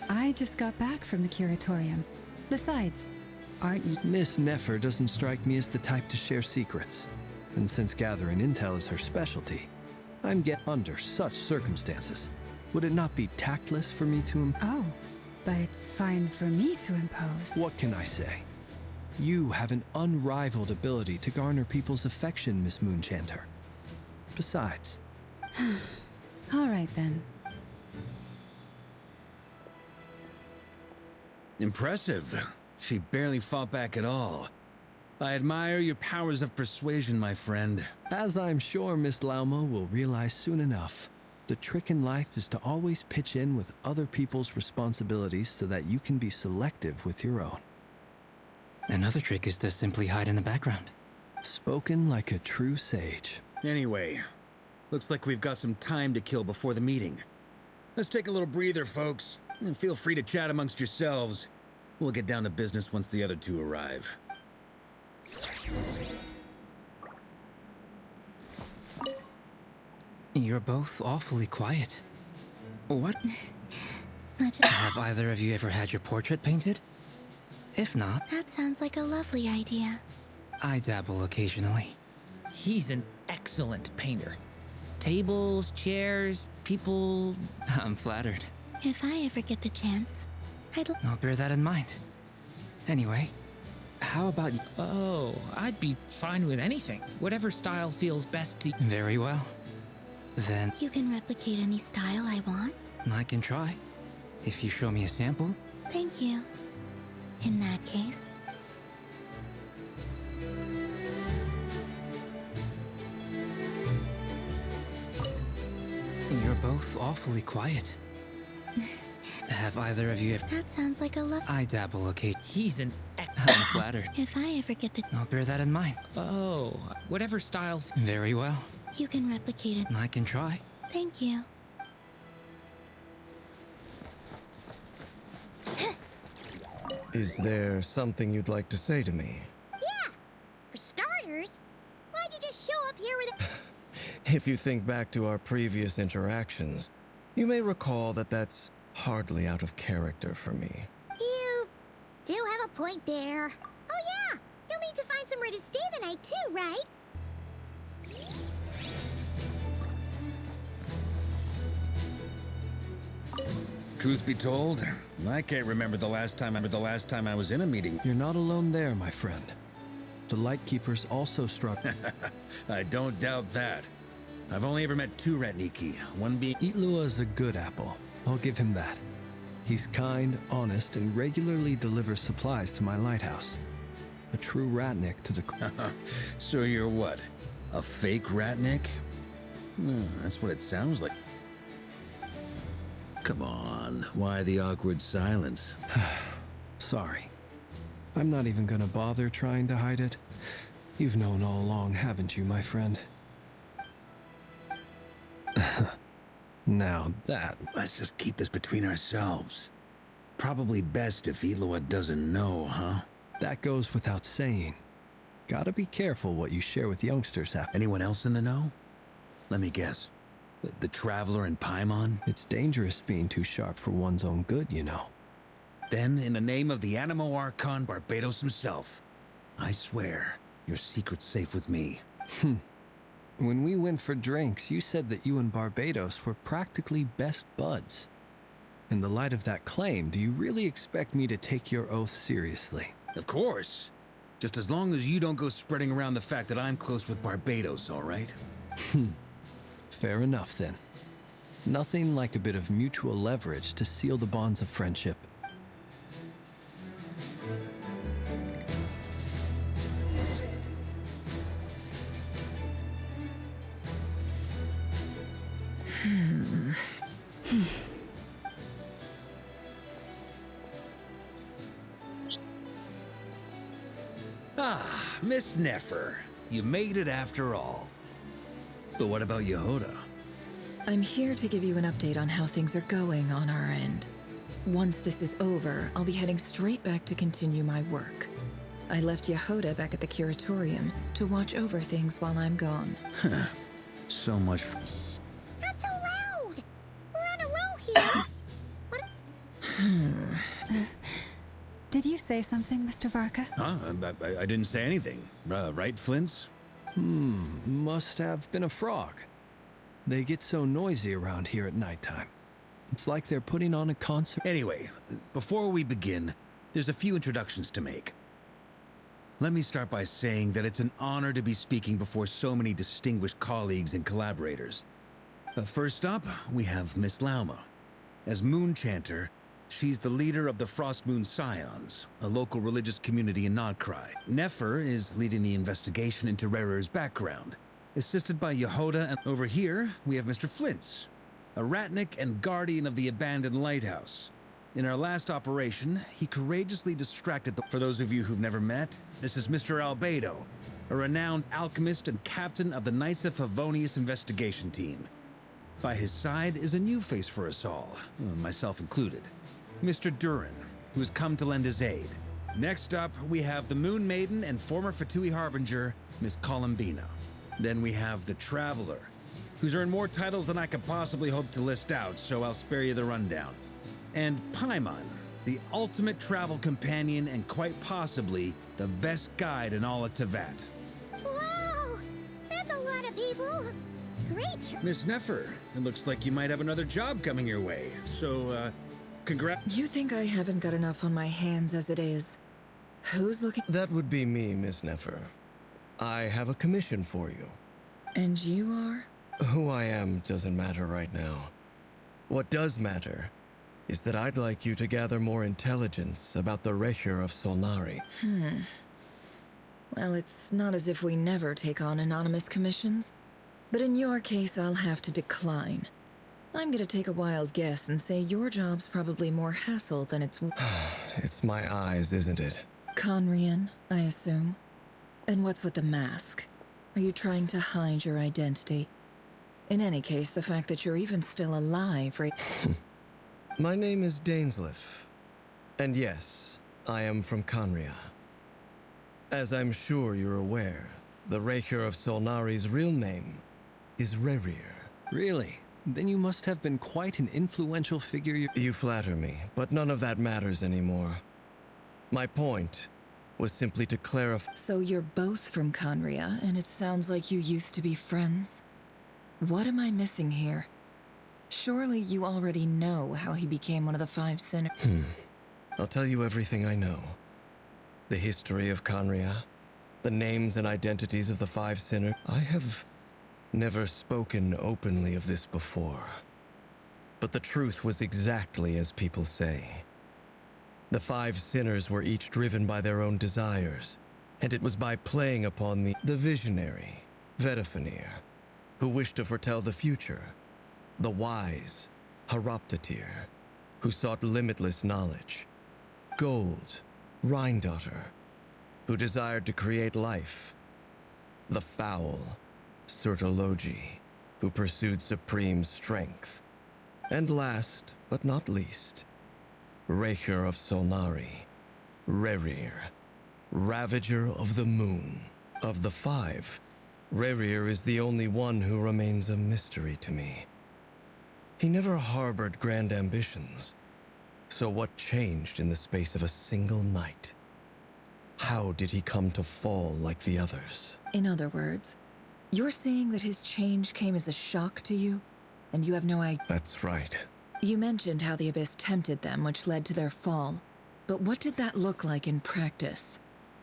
I just got back from the curatorium. Besides, aren't you— Miss Nefer doesn't strike me as the type to share secrets. And since gathering intel is her specialty, I'm under such circumstances. Would it not be tactless for me to Oh, but it's fine for me to impose. What can I say? You have an unrivaled ability to garner people's affection, Miss Moonchanter. Besides... All right, then. Impressive. She barely fought back at all. I admire your powers of persuasion, my friend. As I'm sure Miss Lauma will realize soon enough, the trick in life is to always pitch in with other people's responsibilities so that you can be selective with your own. Another trick is to simply hide in the background. Spoken like a true sage. Anyway, looks like we've got some time to kill before the meeting. Let's take a little breather, folks, and feel free to chat amongst yourselves. We'll get down to business once the other two arrive. You're both awfully quiet. What? Have either of you ever had your portrait painted? If not, That sounds like a lovely idea. I dabble occasionally. He's an excellent painter. Tables, chairs, people... I'm flattered. If I ever get the chance, I'll bear that in mind. Anyway, how about you? Oh, I'd be fine with anything. Whatever style feels best to... Very well. Then You can replicate any style I want. I can try. If you show me a sample. Thank you. In that case, You're both awfully quiet. Have either of you ever... that sounds like a I dabble occasionally. He's an I'm flattered. If I ever get the I'll bear that in mind. Oh, whatever style... Very well. You can replicate it. I can try. Thank you. Is there something you'd like to say to me? Yeah. For starters, why'd you just show up here with a... If you think back to our previous interactions, you may recall that that's hardly out of character for me. You do have a point there. Oh yeah, you'll need to find somewhere to stay the night too, right? Truth be told, I can't remember the last time I was in a meeting. You're not alone there, my friend. The Lightkeepers also struck... I don't doubt that. I've only ever met two Ratniki, one being... Itlua is a good apple. I'll give him that. He's kind, honest, and regularly delivers supplies to my lighthouse. A true Ratnik to the... So you're what? A fake Ratnik? That's what it sounds like. Come on, why the awkward silence? Sorry. I'm not even gonna bother trying to hide it. You've known all along, haven't you, my friend? Now that... Let's just keep this between ourselves. Probably best if Itlua doesn't know, huh? That goes without saying. Gotta be careful what you share with youngsters. Anyone else in the know? Let me guess. The Traveler and Paimon? It's dangerous being too sharp for one's own good, you know. Then, in the name of the Animo Archon Barbados himself, I swear, your secret's safe with me. When we went for drinks, you said that you and Barbados were practically best buds. In the light of that claim, do you really expect me to take your oath seriously? Of course. Just as long as you don't go spreading around the fact that I'm close with Barbados, all right? Fair enough, then. Nothing like a bit of mutual leverage to seal the bonds of friendship. Ah, Miss Nefer. You made it after all. But what about Yehoda? I'm here to give you an update on how things are going on our end. Once this is over, I'll be heading straight back to continue my work. I left Yehoda back at the curatorium to watch over things while I'm gone. So much for... Not so loud! We're on a roll here! Did you say something, Mr. Varka? Huh? I didn't say anything. Right, Flints? Must have been a frog. They get so noisy around here at nighttime. It's like they're putting on a concert. Anyway, before we begin, there's a few introductions to make. Let me start by saying that it's an honor to be speaking before so many distinguished colleagues and collaborators. First up, we have Miss Lauma. As Moon Chanter, she's the leader of the Frost Moon Scions, a local religious community in Nodcry. Nefer is leading the investigation into Rerer's background, assisted by Yehoda, and over here, we have Mr. Flints, a Ratnik and guardian of the abandoned lighthouse. In our last operation, he courageously distracted For those of you who've never met, this is Mr. Albedo, a renowned alchemist and captain of the Knights of Favonius investigation team. By his side is a new face for us all, myself included. Mr. Durin, who has come to lend his aid. Next up, we have the Moon Maiden and former Fatui Harbinger, Miss Columbina. Then we have the Traveler, who's earned more titles than I could possibly hope to list out, so I'll spare you the rundown. And Paimon, the ultimate travel companion and quite possibly the best guide in all of Teyvat. Wow! That's a lot of people! Great! Miss Nefer, it looks like you might have another job coming your way, so, congrats. You think I haven't got enough on my hands as it is? Who's looking? That would be me, Miss Nefer. I have a commission for you. And you are? Who I am doesn't matter right now. What does matter is that I'd like you to gather more intelligence about the Recher of Solnari. Well, it's not as if we never take on anonymous commissions. But in your case, I'll have to decline. I'm gonna take a wild guess and say your job's probably more hassle than it's... It's my eyes, isn't it? Conrian, I assume. And what's with the mask? Are you trying to hide your identity? In any case, the fact that you're even still alive... My name is Dainsleif. And yes, I am from Conria. As I'm sure you're aware, the Recher of Solnari's real name is Rerir. Really? Then you must have been quite an influential figure. You flatter me, but none of that matters anymore. My point was simply to clarify... So you're both from Conria, and it sounds like you used to be friends? What am I missing here? Surely you already know how he became one of the 5 sinners. I'll tell you everything I know. The history of Conria, the names and identities of the 5 sinners. I have never spoken openly of this before. But the truth was exactly as people say. The 5 sinners were each driven by their own desires, and it was by playing upon the visionary, Vedafanir, who wished to foretell the future, the wise, Haroptatir, who sought limitless knowledge, Gold, Rhindaughter, who desired to create life, the foul, Sertologi, who pursued supreme strength, and last but not least, Recher of Solnari, Rerir, Ravager of the Moon. Of the 5, Rerir is the only one who remains a mystery to me. He never harbored grand ambitions, so what changed in the space of a single night? How did he come to fall like the others? In other words, you're saying that his change came as a shock to you, and you have no idea? That's right. You mentioned how the Abyss tempted them, which led to their fall. But what did that look like in practice?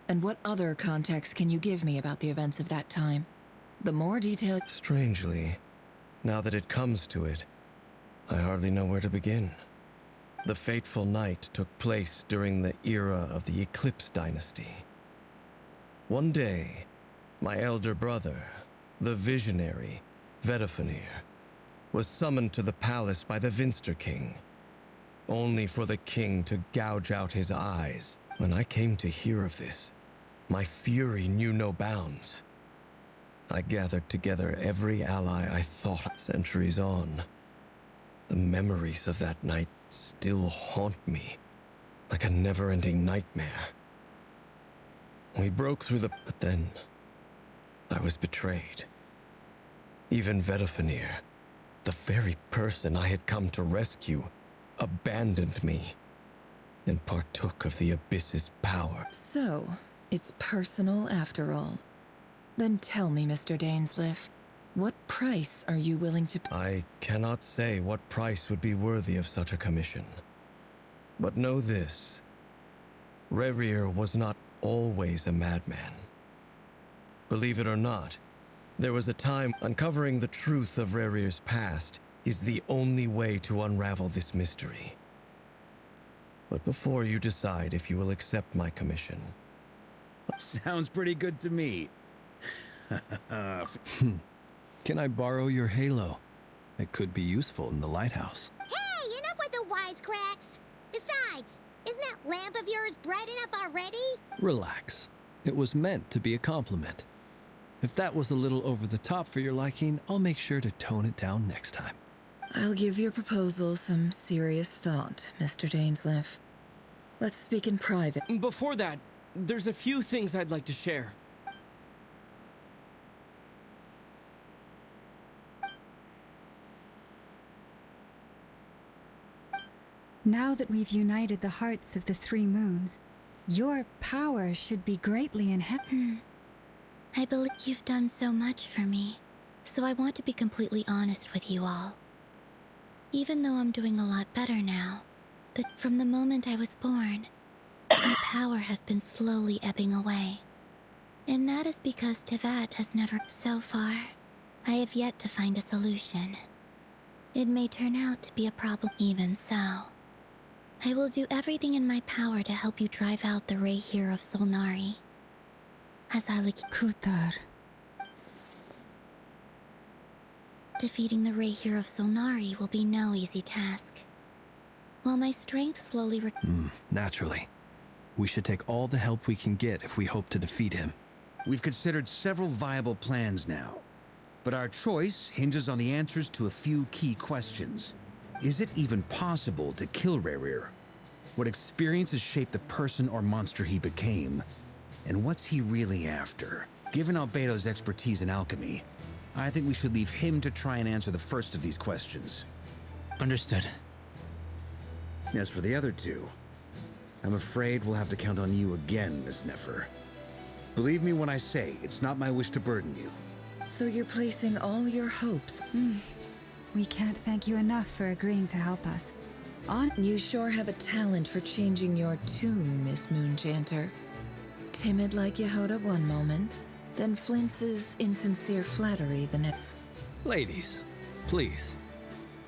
And what other context can you give me about the events of that time? The more detail... Strangely, now that it comes to it, I hardly know where to begin. The fateful night took place during the era of the Eclipse Dynasty. One day, my elder brother, the visionary, Vedafenir, was summoned to the palace by the Vinster King, only for the king to gouge out his eyes. When I came to hear of this, my fury knew no bounds. I gathered together every ally I thought. Centuries on, the memories of that night still haunt me like a never-ending nightmare. We broke through the... But then, I was betrayed. Even Vedafenir, the very person I had come to rescue, abandoned me and partook of the Abyss's power. So, it's personal after all. Then tell me, Mr. Dainsleif, what price are you willing to pay? I cannot say what price would be worthy of such a commission. But know this, Rerir was not always a madman. Believe it or not, there was a time uncovering the truth of Rerir's past is the only way to unravel this mystery. But before you decide if you will accept my commission... Sounds pretty good to me. Can I borrow your halo? It could be useful in the lighthouse. Hey, enough with the wisecracks! Besides, isn't that lamp of yours bright enough already? Relax. It was meant to be a compliment. If that was a little over the top for your liking, I'll make sure to tone it down next time. I'll give your proposal some serious thought, Mr. Dainsleif. Let's speak in private. Before that, there's a few things I'd like to share. Now that we've united the hearts of the three moons, your power should be greatly enhanced. I believe you've done so much for me, so I want to be completely honest with you all. Even though I'm doing a lot better now, but from the moment I was born, my power has been slowly ebbing away. And that is because Teyvat has never... So far, I have yet to find a solution. It may turn out to be a problem. Even so, I will do everything in my power to help you drive out the Rerir of Solnari. As I like Kutar. Defeating the Rerir of Solnari will be no easy task. While my strength slowly Naturally. We should take all the help we can get if we hope to defeat him. We've considered several viable plans now, but our choice hinges on the answers to a few key questions. Is it even possible to kill Rerir? What experiences shaped the person or monster he became? And what's he really after? Given Albedo's expertise in alchemy, I think we should leave him to try and answer the first of these questions. Understood. As for the other two, I'm afraid we'll have to count on you again, Miss Nefer. Believe me when I say it's not my wish to burden you. So you're placing all your hopes... We can't thank you enough for agreeing to help us. You sure have a talent for changing your tune, Miss Moonchanter. Timid like Yehoda one moment, then flinches insincere flattery the next. Ladies, please.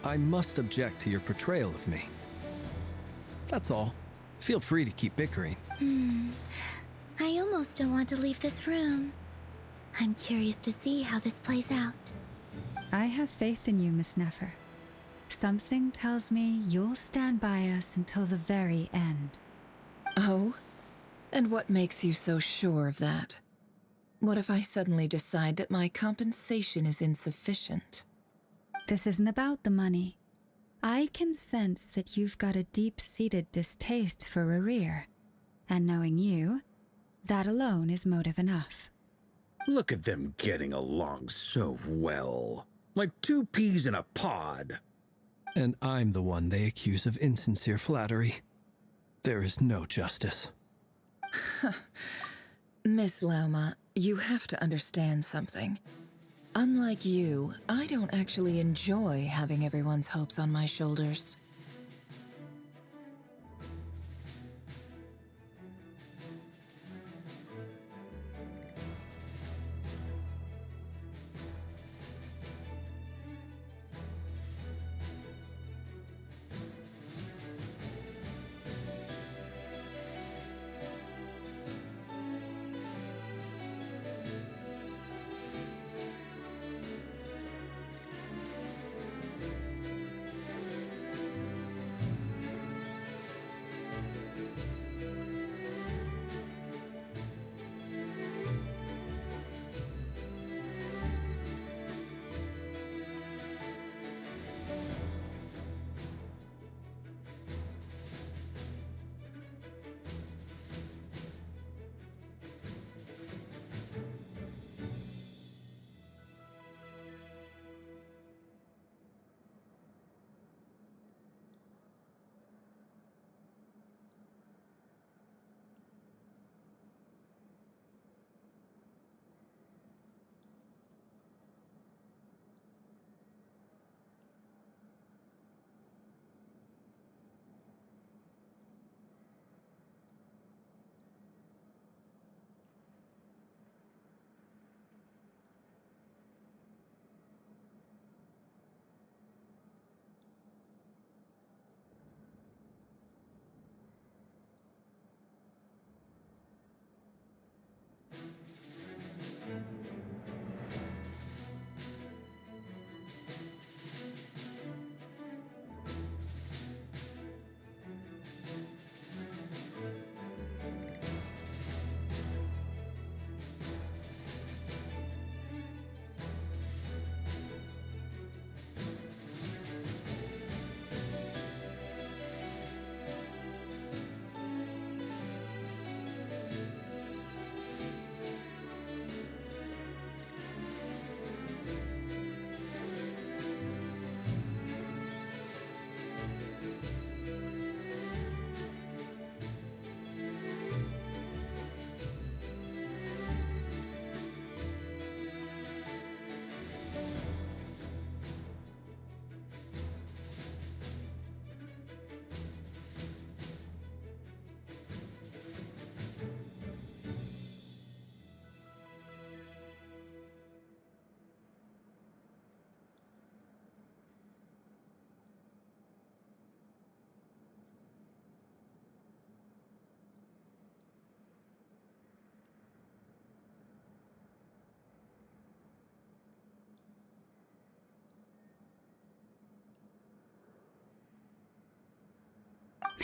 I must object to your portrayal of me. That's all. Feel free to keep bickering. I almost don't want to leave this room. I'm curious to see how this plays out. I have faith in you, Miss Nefer. Something tells me you'll stand by us until the very end. Oh? And what makes you so sure of that? What if I suddenly decide that my compensation is insufficient? This isn't about the money. I can sense that you've got a deep-seated distaste for Rerir. And knowing you, that alone is motive enough. Look at them getting along so well. Like two peas in a pod. And I'm the one they accuse of insincere flattery. There is no justice. Miss Lauma, you have to understand something. Unlike you, I don't actually enjoy having everyone's hopes on my shoulders.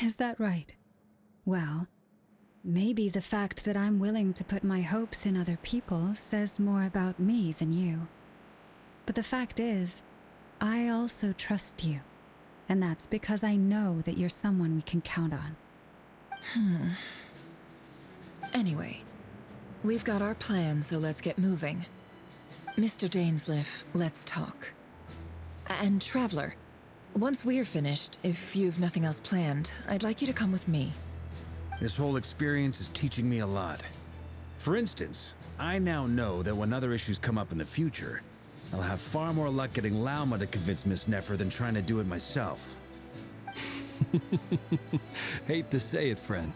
Is that right? Well, maybe the fact that I'm willing to put my hopes in other people says more about me than you. But the fact is, I also trust you. And that's because I know that you're someone we can count on. Anyway, we've got our plan, so let's get moving. Mr. Dainsleif, let's talk. And Traveler, once we're finished, if you've nothing else planned, I'd like you to come with me. This whole experience is teaching me a lot. For instance, I now know that when other issues come up in the future, I'll have far more luck getting Lauma to convince Miss Nefer than trying to do it myself. Hate to say it, friend,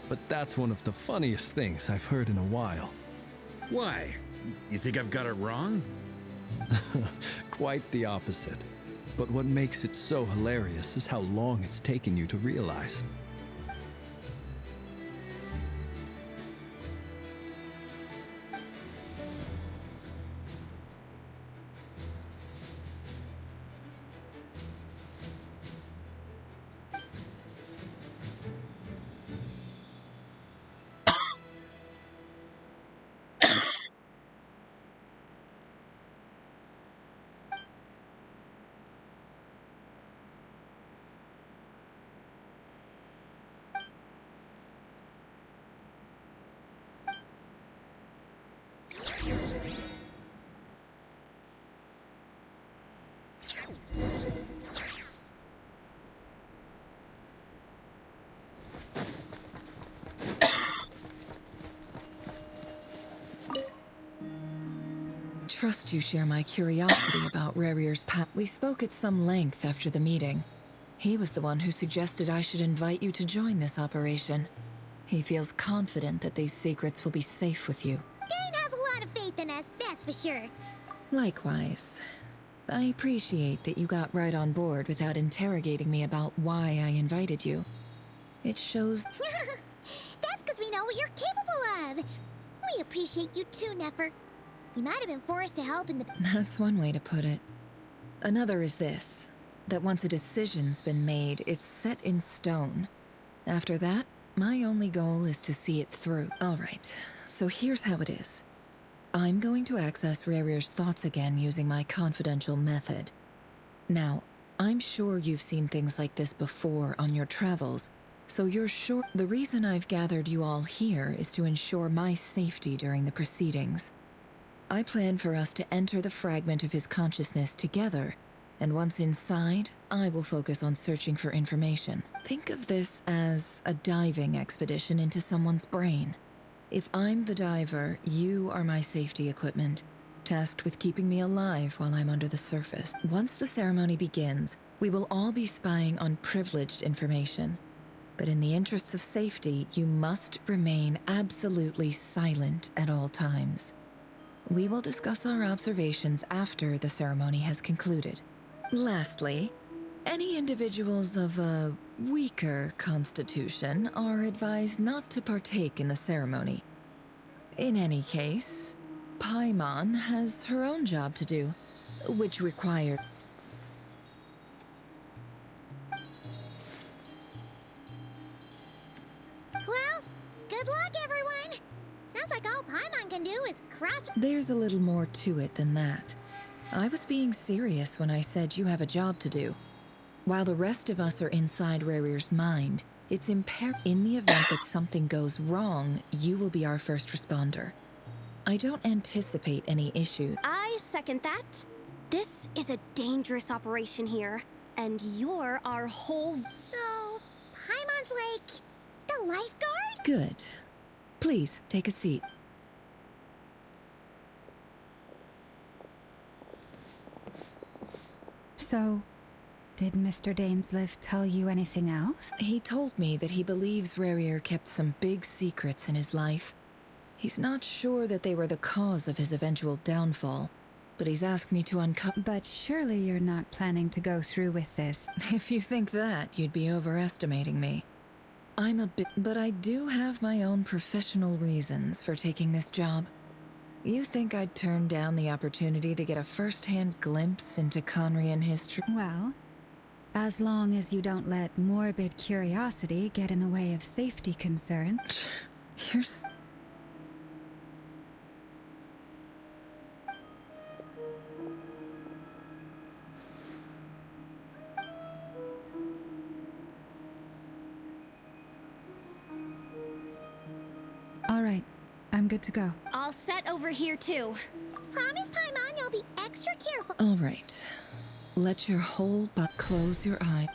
but that's one of the funniest things I've heard in a while. Why? You think I've got it wrong? Quite the opposite. But what makes it so hilarious is how long it's taken you to realize. Trust you share my curiosity about Rerir's path. We spoke at some length after the meeting. He was the one who suggested I should invite you to join this operation. He feels confident that these secrets will be safe with you. Dane has a lot of faith in us, that's for sure. Likewise. I appreciate that you got right on board without interrogating me about why I invited you. It shows... That's because we know what you're capable of. We appreciate you too, Nefer. You might have been forced to help in the... That's one way to put it. Another is this, that once a decision's been made, it's set in stone. After that, my only goal is to see it through. All right, so here's how it is. I'm going to access Rerir's thoughts again using my confidential method. Now, I'm sure you've seen things like this before on your travels, so you're sure... The reason I've gathered you all here is to ensure my safety during the proceedings. I plan for us to enter the fragment of his consciousness together, and once inside, I will focus on searching for information. Think of this as a diving expedition into someone's brain. If I'm the diver, you are my safety equipment, tasked with keeping me alive while I'm under the surface. Once the ceremony begins, we will all be spying on privileged information. But in the interests of safety, you must remain absolutely silent at all times. We will discuss our observations after the ceremony has concluded. Lastly, any individuals of a weaker constitution are advised not to partake in the ceremony. In any case, Paimon has her own job to do, which requires... Well, good luck, everyone! Sounds like all Paimon can do is cross... There's a little more to it than that. I was being serious when I said you have a job to do. While the rest of us are inside Rerir's mind, it's imperative in the event that something goes wrong, you will be our first responder. I don't anticipate any issue. I second that. This is a dangerous operation here, and you're our whole... So, Paimon's like... the lifeguard? Good. Please, take a seat. So, did Mr. Dainsleif tell you anything else? He told me that he believes Rerir kept some big secrets in his life. He's not sure that they were the cause of his eventual downfall, but he's asked me to uncover... But surely you're not planning to go through with this. If you think that, you'd be overestimating me. I'm a bit... But I do have my own professional reasons for taking this job. You think I'd turn down the opportunity to get a first-hand glimpse into Conrian history? Well, As long as you don't let morbid curiosity get in the way of safety concerns. You're All right, I'm good to go. All set over here, too. Promise, Paimon, you'll be extra careful. all right. Let your whole butt close your eye.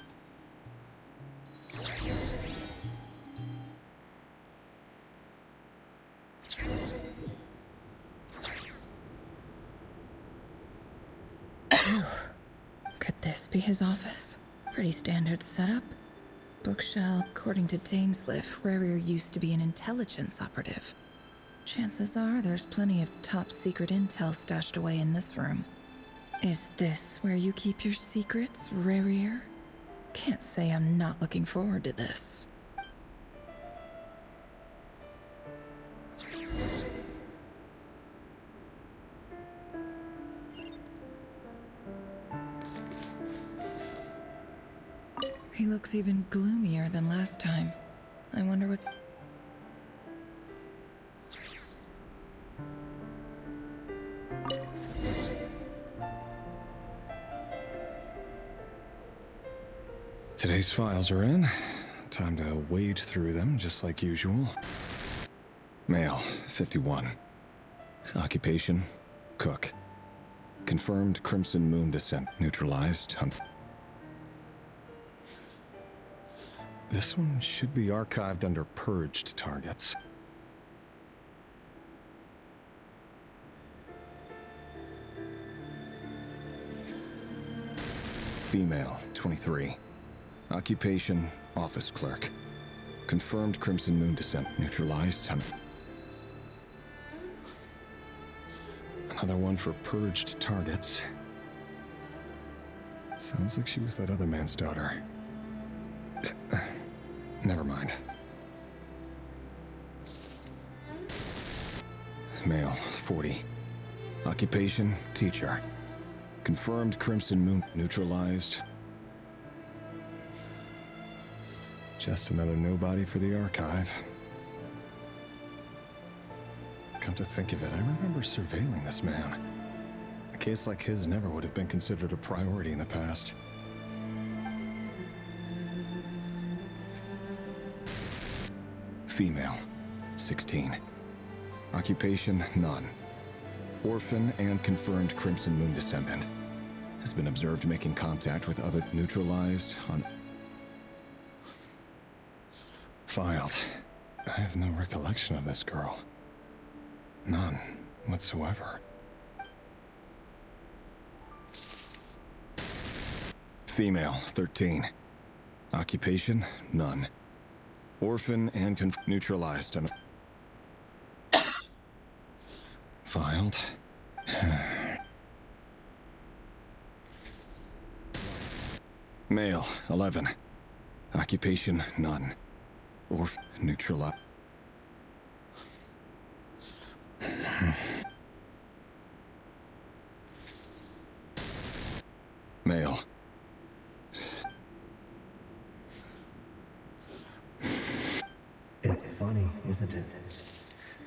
Could this be his office? Pretty standard setup. Bookshelf. According to Dainsliff, Rarier used to be an intelligence operative. Chances are there's plenty of top secret intel stashed away in this room. Is this where you keep your secrets, Rarier? Can't say I'm not looking forward to this. He looks even gloomier than last time. I wonder what's... Today's files are in. Time to wade through them, just like usual. Male, 51. Occupation, cook. Confirmed Crimson Moon descent, neutralized. This one should be archived under purged targets. Female, 23. Occupation, office clerk. Confirmed Crimson Moon descent, neutralized. Another one for purged targets. Sounds like she was that other man's daughter. Never mind. Male, 40. Occupation, teacher. Confirmed Crimson Moon, neutralized. Just another nobody for the archive. Come to think of it, I remember surveilling this man. A case like his never would have been considered a priority in the past. Female, 16. Occupation, none. Orphan and confirmed Crimson Moon descendant. Has been observed making contact with other neutralized on... Filed. I have no recollection of this girl. None whatsoever. Female, 13. Occupation, none. Orphan and neutralized on... Filed. Male, 11. Occupation, none. Orphan, neutralized. Male. It's funny, isn't it?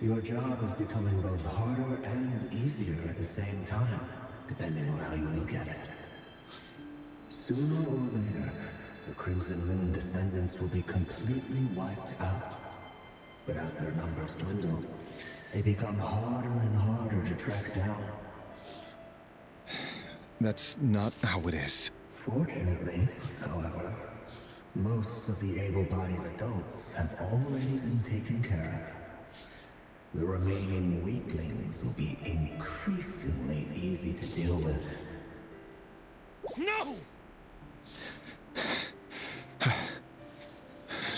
Your job is becoming both harder and easier at the same time, depending on how you look at it. Sooner or later, the Crimson Moon descendants will be completely wiped out. But as their numbers dwindle, they become harder and harder to track down. That's not how it is. Fortunately, however, most of the able-bodied adults have already been taken care of. The remaining weaklings will be increasingly easy to deal with. No!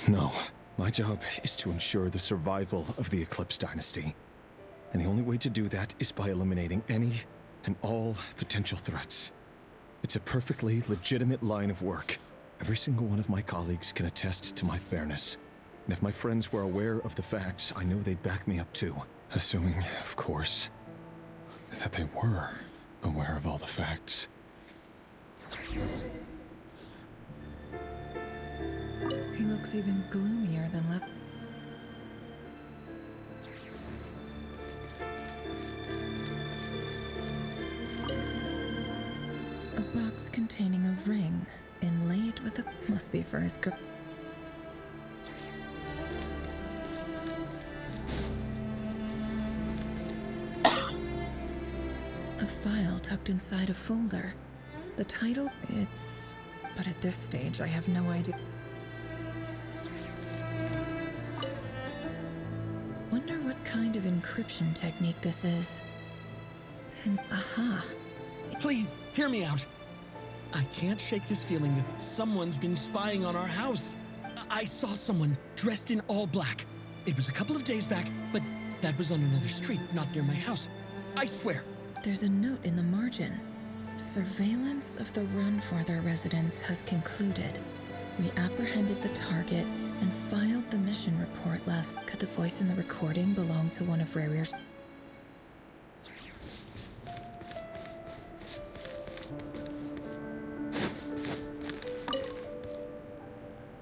No. My job is to ensure the survival of the Eclipse Dynasty. And the only way to do that is by eliminating any and all potential threats. It's a perfectly legitimate line of work. Every single one of my colleagues can attest to my fairness. And if my friends were aware of the facts, I know they'd back me up too. Assuming, of course, that they were aware of all the facts. He looks even gloomier than a box containing a ring inlaid with a... must be for his girl. A file tucked inside a folder. The title, it's... but at this stage, I have no idea. Wonder what kind of encryption technique this is. Aha. Please, hear me out. I can't shake this feeling that someone's been spying on our house. I saw someone dressed in all black. It was a couple of days back, but that was on another street, not near my house. I swear. There's a note in the margin. Surveillance of the Runforther residence has concluded. We apprehended the target and filed the mission report last. Could the voice in the recording belong to one of Rarir's?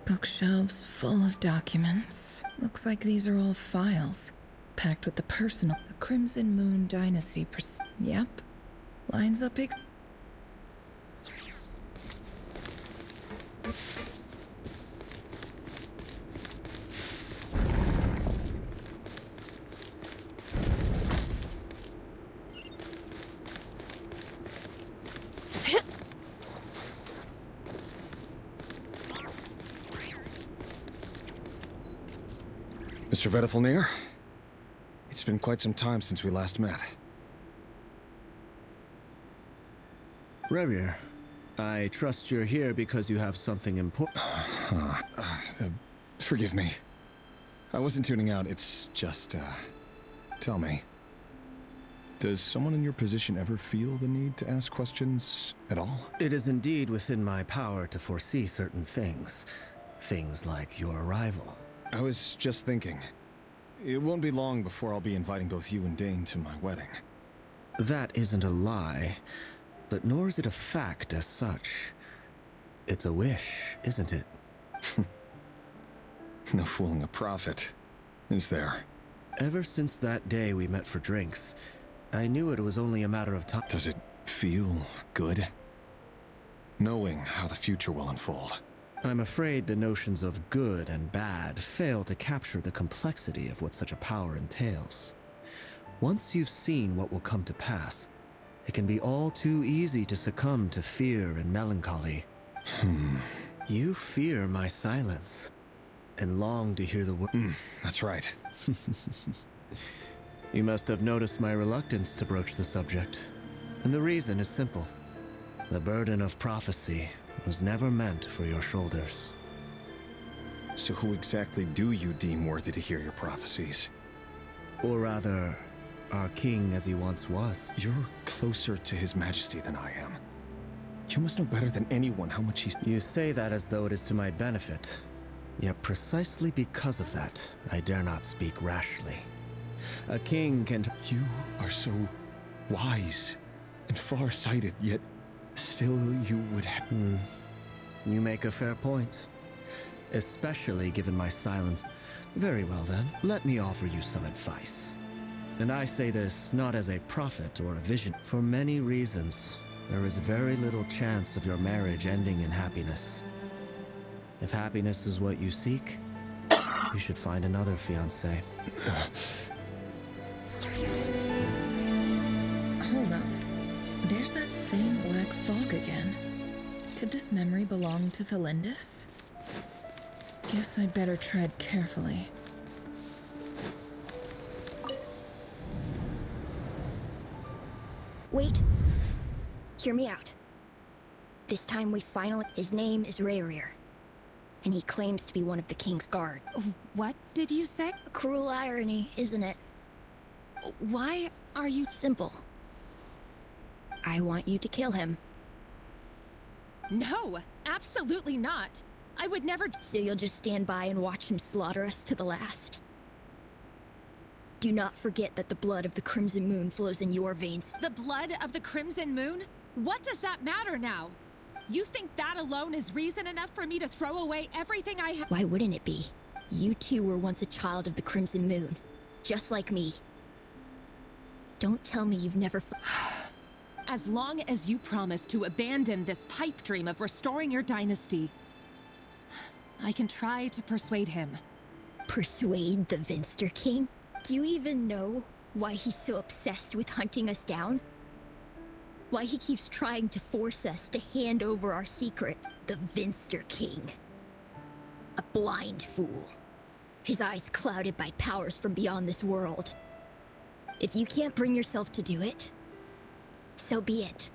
Bookshelves full of documents. Looks like these are all files, packed with the personal. The Crimson Moon Dynasty. Yep, lines up. Mr. Vedifalnir, it's been quite some time since we last met. Rarir, I trust you're here because you have something important. Forgive me. I wasn't tuning out, it's just, tell me. Does someone in your position ever feel the need to ask questions at all? It is indeed within my power to foresee certain things. Things like your arrival. I was just thinking. It won't be long before I'll be inviting both you and Dane to my wedding. That isn't a lie, but nor is it a fact as such. It's a wish, isn't it? No fooling a prophet, is there? Ever since that day we met for drinks, I knew it was only a matter of time. Does it feel good? Knowing how the future will unfold. I'm afraid the notions of good and bad fail to capture the complexity of what such a power entails. Once you've seen what will come to pass, it can be all too easy to succumb to fear and melancholy. You fear my silence, and long to hear the word. That's right. You must have noticed my reluctance to broach the subject, and the reason is simple. The burden of prophecy was never meant for your shoulders. So who exactly do you deem worthy to hear your prophecies? Or rather, our king as he once was. You're closer to his majesty than I am. You must know better than anyone how much he's... You say that as though it is to my benefit. Yet precisely because of that, I dare not speak rashly. A king can... You are so wise and far-sighted, yet still you would have... You make a fair point. Especially given my silence. Very well then, let me offer you some advice. And I say this not as a prophet or a vision. For many reasons, there is very little chance of your marriage ending in happiness. If happiness is what you seek, you should find another fiancé. Hold on. There's that same black fog again. Could this memory belong to Thelindis? Guess I'd better tread carefully. Wait. Hear me out. This time we finally... His name is Rarir, and he claims to be one of the king's guard. What did you say? A cruel irony, isn't it? Why are you... Simple. I want you to kill him. No, absolutely not. I would never... So you'll just stand by and watch him slaughter us to the last? Do not forget that the blood of the Crimson Moon flows in your veins. The blood of the Crimson Moon? What does that matter now? You think that alone is reason enough for me to throw away everything I have? Why wouldn't it be? You too were once a child of the Crimson Moon, just like me. Don't tell me you've never... As long as you promise to abandon this pipe dream of restoring your dynasty, I can try to persuade him. Persuade the Vinster King? Do you even know why he's so obsessed with hunting us down? Why he keeps trying to force us to hand over our secret? The Vinster King. A blind fool. His eyes clouded by powers from beyond this world. If you can't bring yourself to do it, so be it.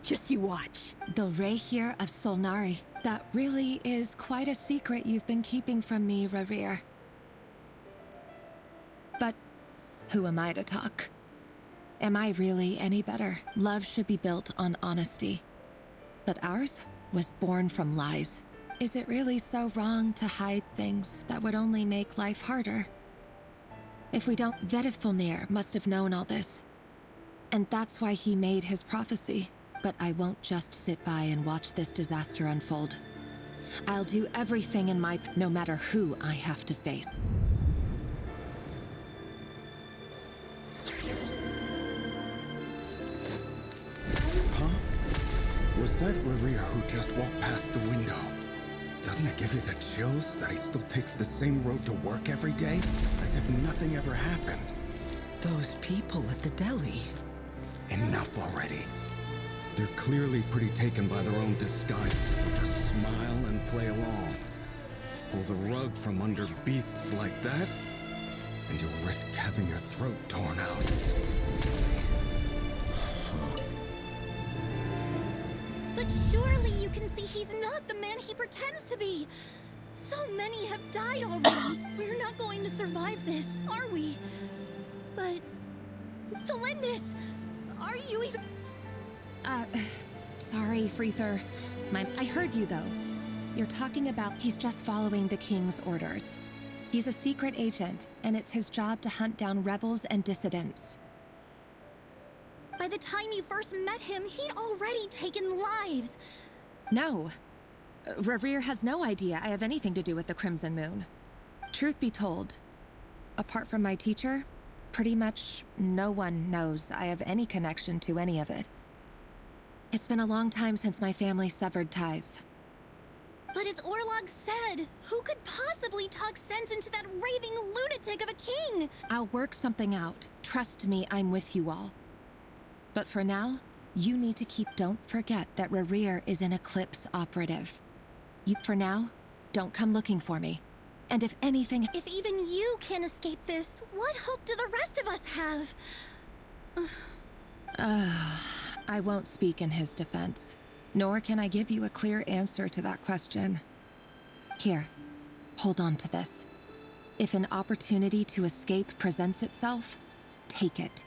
Just you watch. The Rehir of Solnari. That really is quite a secret you've been keeping from me, Rerir. But who am I to talk? Am I really any better? Love should be built on honesty. But ours was born from lies. Is it really so wrong to hide things that would only make life harder? If we don't, Vedifulnir must have known all this. And that's why he made his prophecy. But I won't just sit by and watch this disaster unfold. I'll do everything in my... no matter who I have to face. Huh? Was that Rerir who just walked past the window? Doesn't it give you the chills that he still takes the same road to work every day? As if nothing ever happened. Those people at the deli. Enough already. They're clearly pretty taken by their own disguise, so just smile and play along. Pull the rug from under beasts like that, and you'll risk having your throat torn out. But surely you can see he's not the man he pretends to be. So many have died already. We're not going to survive this, are we? But... Felindis, are you even... Sorry, Freether. I heard you, though. You're talking about he's just following the king's orders. He's a secret agent, and it's his job to hunt down rebels and dissidents. By the time you first met him, he'd already taken lives. No. Rerir has no idea I have anything to do with the Crimson Moon. Truth be told, apart from my teacher, pretty much no one knows I have any connection to any of it. It's been a long time since my family severed ties. But as Orlog said, who could possibly talk sense into that raving lunatic of a king? I'll work something out. Trust me, I'm with you all. But for now, you need to keep... Don't forget that Rerir is an Eclipse operative. For now, don't come looking for me. And if anything... If even you can't escape this, what hope do the rest of us have? I won't speak in his defense, nor can I give you a clear answer to that question. Here, hold on to this. If an opportunity to escape presents itself, take it.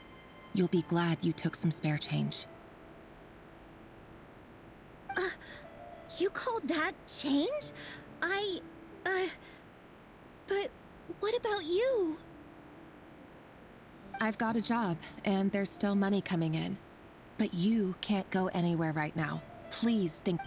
You'll be glad you took some spare change. You call that change? But what about you? I've got a job, and there's still money coming in. But you can't go anywhere right now. Please think...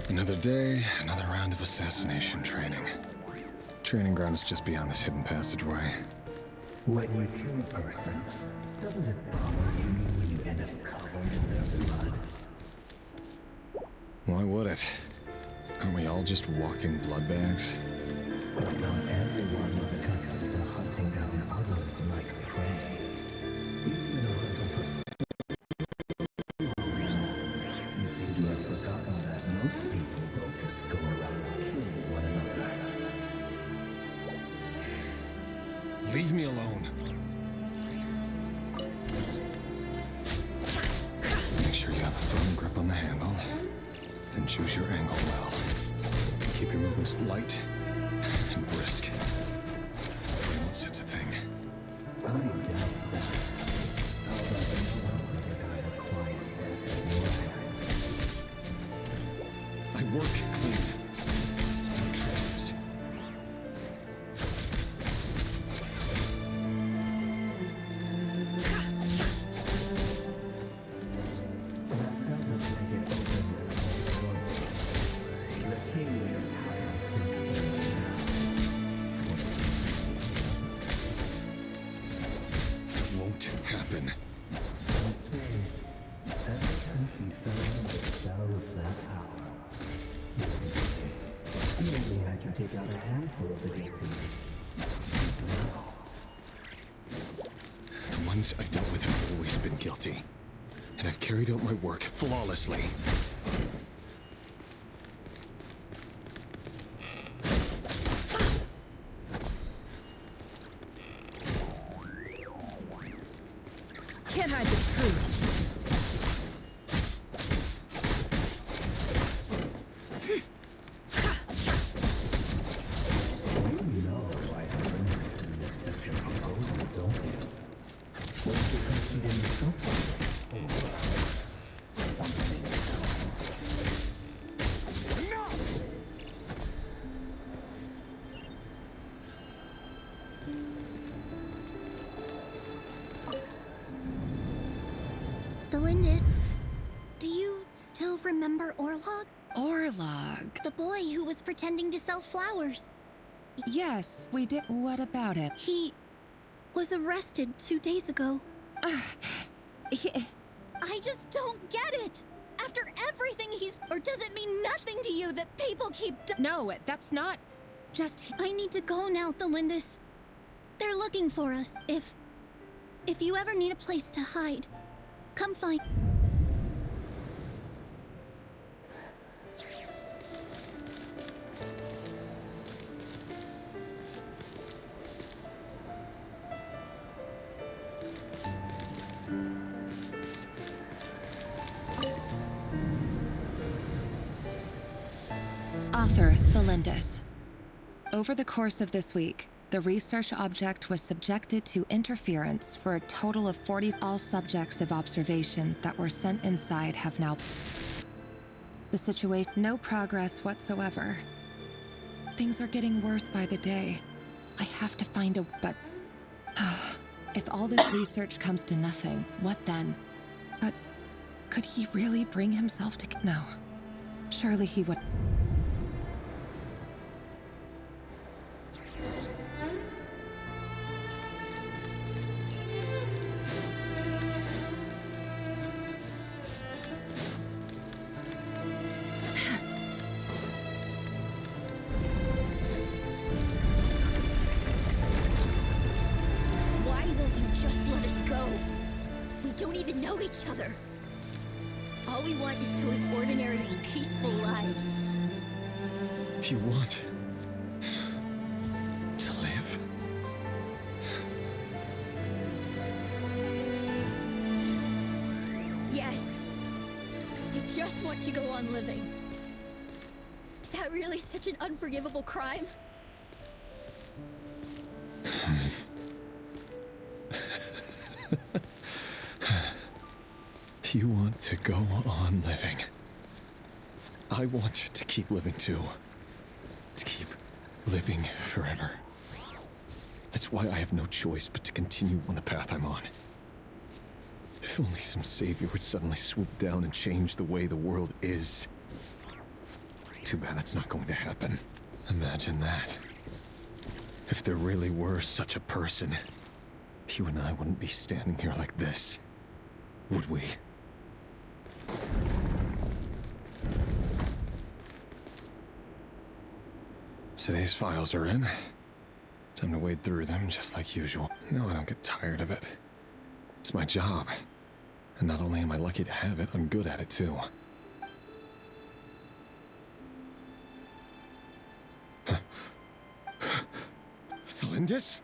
Another day, another round of assassination training. Training ground is just beyond this hidden passageway. When you kill a person, doesn't it bother you when you end up covered in their blood? Why would it? Aren't we all just walking blood bags? But not everyone is accustomed to hunting down others like prey. You've been a hunter for so long. You seem to have forgotten that most people don't just go around killing one another. Leave me alone. Make sure you have a firm grip on the handle. Then choose your angle well. Keep your movements light and brisk. No such a thing. I doubt that. How about mindful of the gatekeeper. The ones I've dealt with have always been guilty, and I've carried out my work flawlessly. Can't hide the truth. You know why Helen didn't accept your proposal, don't you? Was it because she didn't trust you? Or something else? Delindis, do you still remember Orlog? Orlog? The boy who was pretending to sell flowers. Yes, we did. What about him? He was arrested 2 days ago. I just don't get it. After everything he's... Or does it mean nothing to you that people keep... No, that's not... Just... I need to go now, Delindis. They're looking for us. If you ever need a place to hide, come find... Author Thelindis. Over the course of this week, the research object was subjected to interference for a total of 40. All subjects of observation that were sent inside have now... The situation... No progress whatsoever. Things are getting worse by the day. I have to find a... But... If all this research comes to nothing, what then? But... Could he really bring himself to... No. Surely he would... Why won't you just let us go? We don't even know each other. All we want is to live ordinary, peaceful lives. You want to live? Yes. We just want to go on living. Is that really such an unforgivable crime? You want to go on living. I want to keep living too. To keep living forever. That's why I have no choice but to continue on the path I'm on. If only some savior would suddenly swoop down and change the way the world is. Too bad that's not going to happen. Imagine that. If there really were such a person, you and I wouldn't be standing here like this, would we? Today's files are in. Time to wade through them just like usual. No, I don't get tired of it. It's my job. And not only am I lucky to have it, I'm good at it too. Thelindis?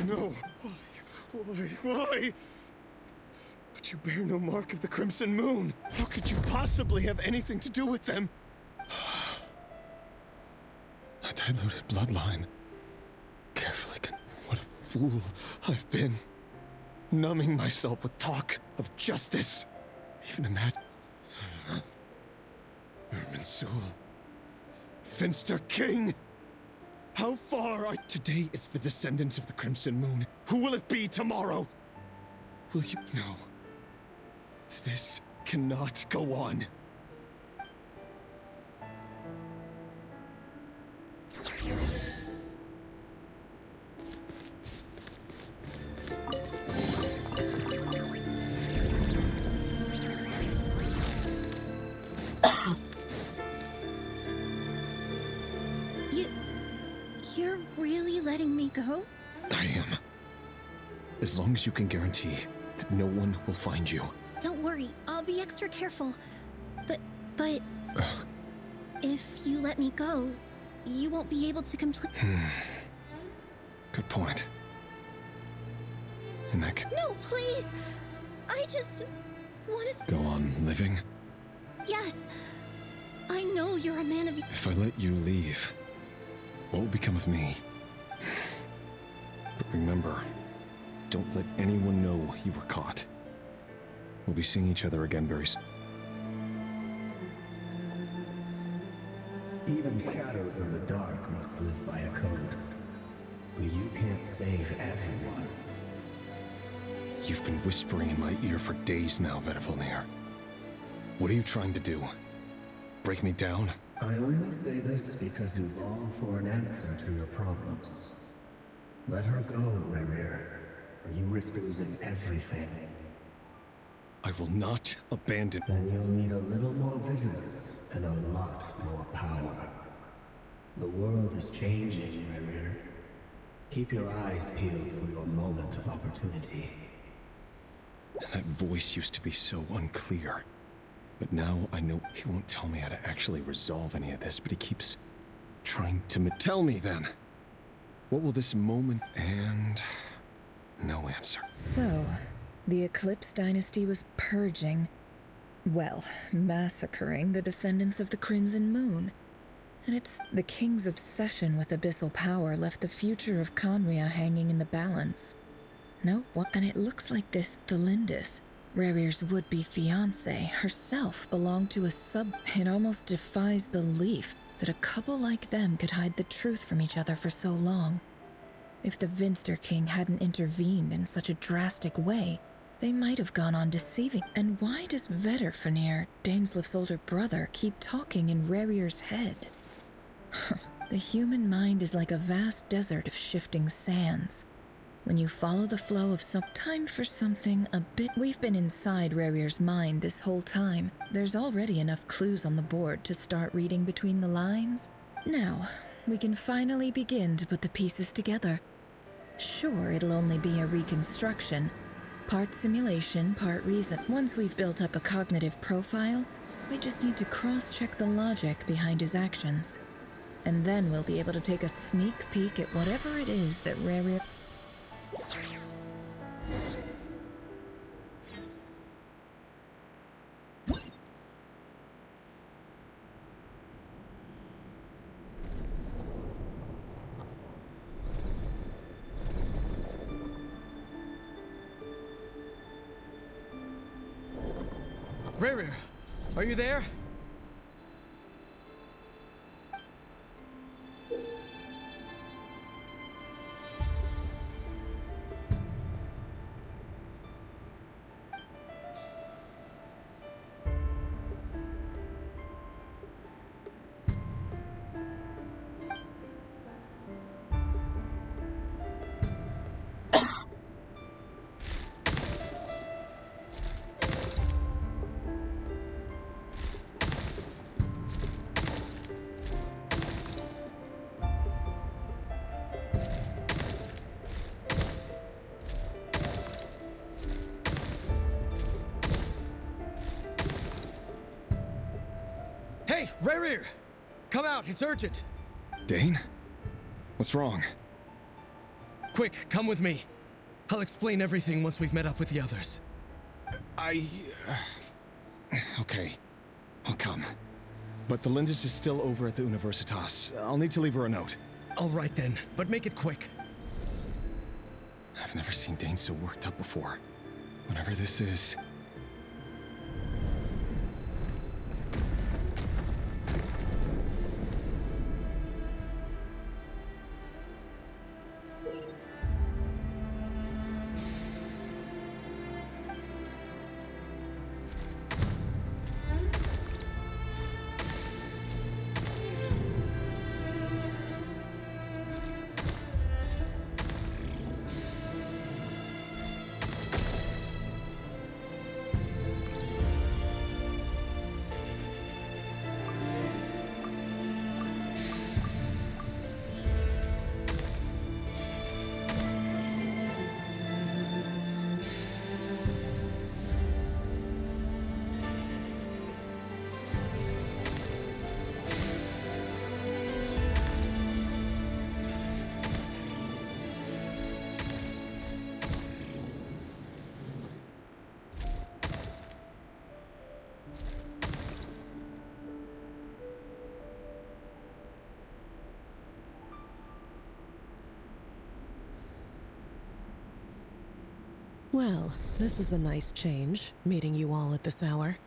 No. Why? But you bear no mark of the Crimson Moon. How could you possibly have anything to do with them? A diluted bloodline. Carefully what a fool I've been. Numbing myself with talk of justice. Even imagine... Irminsul. Finster King. How far are... Today it's the descendants of the Crimson Moon. Who will it be tomorrow? Will you... No. This cannot go on. letting me go? I am. As long as you can guarantee that no one will find you. Don't worry, I'll be extra careful. But... if you let me go, you won't be able to complete... Good point. And that No, please! I just... want to... go on living? Yes! I know you're a man of... If I let you leave, what will become of me? But remember, don't let anyone know you were caught. We'll be seeing each other again very soon. Even shadows in the dark must live by a code. But you can't save everyone. You've been whispering in my ear for days now, Vedavulnir. What are you trying to do? Break me down? I only say this because you long for an answer to your problems. Let her go, Rerir, or you risk losing everything. I will not abandon... Then you'll need a little more vigilance and a lot more power. The world is changing, Rerir. Keep your eyes peeled for your moment of opportunity. That voice used to be so unclear. But now I know he won't tell me how to actually resolve any of this, but he keeps trying to tell me then. What will this moment and... no answer. So, the Eclipse Dynasty was purging, well, massacring the descendants of the Crimson Moon. And it's the king's obsession with abyssal power left the future of Conria hanging in the balance. No, what? And it looks like this Thelindis, Rerir's would-be fiancé, herself belonged to a It almost defies belief that a couple like them could hide the truth from each other for so long. If the Vinster King hadn't intervened in such a drastic way, they might have gone on deceiving. And why does Vedderfanir, Daneslif's older brother, keep talking in Rerir's head? The human mind is like a vast desert of shifting sands. When you follow the flow of time for something a bit... We've been inside Rerir's mind this whole time. There's already enough clues on the board to start reading between the lines. Now, we can finally begin to put the pieces together. Sure, it'll only be a reconstruction. Part simulation, part reason. Once we've built up a cognitive profile, we just need to cross-check the logic behind his actions. And then we'll be able to take a sneak peek at whatever it is that Rerir... Rerir, are you there? Hey, Rerir! Come out, it's urgent! Dane? What's wrong? Quick, come with me. I'll explain everything once we've met up with the others. Okay, I'll come. But the Lindis is still over at the Universitas. I'll need to leave her a note. All right then, but make it quick. I've never seen Dane so worked up before. Whatever this is... Well, this is a nice change, meeting you all at this hour.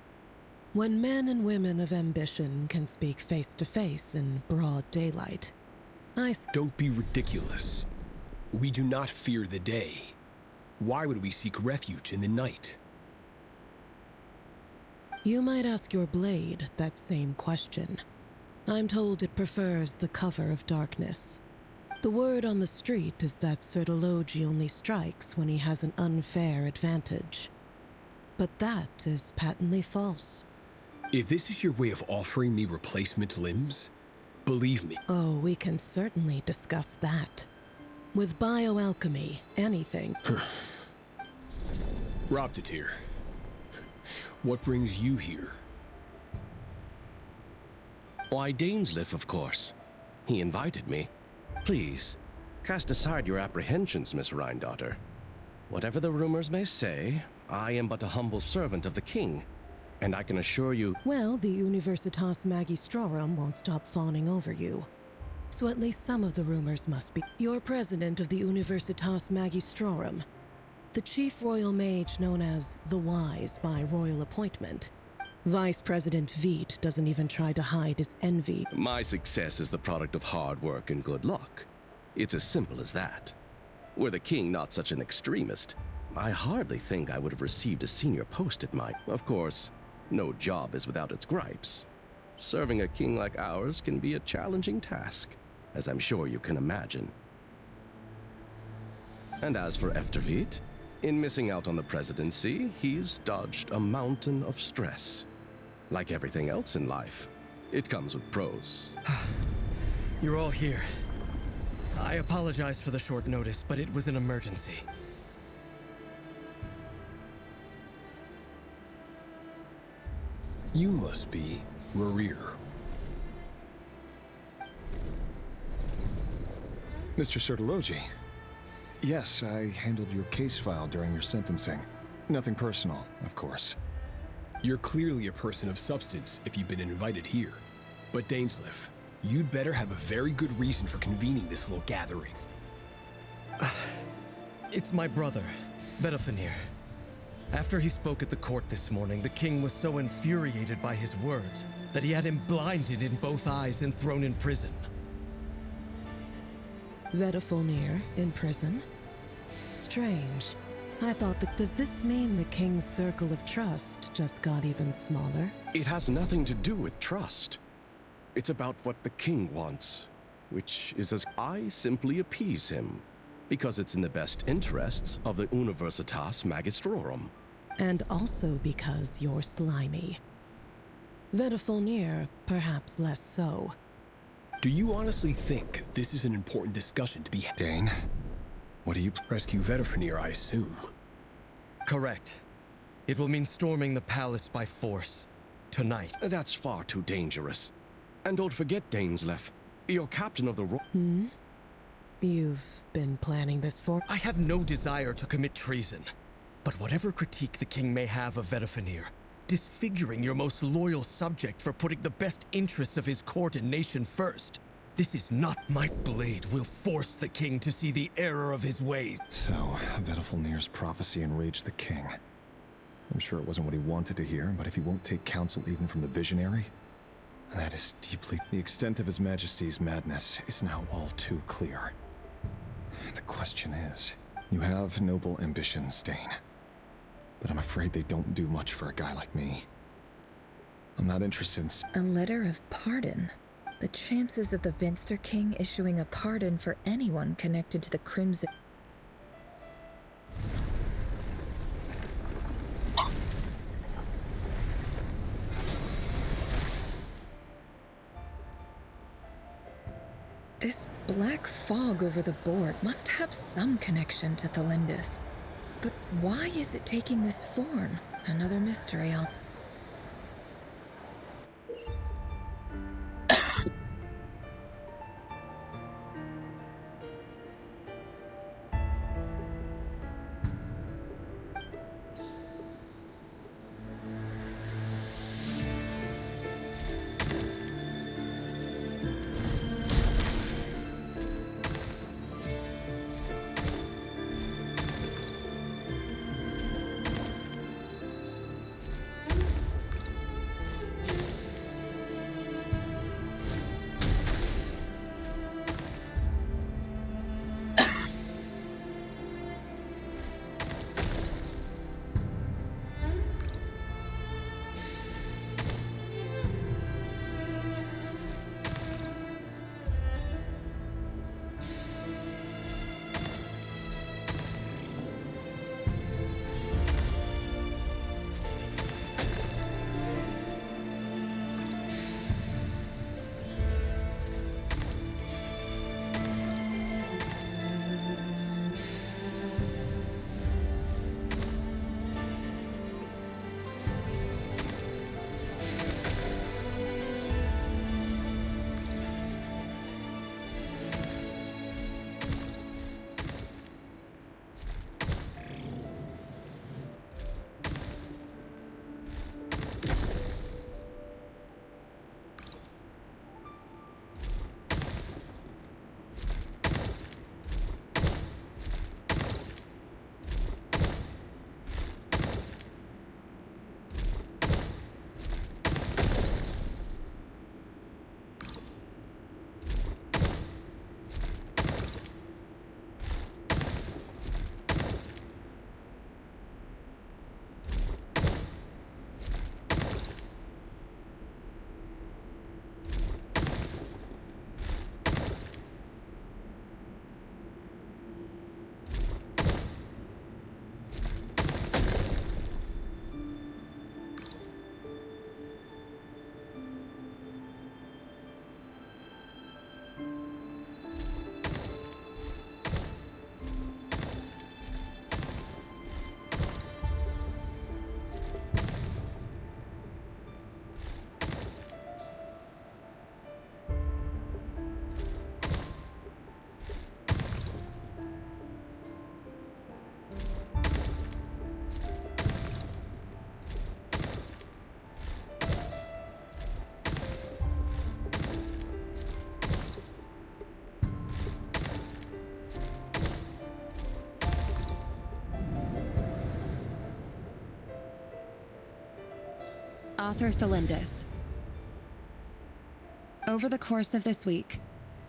When men and women of ambition can speak face to face in broad daylight, Don't be ridiculous. We do not fear the day. Why would we seek refuge in the night? You might ask your blade that same question. I'm told it prefers the cover of darkness. The word on the street is that Sertologi only strikes when he has an unfair advantage. But that is patently false. If this is your way of offering me replacement limbs, believe me. Oh, we can certainly discuss that. With bioalchemy, anything. Robtatir, what brings you here? Why, Dainsleif, of course. He invited me. Please, cast aside your apprehensions, Miss Rhine-daughter. Whatever the rumors may say, I am but a humble servant of the king, and I can assure you— Well, the Universitas Magistrorum won't stop fawning over you. So at least some of the rumors must be. You're president of the Universitas Magistrorum, the chief royal mage known as the Wise by royal appointment. Vice President Veit doesn't even try to hide his envy. My success is the product of hard work and good luck. It's as simple as that. Were the king not such an extremist, I hardly think I would have received a senior post at my— Of course, no job is without its gripes. Serving a king like ours can be a challenging task, as I'm sure you can imagine. And as for Efterveit, in missing out on the presidency, he's dodged a mountain of stress. Like everything else in life, it comes with pros. You're all here. I apologize for the short notice, but it was an emergency. You must be Rerir. Mr. Sertologi. Yes, I handled your case file during your sentencing. Nothing personal, of course. You're clearly a person of substance if you've been invited here. But Dainsleif, you'd better have a very good reason for convening this little gathering. It's my brother, Vedafenir. After he spoke at the court this morning, the king was so infuriated by his words that he had him blinded in both eyes and thrown in prison. Vedafenir in prison? Strange. I thought that— Does this mean the king's circle of trust just got even smaller? It has nothing to do with trust. It's about what the king wants, which is as I simply appease him, because it's in the best interests of the Universitas Magistrorum. And also because you're slimy. Vedafenir, perhaps less so. Do you honestly think this is an important discussion to be— Dane, what do you— Rescue Vedafenir, I assume. Correct. It will mean storming the palace by force. Tonight. That's far too dangerous. And don't forget, Dainsleif, you're captain of the You've been planning this for— I have no desire to commit treason. But whatever critique the king may have of Vedafenir, disfiguring your most loyal subject for putting the best interests of his court and nation first, this is not— My blade will force the king to see the error of his ways. So, Vedafenir's prophecy enraged the king. I'm sure it wasn't what he wanted to hear, but if he won't take counsel even from the visionary, that is deeply— The extent of His Majesty's madness is now all too clear. The question is, you have noble ambitions, Dane. But I'm afraid they don't do much for a guy like me. I'm not interested in— A letter of pardon? The chances of the Vinster King issuing a pardon for anyone connected to the Crimson— This black fog over the board must have some connection to Thelindis. But why is it taking this form? Another mystery I'll— Author Thelindis. Over the course of this week,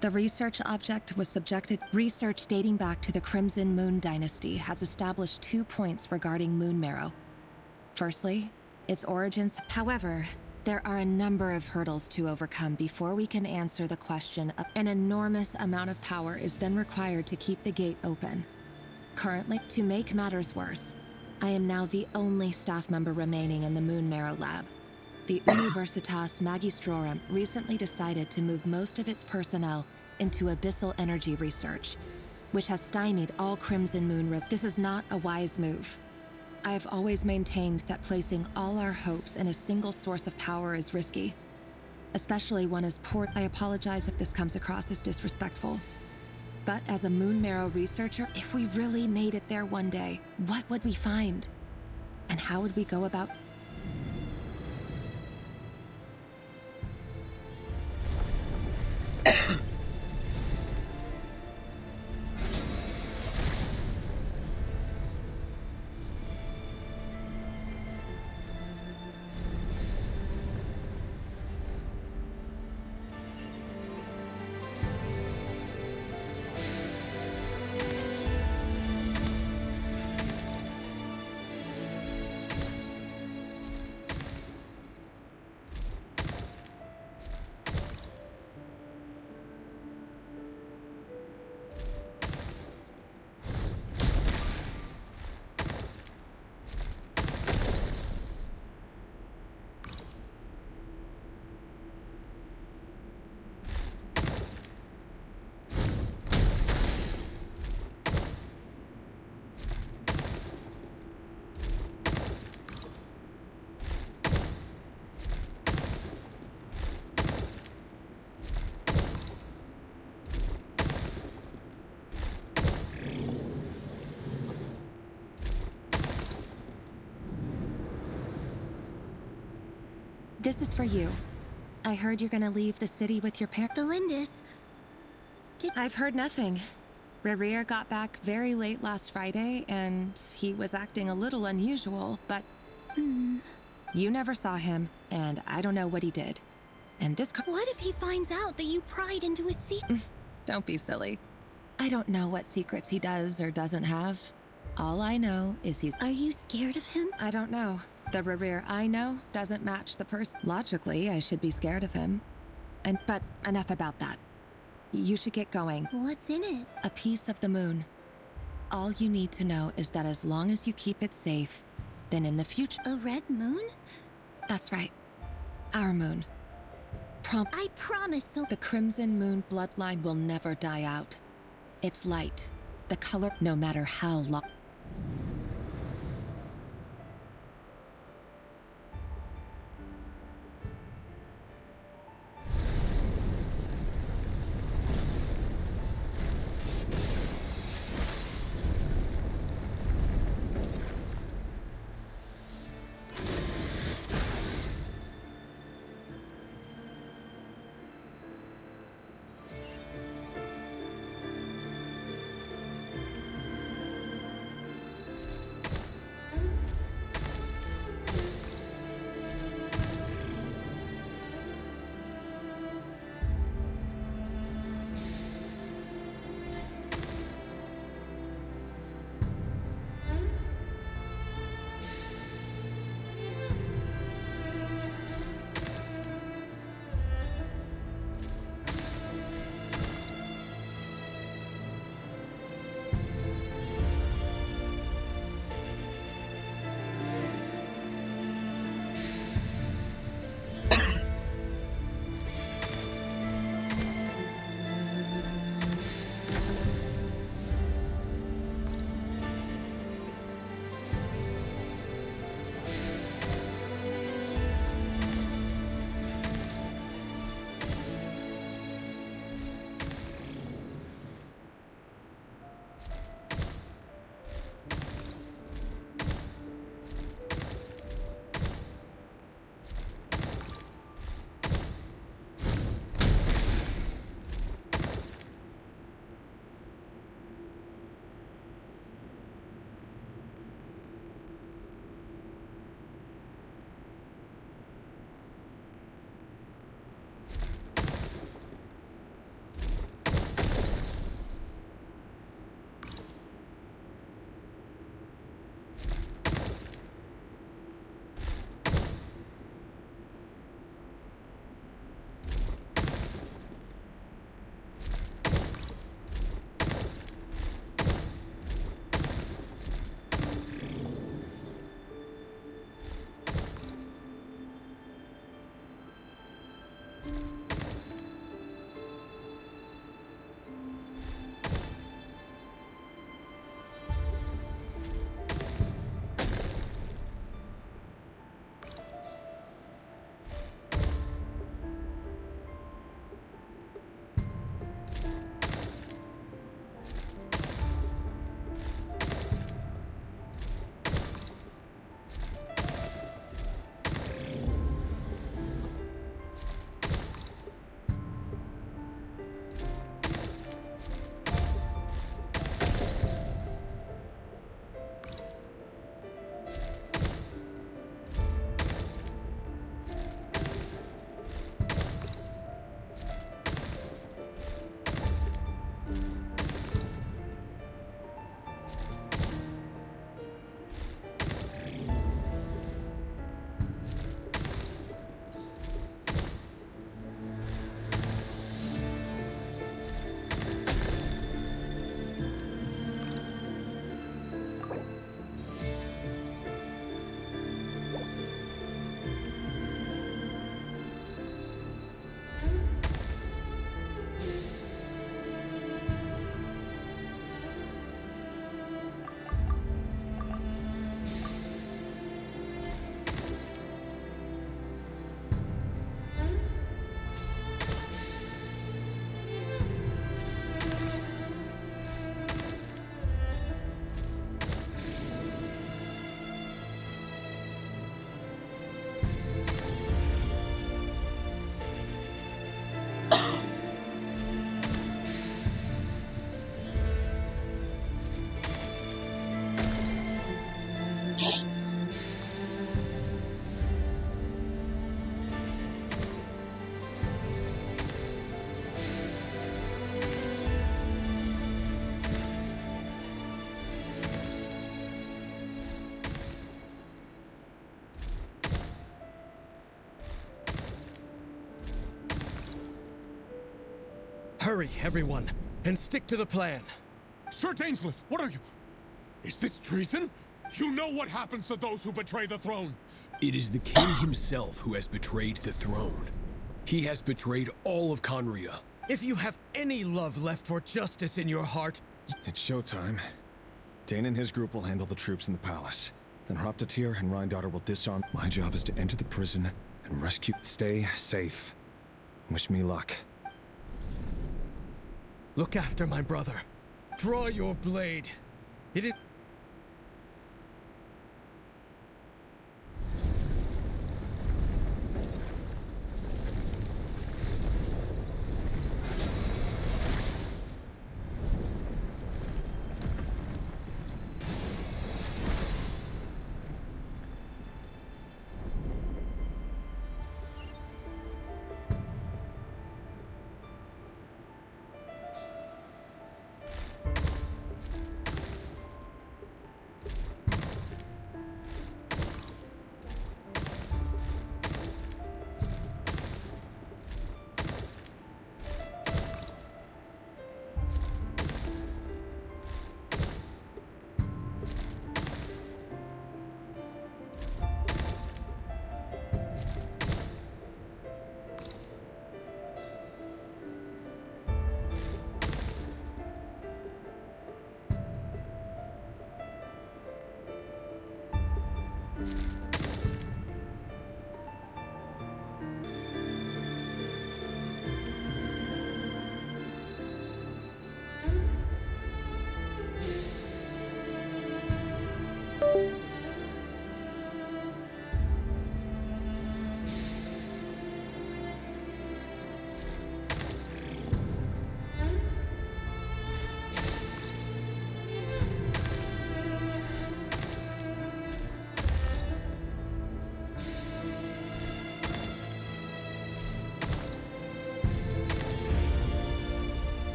the research object was subjected. Research dating back to the Crimson Moon Dynasty has established 2 points regarding moon marrow. Firstly, its origins. However, there are a number of hurdles to overcome before we can answer the question. An enormous amount of power is then required to keep the gate open. Currently, to make matters worse, I am now the only staff member remaining in the Moon Marrow lab. The Universitas Magistrorum recently decided to move most of its personnel into abyssal energy research, which has stymied all Crimson Moon. This is not a wise move. I have always maintained that placing all our hopes in a single source of power is risky, especially one as poor. I apologize if this comes across as disrespectful. But as a Moon Marrow researcher, if we really made it there one day, what would we find? And how would we go about? This is for you. I heard you're gonna leave the city with your parents. Thelindis. I've heard nothing. Rerir got back very late last Friday, and he was acting a little unusual, but... You never saw him, and I don't know what he did. And this... What if he finds out that you pried into his secret? Don't be silly. I don't know what secrets he does or doesn't have. All I know is he's... Are you scared of him? I don't know. The Rerir I know doesn't match the person. Logically, I should be scared of him. But enough about that. You should get going. What's in it? A piece of the moon. All you need to know is that as long as you keep it safe, then in the future... A red moon? That's right. Our moon. I promise the Crimson Moon bloodline will never die out. It's light. The color, no matter how long... Hurry, everyone, and stick to the plan. Sir Dainsleif, what are you? Is this treason? You know what happens to those who betray the throne. It is the king himself who has betrayed the throne. He has betrayed all of Conria. If you have any love left for justice in your heart... It's showtime. Dane and his group will handle the troops in the palace. Then Hraptatir and Rheindaughtr will disarm. My job is to enter the prison and rescue... Stay safe. Wish me luck. Look after my brother. Draw your blade. It is...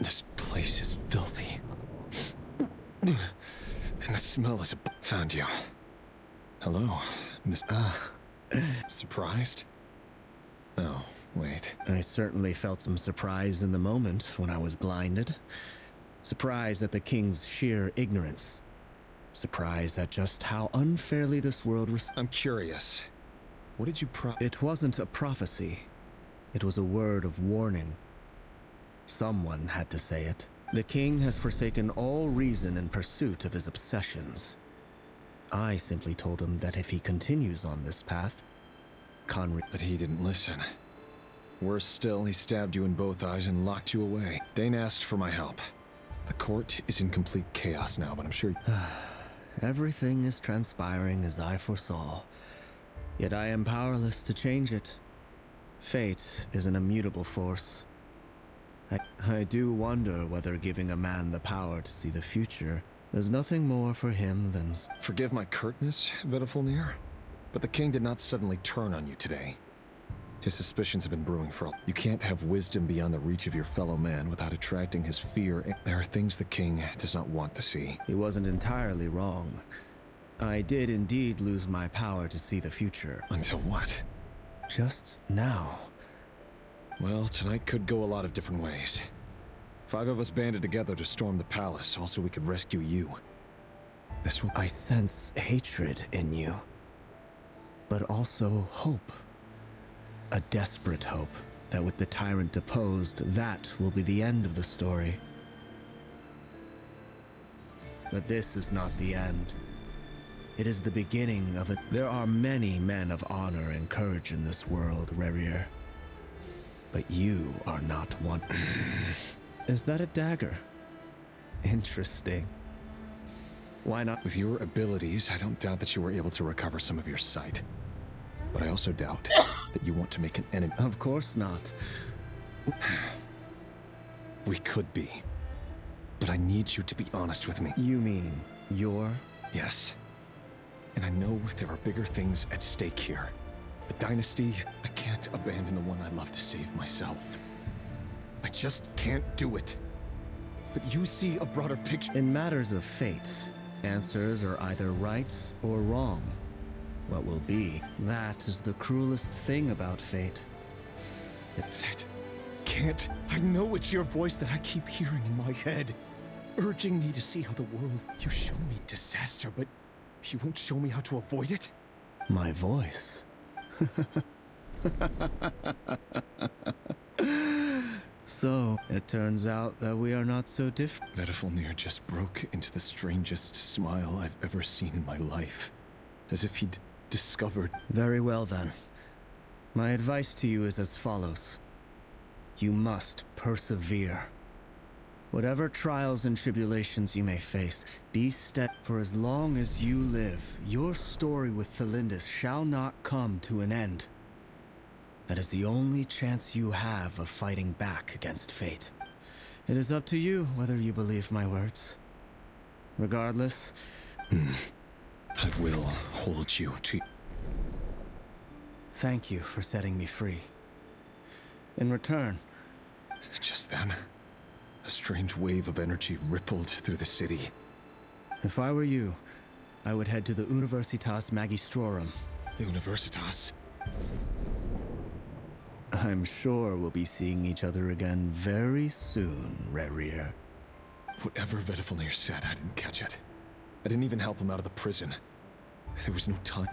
This place is filthy. And the smell is found you. Hello, Miss... Surprised? Oh, wait. I certainly felt some surprise in the moment when I was blinded. Surprise at the king's sheer ignorance. Surprise at just how unfairly this world I'm curious. What did you It wasn't a prophecy. It was a word of warning. Someone had to say it. The king has forsaken all reason in pursuit of his obsessions. I simply told him that if he continues on this path, But he didn't listen. Worse still, he stabbed you in both eyes and locked you away. Dane asked for my help. The court is in complete chaos now, but I'm sure... Everything is transpiring as I foresaw. Yet I am powerless to change it. Fate is an immutable force. I do wonder whether giving a man the power to see the future is nothing more for him than... Forgive my curtness, Vedafulnir, but the king did not suddenly turn on you today. His suspicions have been brewing for... You can't have wisdom beyond the reach of your fellow man without attracting his fear. There are things the king does not want to see. He wasn't entirely wrong. I did indeed lose my power to see the future. Until what? Just now. Well, tonight could go a lot of different ways. 5 of us banded together to storm the palace, also we could rescue you. This will... I sense hatred in you. But also hope. A desperate hope that with the tyrant deposed, that will be the end of the story. But this is not the end. It is the beginning of it. There are many men of honor and courage in this world, Rerir. But you are not one. Is that a dagger? Interesting. Why not? With your abilities, I don't doubt that you were able to recover some of your sight. But I also doubt that you want to make an enemy. Of course not. We could be. But I need you to be honest with me. You mean you're? Yes. And I know there are bigger things at stake here. A dynasty, I can't abandon the one I love to save myself. I just can't do it. But you see a broader picture. In matters of fate, answers are either right or wrong. What will be, that is the cruelest thing about fate. That can't. I know it's your voice that I keep hearing in my head, urging me to see how the world. You show me disaster, but you won't show me how to avoid it? My voice? So, it turns out that we are not so different. Vedifulnir just broke into the strangest smile I've ever seen in my life. As if he'd discovered. Very well then. My advice to you is as follows. You must persevere. Whatever trials and tribulations you may face, be steady. For as long as you live, your story with Thelindis shall not come to an end. That is the only chance you have of fighting back against fate. It is up to you whether you believe my words. Regardless... I will hold you to... Thank you for setting me free. In return... Just then, a strange wave of energy rippled through the city. If I were you, I would head to the Universitas Magistrorum. The Universitas? I'm sure we'll be seeing each other again very soon, Rerir. Whatever Vedifulnir said, I didn't catch it. I didn't even help him out of the prison. There was no time.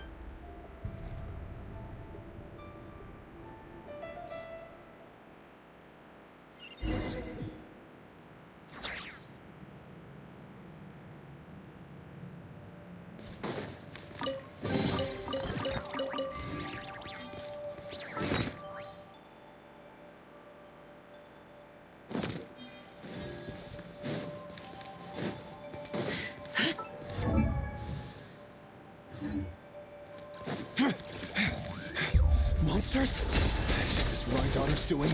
Monsters? Is this Rhydonner's doing?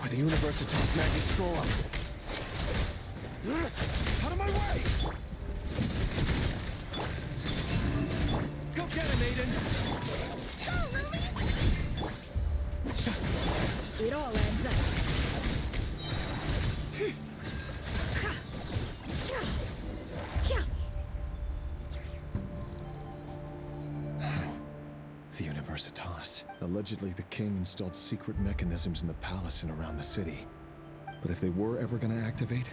Or the Universitas Magistrorum? Out of my way! Go get him, Aiden! Go, Lily! It all adds up. The Universitas. Allegedly, the king installed secret mechanisms in the palace and around the city. But if they were ever gonna activate...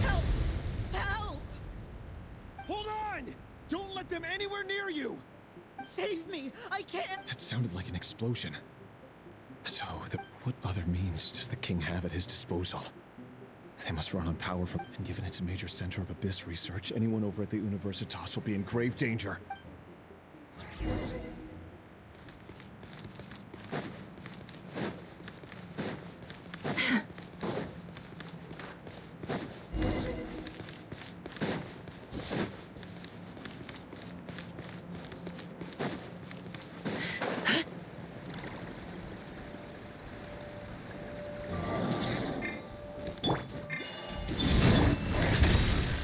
Help! Help! Hold on! Don't let them anywhere near you! Save me! I can't! That sounded like an explosion. So, what other means does the king have at his disposal? They must run on power from... And given it's a major center of abyss research, anyone over at the Universitas will be in grave danger.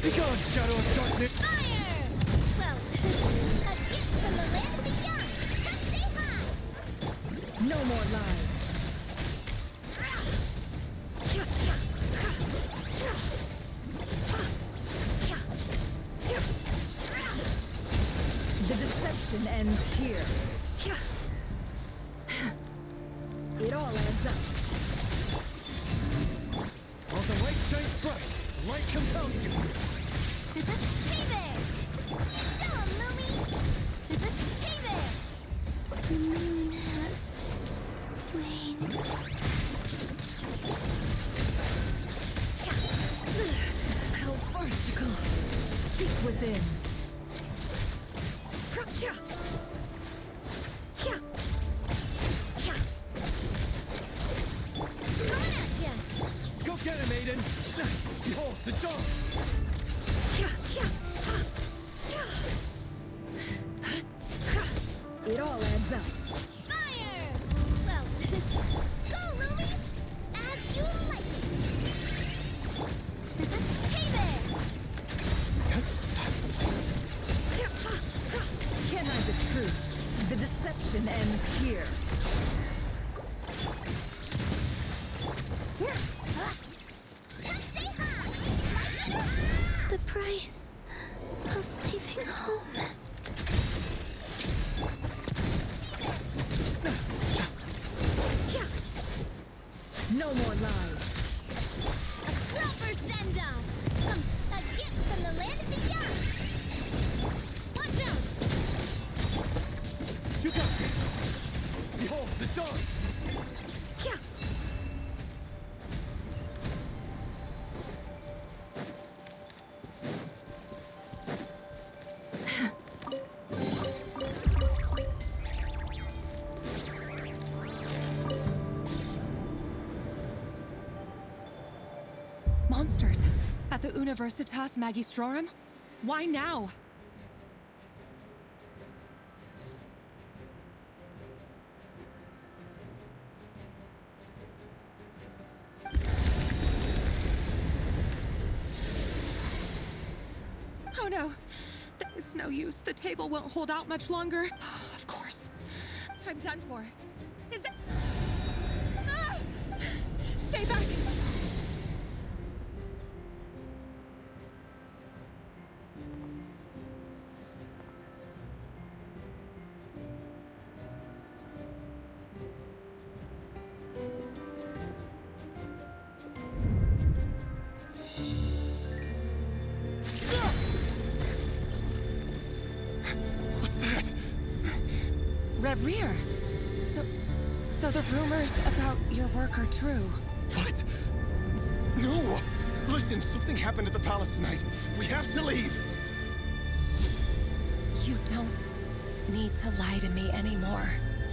Begone, shadow of darkness! Fire! Well, a gift from the land beyond! Come say hi! No more lies. The deception ends here. It all adds up. While the light shines bright, the light compels you. Hey there! Show 'em, Lumi! Hey there! The moon has waned. How farcical. Seek within. Coming at ya! Go get him, maiden! Behold, the dawn! It all adds up. Fire! Well, go, Lumi! As you like it! Hey there! Can't hide the truth. The deception ends here. The price of leaving home. No more lies. A proper send-off! A gift from the land of beyond! Watch out! You got this! Behold, the dawn! Monsters! At the Universitas Magistrorum? Why now? Oh no! It's no use. The table won't hold out much longer. Of course. I'm done for. Is it... Ah! Stay back! What's that? Reverie! So the rumors about your work are true. What? No! Listen, something happened at the palace tonight. We have to leave! You don't need to lie to me anymore.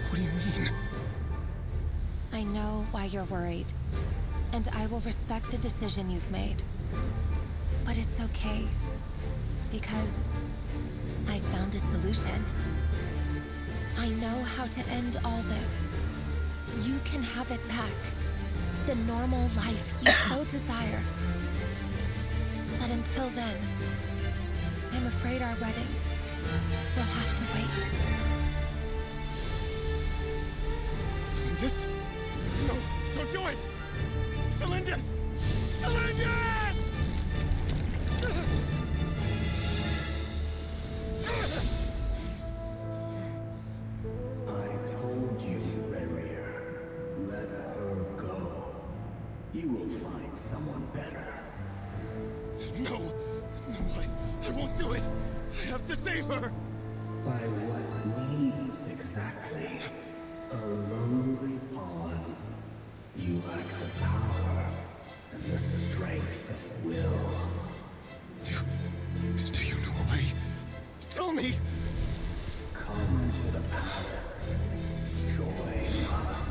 What do you mean? I know why you're worried, and I will respect the decision you've made. But it's okay, because I found a solution. I know how to end all this. You can have it back. The normal life you so desire. But until then, I'm afraid our wedding will have to wait. Celindus? No, don't do it! Celindus! Celindus! I told you, Reverie. Let her go. You will find someone better. No! No, I won't do it! I have to save her! By what means exactly? A lonely pawn. You lack the power and the strength of will. Do you know a way? Tell me! Come to the palace. Join us.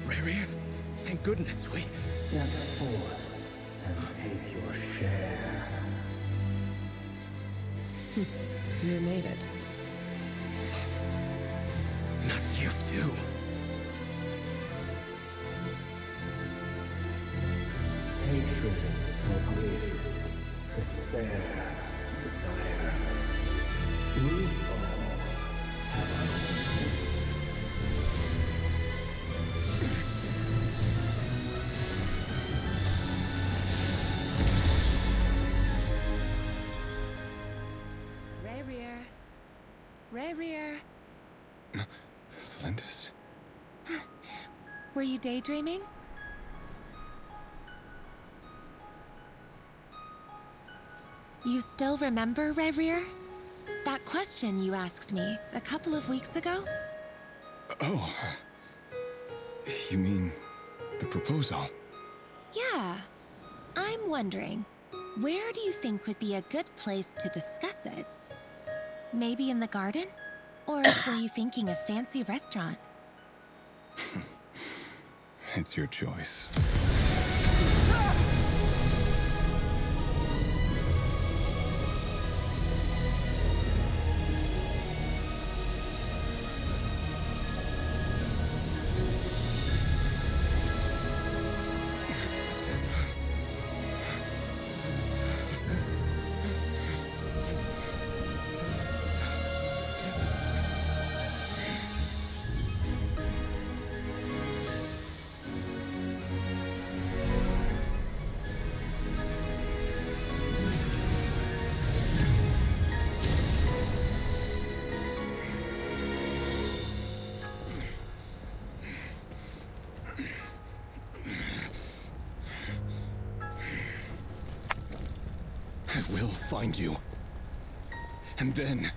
Reverie, thank goodness we... Step forth and take your share. You made it. Not you too. Hatred or grief, despair, desire. We all have our own. Reverie. Celindus? Were you daydreaming? You still remember, Reverie? That question you asked me a couple of weeks ago? Oh. You mean the proposal? Yeah. I'm wondering, where do you think would be a good place to discuss it? Maybe in the garden? Or were you thinking a fancy restaurant? It's your choice. I will find you. And then,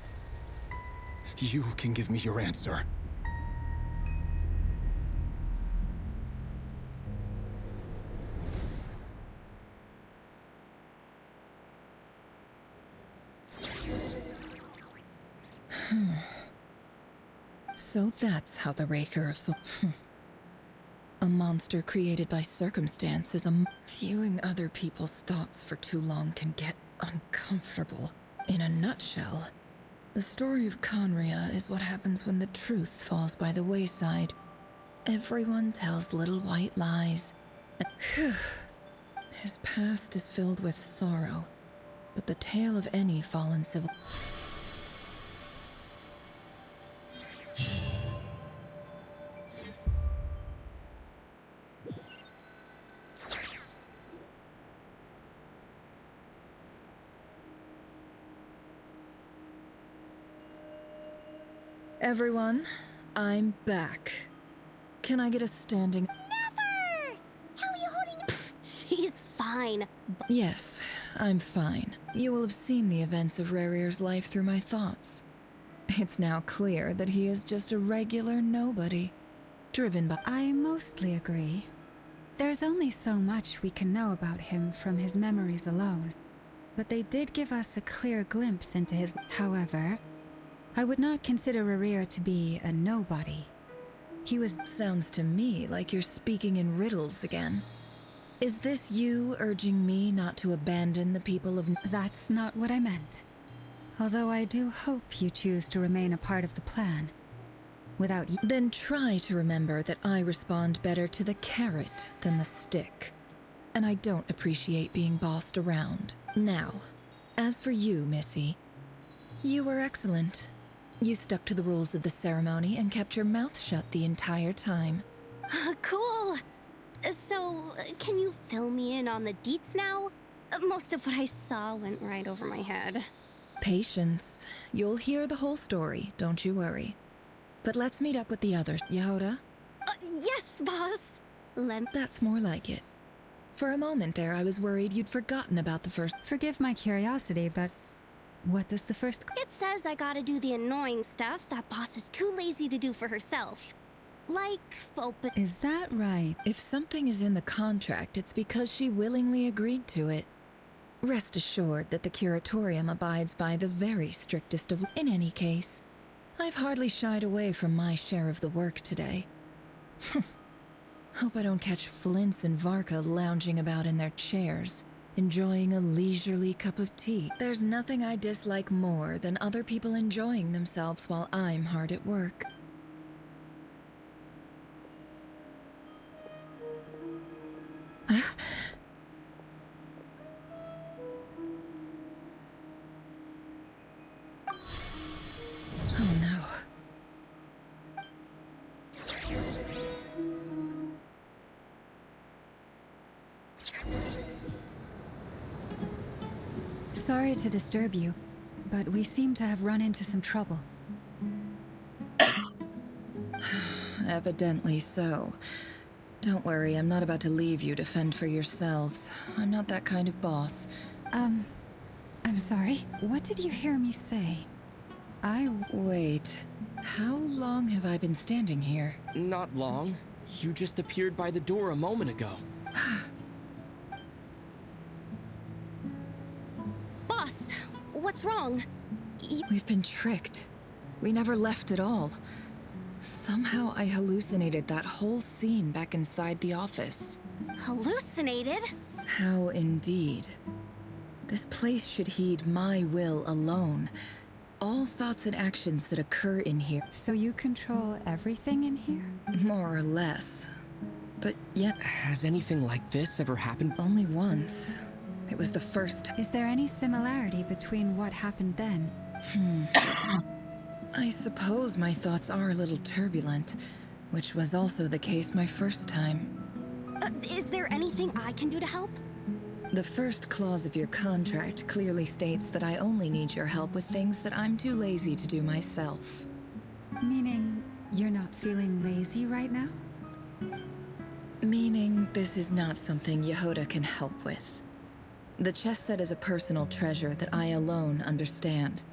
you can give me your answer. So that's how the Raker of Soul... A monster created by circumstance is viewing other people's thoughts for too long can get uncomfortable. In a nutshell, the story of Conria is what happens when the truth falls by the wayside. Everyone tells little white lies. His past is filled with sorrow, but the tale of any fallen civil... Everyone, I'm back. Can I get a standing... Never! How are you holding... She's fine. Yes, I'm fine. You will have seen the events of Rarir's life through my thoughts. It's now clear that he is just a regular nobody, driven by... I mostly agree. There's only so much we can know about him from his memories alone, but they did give us a clear glimpse into his... However, I would not consider Rarir to be a nobody. He was... Sounds to me like you're speaking in riddles again. Is this you urging me not to abandon the people of... That's not what I meant. Although I do hope you choose to remain a part of the plan. Without you... Then try to remember that I respond better to the carrot than the stick. And I don't appreciate being bossed around. Now, as for you, Missy, you were excellent. You stuck to the rules of the ceremony and kept your mouth shut the entire time. Cool. So, can you fill me in on the deets now? Most of what I saw went right over my head. Patience. You'll hear the whole story, don't you worry. But let's meet up with the others. Yehoda? Yes, boss. That's more like it. For a moment there, I was worried you'd forgotten about the first... Forgive my curiosity, but... What does the first... It says I gotta do the annoying stuff that boss is too lazy to do for herself. Like, open... Is that right? If something is in the contract, it's because she willingly agreed to it. Rest assured that the Curatorium abides by the very strictest of... In any case, I've hardly shied away from my share of the work today. Hope I don't catch Flintz and Varka lounging about in their chairs, enjoying a leisurely cup of tea. There's nothing I dislike more than other people enjoying themselves while I'm hard at work. Oh no. Sorry to disturb you, but we seem to have run into some trouble. Evidently so. Don't worry, I'm not about to leave you to fend for yourselves. I'm not that kind of boss. I'm sorry. What did you hear me say? Wait. How long have I been standing here? Not long. You just appeared by the door a moment ago. Boss, what's wrong? We've been tricked. We never left at all. Somehow I hallucinated that whole scene back inside the office. Hallucinated? How indeed. This place should heed my will alone. All thoughts and actions that occur in here. So you control everything in here? More or less. But yet... Has anything like this ever happened? Only once. It was the first. Is there any similarity between what happened then? I suppose my thoughts are a little turbulent, which was also the case my first time. Is there anything I can do to help? The first clause of your contract clearly states that I only need your help with things that I'm too lazy to do myself. Meaning, you're not feeling lazy right now? Meaning, this is not something Yehoda can help with. The chess set is a personal treasure that I alone understand.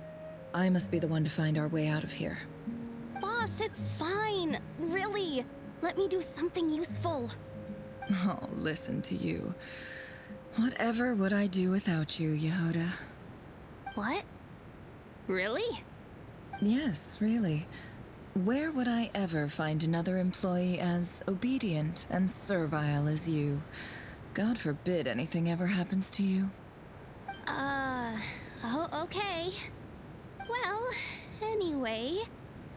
I must be the one to find our way out of here. Boss, it's fine. Really. Let me do something useful. Oh, listen to you. Whatever would I do without you, Yehoda? What? Really? Yes, really. Where would I ever find another employee as obedient and servile as you? God forbid anything ever happens to you. Oh, okay. Well, anyway,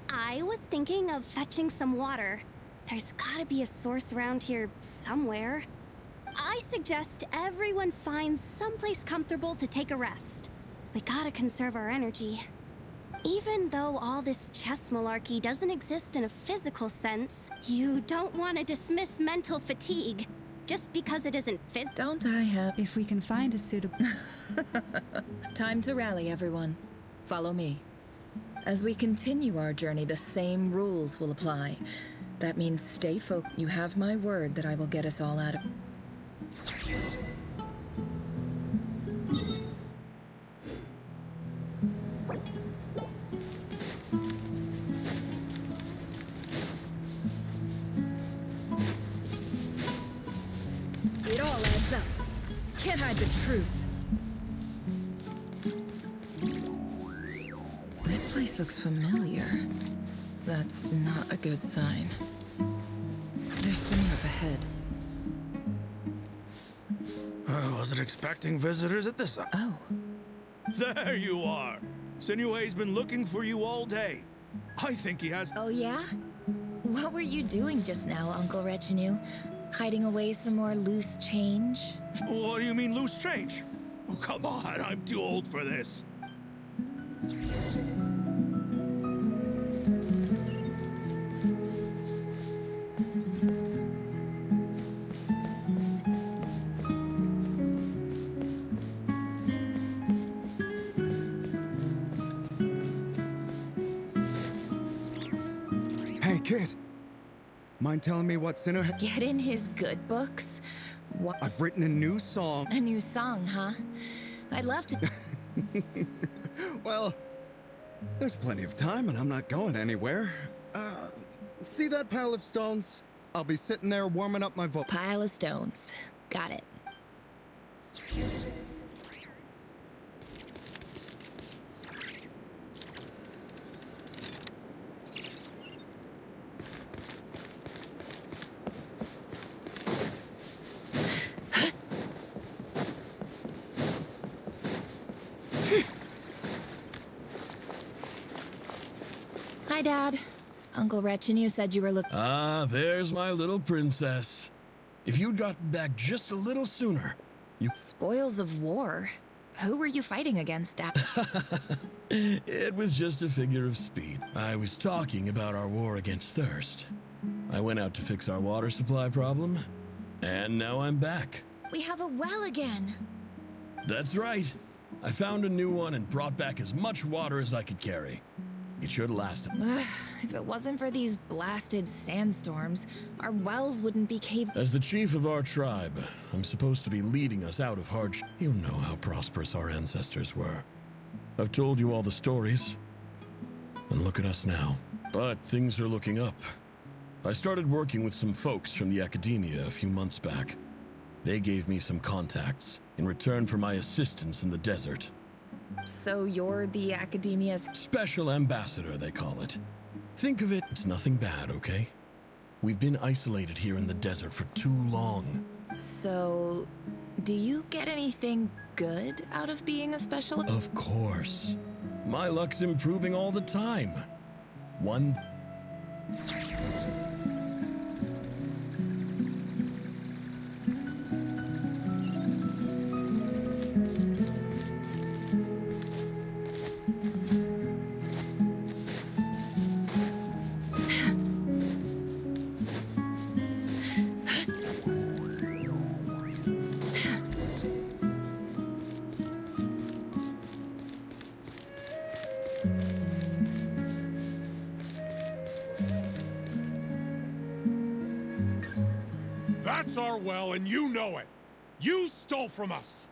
I was thinking of fetching some water. There's gotta be a source around here somewhere. I suggest everyone finds someplace comfortable to take a rest. We gotta conserve our energy. Even though all this chess malarkey doesn't exist in a physical sense, you don't want to dismiss mental fatigue just because it isn't Don't I have... If we can find a suitable... Time to rally, everyone. Follow me. As we continue our journey, the same rules will apply. That means stay focused. You have my word that I will get us all out of... It all adds up. Can't hide the truth. This place looks familiar. That's not a good sign. There's someone up ahead. I wasn't expecting visitors at this... Oh. There you are! Sinue's been looking for you all day. I think he has... Oh, yeah? What were you doing just now, Uncle Retinue? Hiding away some more loose change? What do you mean, loose change? Oh, come on, I'm too old for this. Hey, kid. Mind telling me what Sinner... Get in his good books? What? I've written a new song. A new song, huh? I'd love to... Well, there's plenty of time and I'm not going anywhere. See that pile of stones? I'll be sitting there warming up my voice. Pile of stones. Got it. Hi, Dad. Uncle Retinue said you were looking... Ah, there's my little princess. If you'd gotten back just a little sooner, you... Spoils of war? Who were you fighting against, Dad? It was just a figure of speed. I was talking about our war against thirst. I went out to fix our water supply problem, and now I'm back. We have a well again. That's right. I found a new one and brought back as much water as I could carry. It should last. If it wasn't for these blasted sandstorms, our wells wouldn't be caved. As the chief of our tribe, I'm supposed to be leading us out of hardship. You know how prosperous our ancestors were. I've told you all the stories. And look at us now. But things are looking up. I started working with some folks from the academia a few months back. They gave me some contacts in return for my assistance in the desert. So you're the Academia's Special ambassador, they call it. Think of it, it's nothing bad, okay? We've been isolated here in the desert for too long. So, do you get anything good out of being a special? Of course. My luck's improving all the time. One... That's our well, and you know it. You stole from us.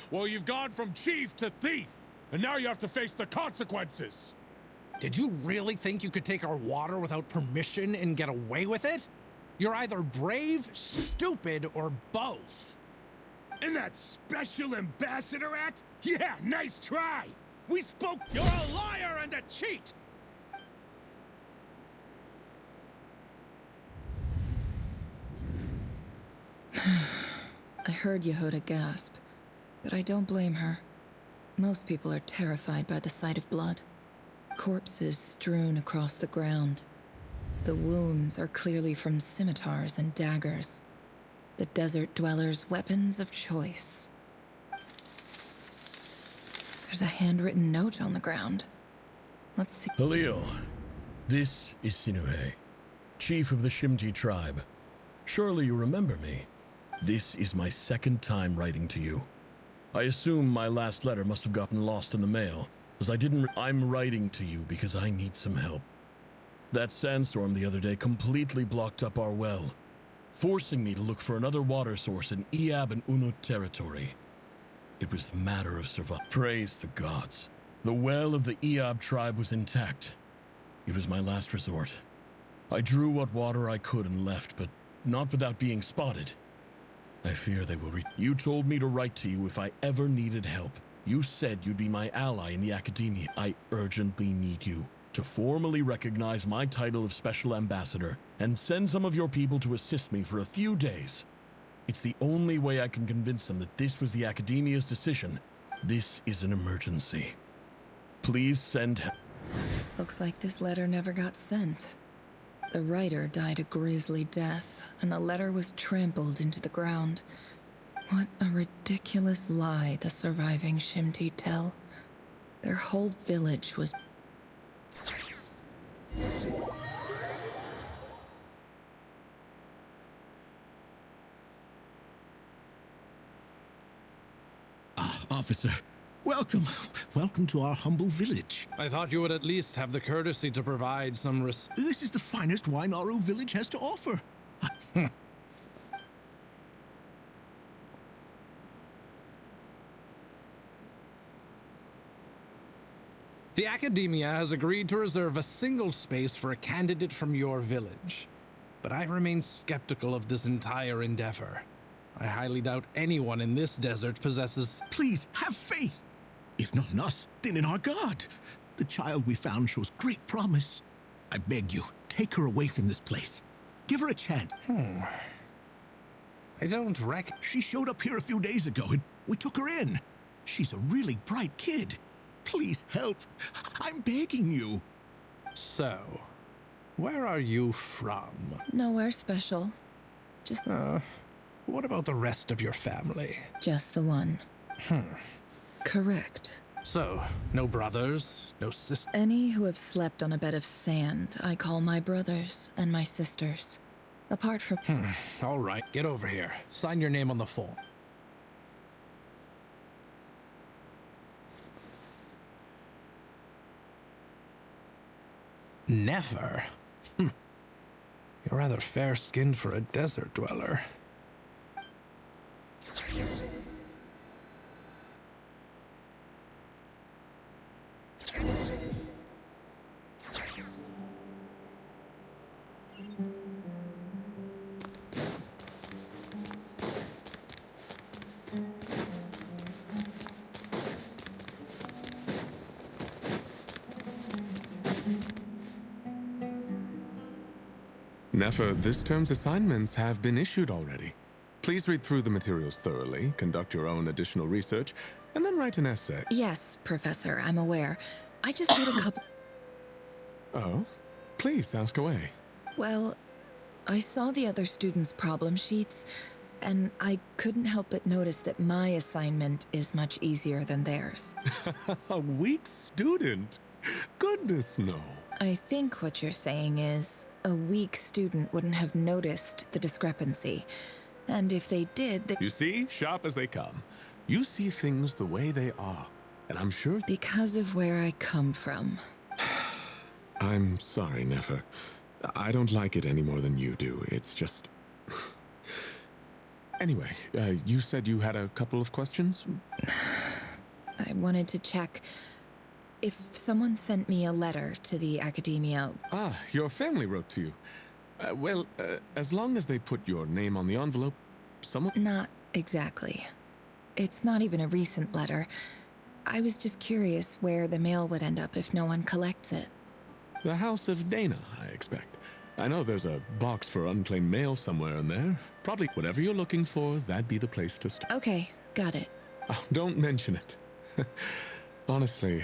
Well, you've gone from chief to thief, and now you have to face the consequences. Did you really think you could take our water without permission and get away with it? You're either brave, stupid, or both. And that special ambassador act? Yeah, nice try. We spoke. You're a liar and a cheat. I heard Yehuda gasp, but I don't blame her. Most people are terrified by the sight of blood. Corpses strewn across the ground. The wounds are clearly from scimitars and daggers. The desert dwellers' weapons of choice. There's a handwritten note on the ground. Let's see. Halil, this is Sinuhe, chief of the Shimti tribe. Surely you remember me. This is my second time writing to you. I assume my last letter must have gotten lost in the mail, as I'm writing to you because I need some help. That sandstorm the other day completely blocked up our well, forcing me to look for another water source in Iab and Unut territory. It was a matter of survival. Praise the gods. The well of the Iab tribe was intact. It was my last resort. I drew what water I could and left, but not without being spotted. I fear they will You told me to write to you if I ever needed help. You said you'd be my ally in the academia. I urgently need you to formally recognize my title of Special Ambassador and send some of your people to assist me for a few days. It's the only way I can convince them that this was the academia's decision. This is an emergency. Please send help. Looks like this letter never got sent. The writer died a grisly death, and the letter was trampled into the ground. What a ridiculous lie the surviving Shimti tell. Their whole village was... Officer, welcome. Welcome to our humble village. I thought you would at least have the courtesy to provide some This is the finest wine our village has to offer. The Academia has agreed to reserve a single space for a candidate from your village. But I remain skeptical of this entire endeavor. I highly doubt anyone in this desert possesses... Please, have faith. If not in us, then in our God. The child we found shows great promise. I beg you, take her away from this place. Give her a chance. I don't reckon... She showed up here a few days ago, and we took her in. She's a really bright kid. Please help. I'm begging you. So, where are you from? Nowhere special. Just... what about the rest of your family? Just the one. Correct. So, no brothers, no sisters? Any who have slept on a bed of sand, I call my brothers and my sisters. Apart from... All right, get over here. Sign your name on the form. Never? You're rather fair-skinned for a desert dweller. Nefer, this term's assignments have been issued already. Please read through the materials thoroughly, conduct your own additional research, and then write an essay. Yes, Professor, I'm aware. I just did a couple... Oh? Please, ask away. Well, I saw the other students' problem sheets, and I couldn't help but notice that my assignment is much easier than theirs. A weak student? Goodness, no. I think what you're saying is, a weak student wouldn't have noticed the discrepancy. And if they did, they... You see, sharp as they come. You see things the way they are, and I'm sure... Because of where I come from. I'm sorry, Nefer. I don't like it any more than you do. It's just... Anyway, you said you had a couple of questions? I wanted to check if someone sent me a letter to the academia. Ah, your family wrote to you. Well, as long as they put your name on the envelope, someone... Not exactly. It's not even a recent letter. I was just curious where the mail would end up if no one collects it. The House of Dana, I expect. I know there's a box for unclaimed mail somewhere in there. Probably whatever you're looking for, that'd be the place to start. Okay, got it. Oh, don't mention it. Honestly,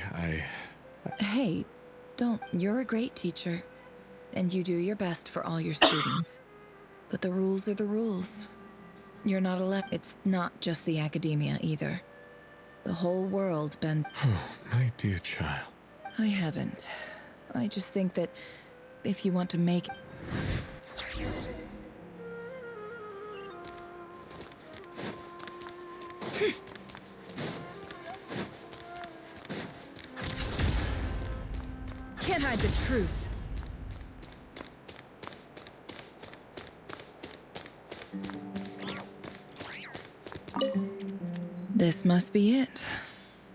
Hey, don't. You're a great teacher. And you do your best for all your students. But the rules are the rules. You're not allowed. It's not just the academia either. The whole world bends. Oh, my dear child. I haven't. I just think that if you want to make... Can't hide the truth. This must be it.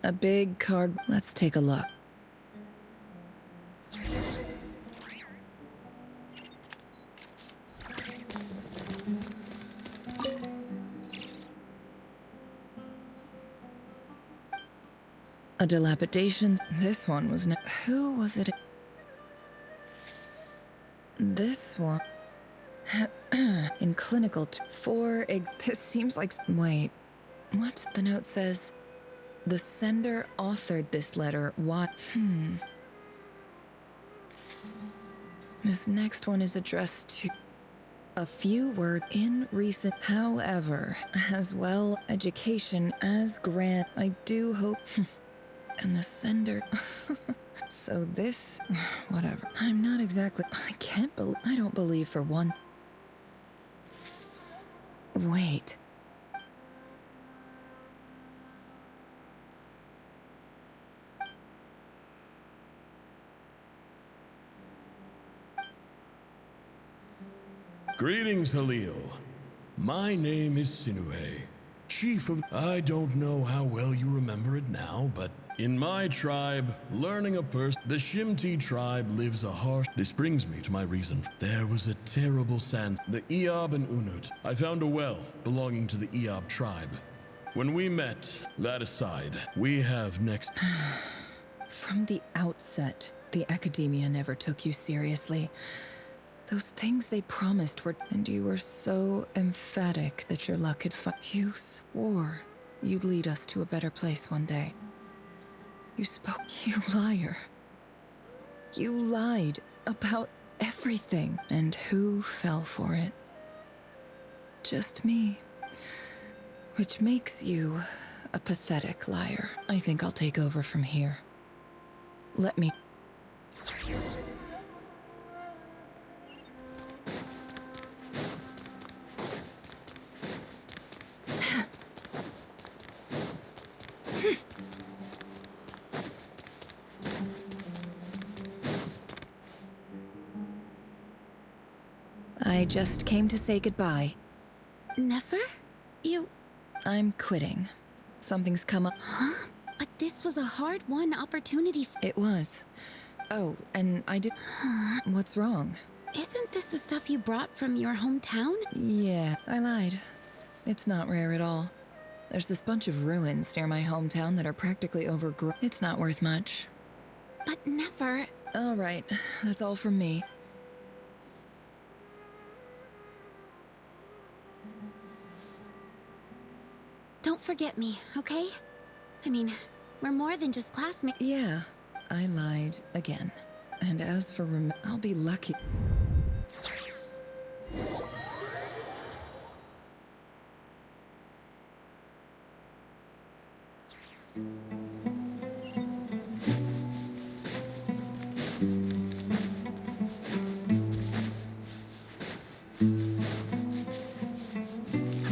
A big card. Let's take a look. A dilapidation. This one was no. Who was it? This one. In clinical. This seems like. Wait. What? The note says. The sender authored this letter. What? This next one is addressed to. A few words in recent. However, as well education as grant. I do hope. And the sender... So this... Whatever. I'm not exactly... I don't believe for one... Wait. Greetings, Halil. My name is Sinue, chief of... I don't know how well you remember it now, but in my tribe, learning a person... The Shimti tribe lives a harsh... This brings me to my reason. There was a terrible sand... The Eob and Unut. I found a well belonging to the Eob tribe. When we met, that aside, we have next... From the outset, the academia never took you seriously. Those things they promised were... And you were so emphatic that your luck could find... You swore you'd lead us to a better place one day. You spoke... You liar. You lied about everything. And who fell for it? Just me. Which makes you a pathetic liar. I think I'll take over from here. Let me... I just came to say goodbye. Nefer? You... I'm quitting. Something's come up. Huh? But this was a hard-won opportunity. It was. Oh, and I did... What's wrong? Isn't this the stuff you brought from your hometown? Yeah, I lied. It's not rare at all. There's this bunch of ruins near my hometown that are practically overgrown. It's not worth much. But Nefer... All right, that's all from me. forget me, okay? I mean, we're more than just classmates. Yeah, I lied again. And as for I'll be lucky.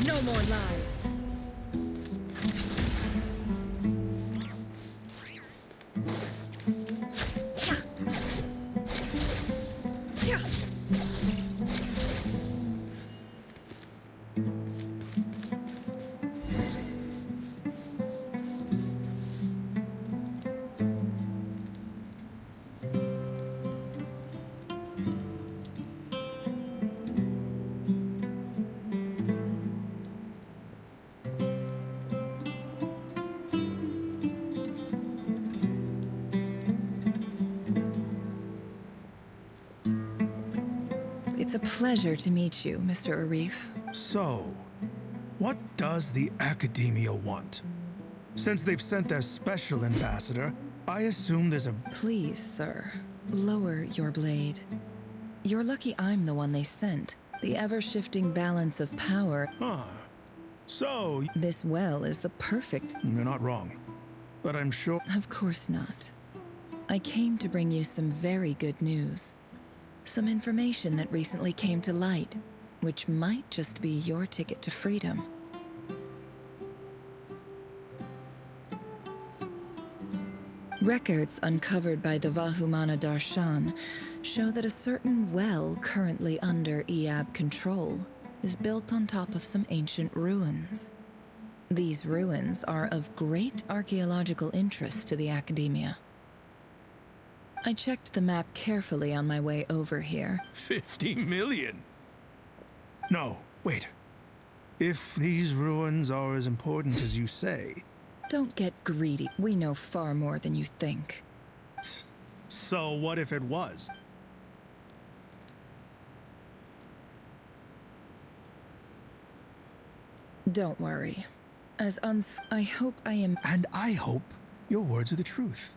No more lies. It's a pleasure to meet you, Mr. Arif. So, what does the Academia want? Since they've sent their special ambassador, I assume there's a... Please, sir, lower your blade. You're lucky I'm the one they sent. The ever-shifting balance of power... Huh. So... This well is the perfect... You're not wrong. But I'm sure... Of course not. I came to bring you some very good news. Some information that recently came to light, which might just be your ticket to freedom. Records uncovered by the Vahumana Darshan show that a certain well currently under Iab control is built on top of some ancient ruins. These ruins are of great archaeological interest to the Academia. I checked the map carefully on my way over here. 50 million? No, wait. If these ruins are as important as you say... Don't get greedy. We know far more than you think. So what if it was? Don't worry. I hope I am... And I hope your words are the truth.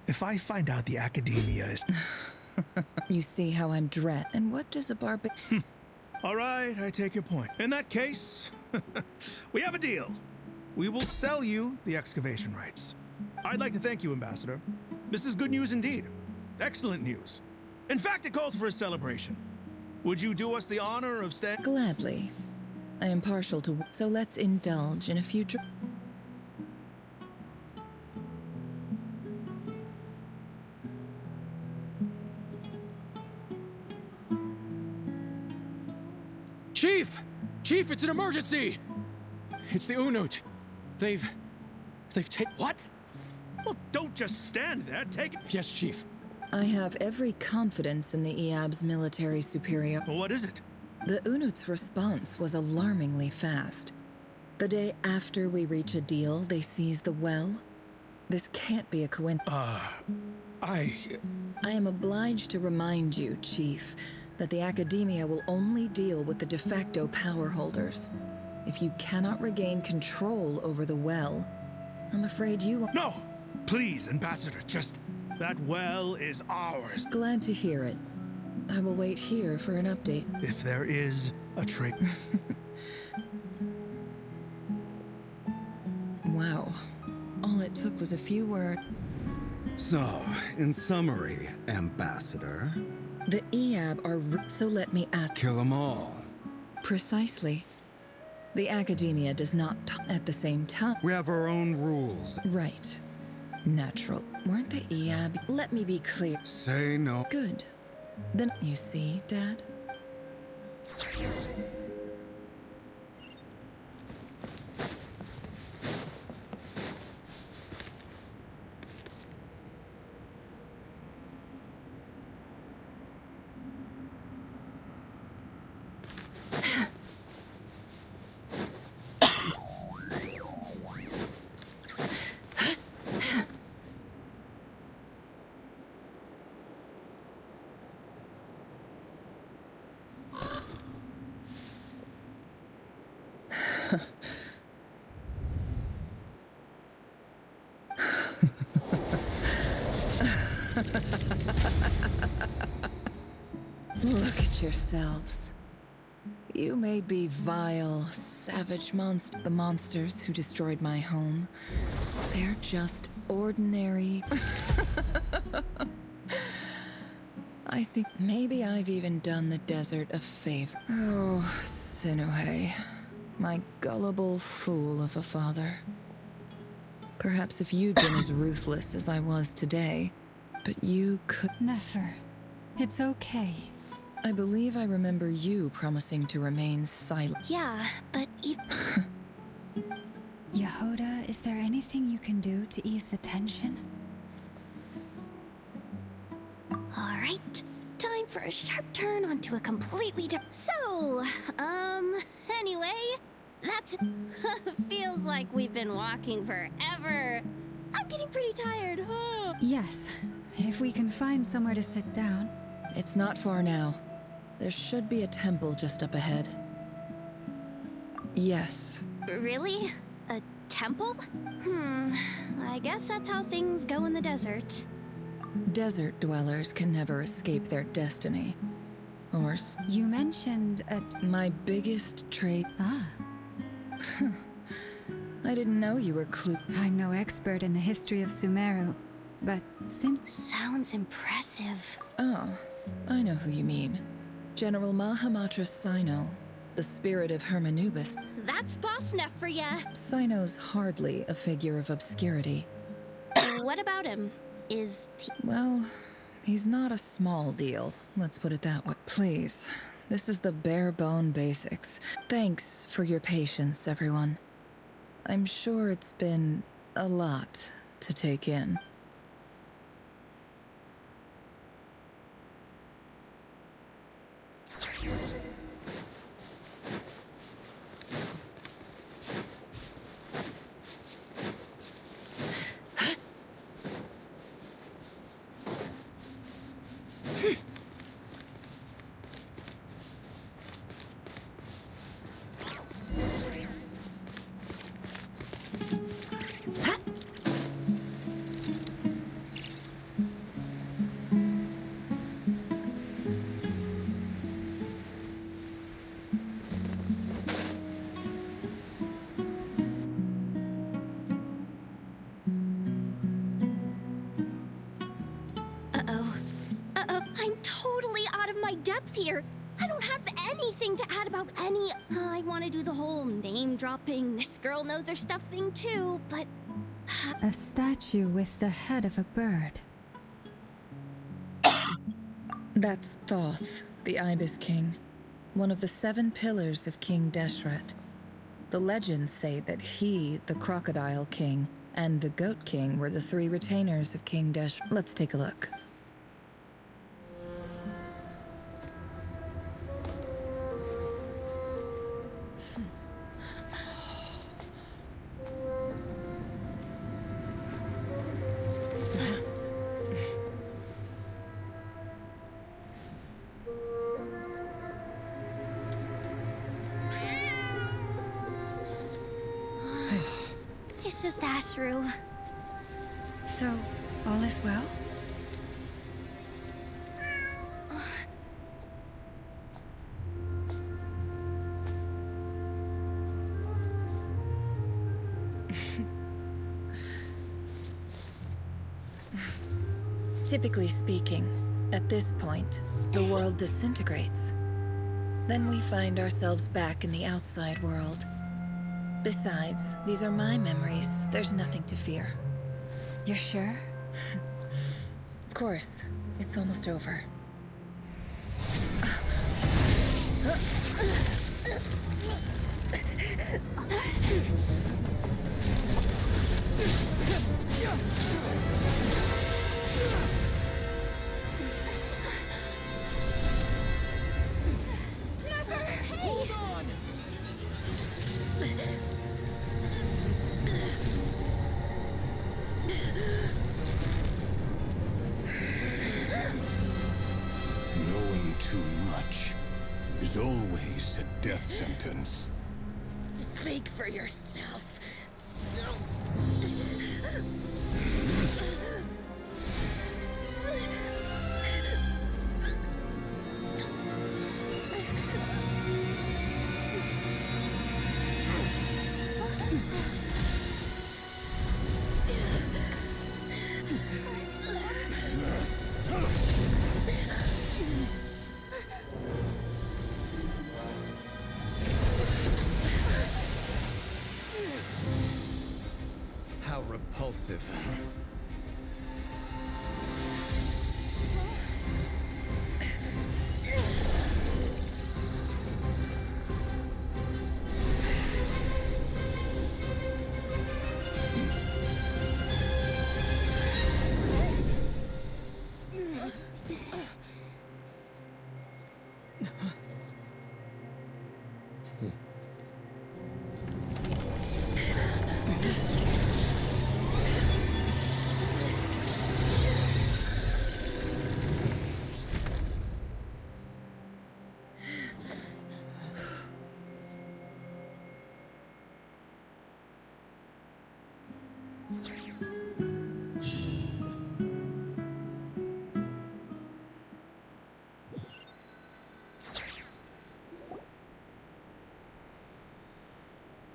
If I find out the Academia is... You see how I'm dread. And what does a All right, I take your point. In that case, we have a deal. We will sell you the excavation rights. I'd like to thank you, Ambassador. This is good news indeed. Excellent news. In fact, it calls for a celebration. Would you do us the honor of staying? Gladly. I am partial to... So let's indulge in a few... Chief! Chief, it's an emergency! It's the Unut. They've taken... What? Well, don't just stand there, take it... Yes, Chief. I have every confidence in the Iab's military superior. Well, what is it? The Unut's response was alarmingly fast. The day after we reach a deal, they seize the well. This can't be a coincidence. I am obliged to remind you, Chief, that the Academia will only deal with the de facto power holders. If you cannot regain control over the well, I'm afraid you will... No! Please, Ambassador, just... That well is ours. Glad to hear it. I will wait here for an update. If there is a trade... Wow. All it took was a few words. So, in summary, Ambassador... The Iab are... So let me ask... Kill them all. Precisely. The Academia does not at the same time. We have our own rules. Right. Natural. Weren't the Iab... Let me be clear. Say no. Good. Then you see, Dad? Look at yourselves. You may be vile, savage the monsters who destroyed my home. They're just ordinary. I think maybe I've even done the desert a favor. Oh, Sinuhe, my gullible fool of a father. Perhaps if you'd been as ruthless as I was today, but you could... Nefer, it's okay. I believe I remember you promising to remain silent. Yeah, but Yehoda, is there anything you can do to ease the tension? Alright, time for a sharp turn onto a completely different... So, anyway, that's... feels like we've been walking forever. I'm getting pretty tired. Yes, if we can find somewhere to sit down. It's not far now. There should be a temple just up ahead. Yes. Really? A temple? I guess that's how things go in the desert. Desert dwellers can never escape their destiny. Or... You mentioned my biggest trait... Ah. I didn't know you were I'm no expert in the history of Sumeru, but since... Sounds impressive. Oh, I know who you mean. General Mahamatra Sino, the spirit of Hermanubis. That's boss enough for ya. Sino's hardly a figure of obscurity. What about him? Is he... Well, he's not a small deal, let's put it that way. Please, this is the bare-bone basics. Thanks for your patience, everyone. I'm sure it's been a lot to take in. Here. I don't have anything to add about any... I want to do the whole name-dropping, this girl knows her stuff thing too, but... A statue with the head of a bird. That's Thoth, the Ibis King, one of the 7 pillars of King Deshret. The legends say that he, the Crocodile King, and the Goat King were the 3 retainers of King Deshret. Let's take a look. It's just Ashru. So, all is well? Typically speaking, at this point, the world disintegrates. Then we find ourselves back in the outside world. Besides, these are my memories. There's nothing to fear. You're sure? Of course. It's almost over. Hold on! Knowing too much is always a death sentence. Speak for yourself. impulsive.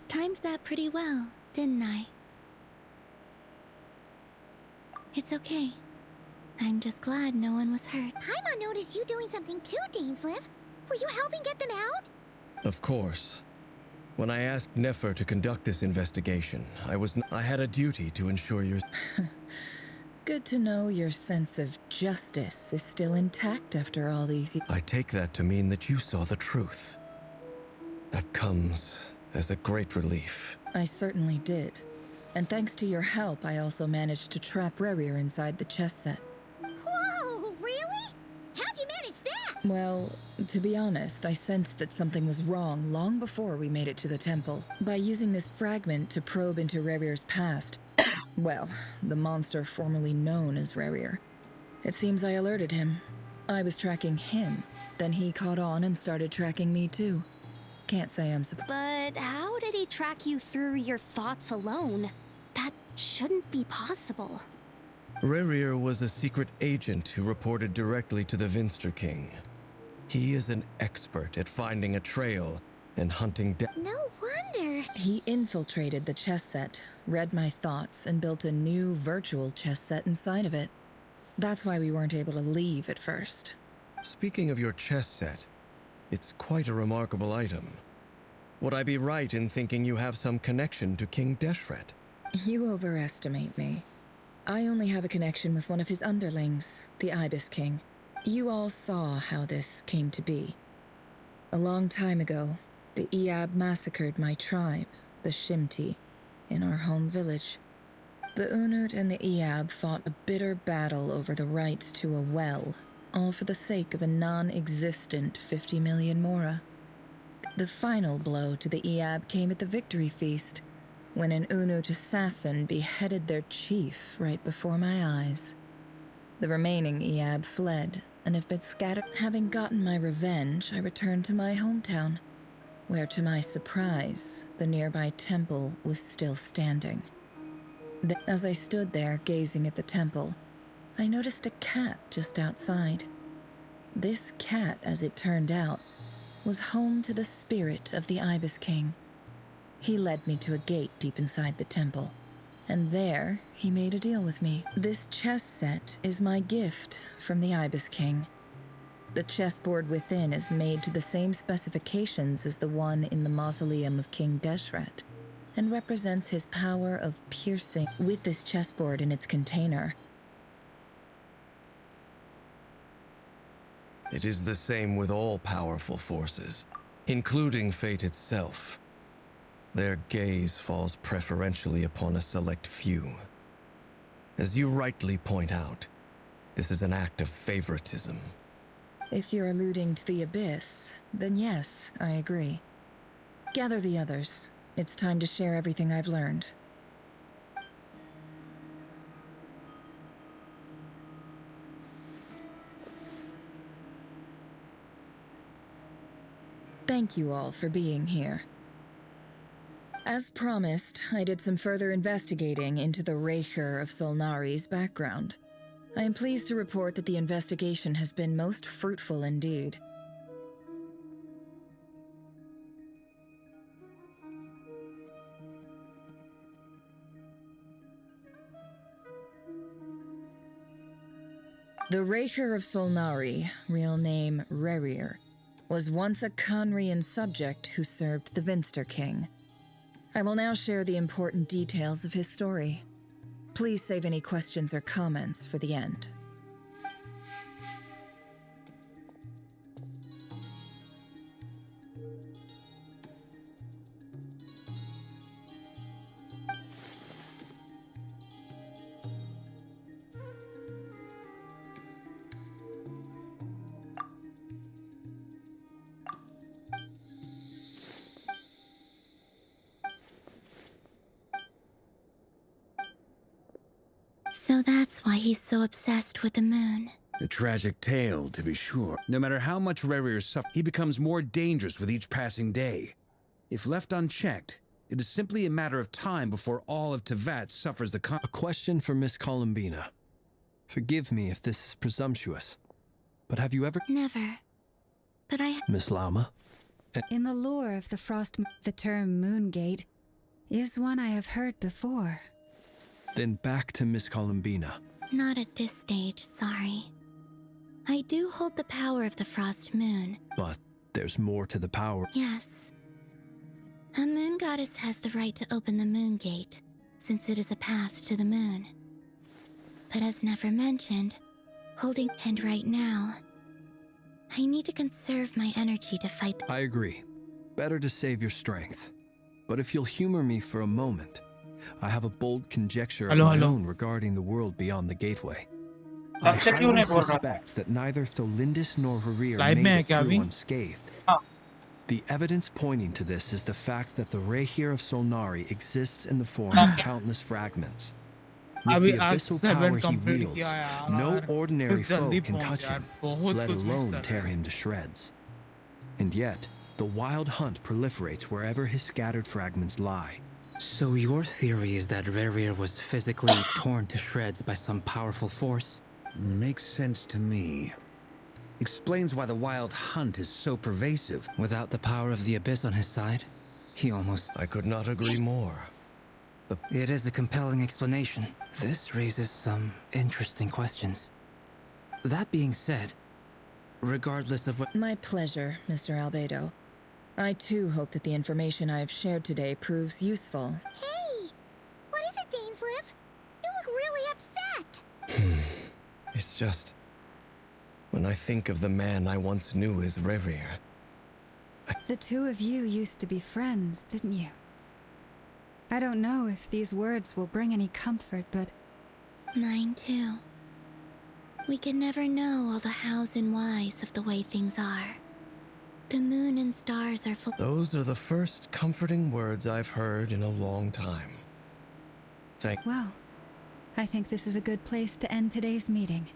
Timed that pretty well, didn't I? It's okay. I'm just glad no one was hurt. Paimon noticed you doing something too, Dainsleif. Were you helping get them out? Of course. When I asked Nefer to conduct this investigation, I had a duty to ensure your... Good to know your sense of justice is still intact after all these years. I take that to mean that you saw the truth. That comes as a great relief. I certainly did. And thanks to your help, I also managed to trap Rerir inside the chess set. Whoa, really? How'd you manage that? Well, to be honest, I sensed that something was wrong long before we made it to the temple. By using this fragment to probe into Rerir's past, well, the monster formerly known as Rerir. It seems I alerted him. I was tracking him, then he caught on and started tracking me too. Can't say I'm surprised. But how did he track you through your thoughts alone? That shouldn't be possible. Rerir was a secret agent who reported directly to the Vinster King. He is an expert at finding a trail and hunting No wonder. He infiltrated the chess set, read my thoughts, and built a new virtual chess set inside of it. That's why we weren't able to leave at first. Speaking of your chess set, it's quite a remarkable item. Would I be right in thinking you have some connection to King Deshret? You overestimate me. I only have a connection with one of his underlings, the Ibis King. You all saw how this came to be. A long time ago, the Iab massacred my tribe, the Shimti, in our home village. The Unut and the Iab fought a bitter battle over the rights to a well, all for the sake of a non-existent 50 million mora. The final blow to the Iab came at the victory feast, when an Unut assassin beheaded their chief right before my eyes. The remaining Iab fled and have been scattered. Having gotten my revenge, I returned to my hometown, where to my surprise, the nearby temple was still standing. As I stood there gazing at the temple, I noticed a cat just outside. This cat, as it turned out, was home to the spirit of the Ibis King. He led me to a gate deep inside the temple, and there he made a deal with me. This chess set is my gift from the Ibis King. The chessboard within is made to the same specifications as the one in the mausoleum of King Deshret, and represents his power of piercing. With this chessboard in its container, It is the same with all powerful forces, including fate itself. Their gaze falls preferentially upon a select few. As you rightly point out, this is an act of favoritism. if you're alluding to the Abyss, then yes, I agree. Gather the others. It's time to share everything I've learned. Thank you all for being here. As promised, I did some further investigating into the Raker of Solnari's background. I am pleased to report that the investigation has been most fruitful indeed. The Raker of Solnari, real name Rerir, was once a Conrian subject who served the Vinster King. I will now share the important details of his story. Please save any questions or comments for the end. So that's why he's so obsessed with the moon. A tragic tale, to be sure. No matter how much Rerir suffers, he becomes more dangerous with each passing day. If left unchecked, it is simply a matter of time before all of Teyvat suffers the A question for Miss Columbina. Forgive me if this is presumptuous, but have you ever... Never. But I... Miss Lama? In the lore of the term Moongate is one I have heard before. Then back to Miss Columbina. Not at this stage, sorry. I do hold the power of the Frost Moon. But there's more to the power. Yes. A moon goddess has the right to open the moon gate, since it is a path to the moon. But as never mentioned, holding and right now, I need to conserve my energy to fight I agree. Better to save your strength. But if you'll humor me for a moment, I have a bold conjecture of my own regarding the world beyond the gateway. I highly suspect that neither Tholindis nor Rerir made it through unscathed. The evidence pointing to this is the fact that the Rehir of Solnari exists in the form of countless fragments. With the abyssal power he wields, no ordinary foe can touch him, let alone tear him to shreds. And yet, the wild hunt proliferates wherever his scattered fragments lie. So your theory is that Rerir was physically torn to shreds by some powerful force? Makes sense to me. Explains why the wild hunt is so pervasive. Without the power of the Abyss on his side, he almost... I could not agree more. It is a compelling explanation. This raises some interesting questions. That being said, regardless of what... My pleasure, Mr. Albedo. I too hope that the information I have shared today proves useful. Hey! What is it, Dainsleif? You look really upset! It's just... when I think of the man I once knew as Rerir... The two of you used to be friends, didn't you? I don't know if these words will bring any comfort, but... Mine too. We can never know all the hows and whys of the way things are. The moon and stars are full... Those are the first comforting words I've heard in a long time. Well, I think this is a good place to end today's meeting.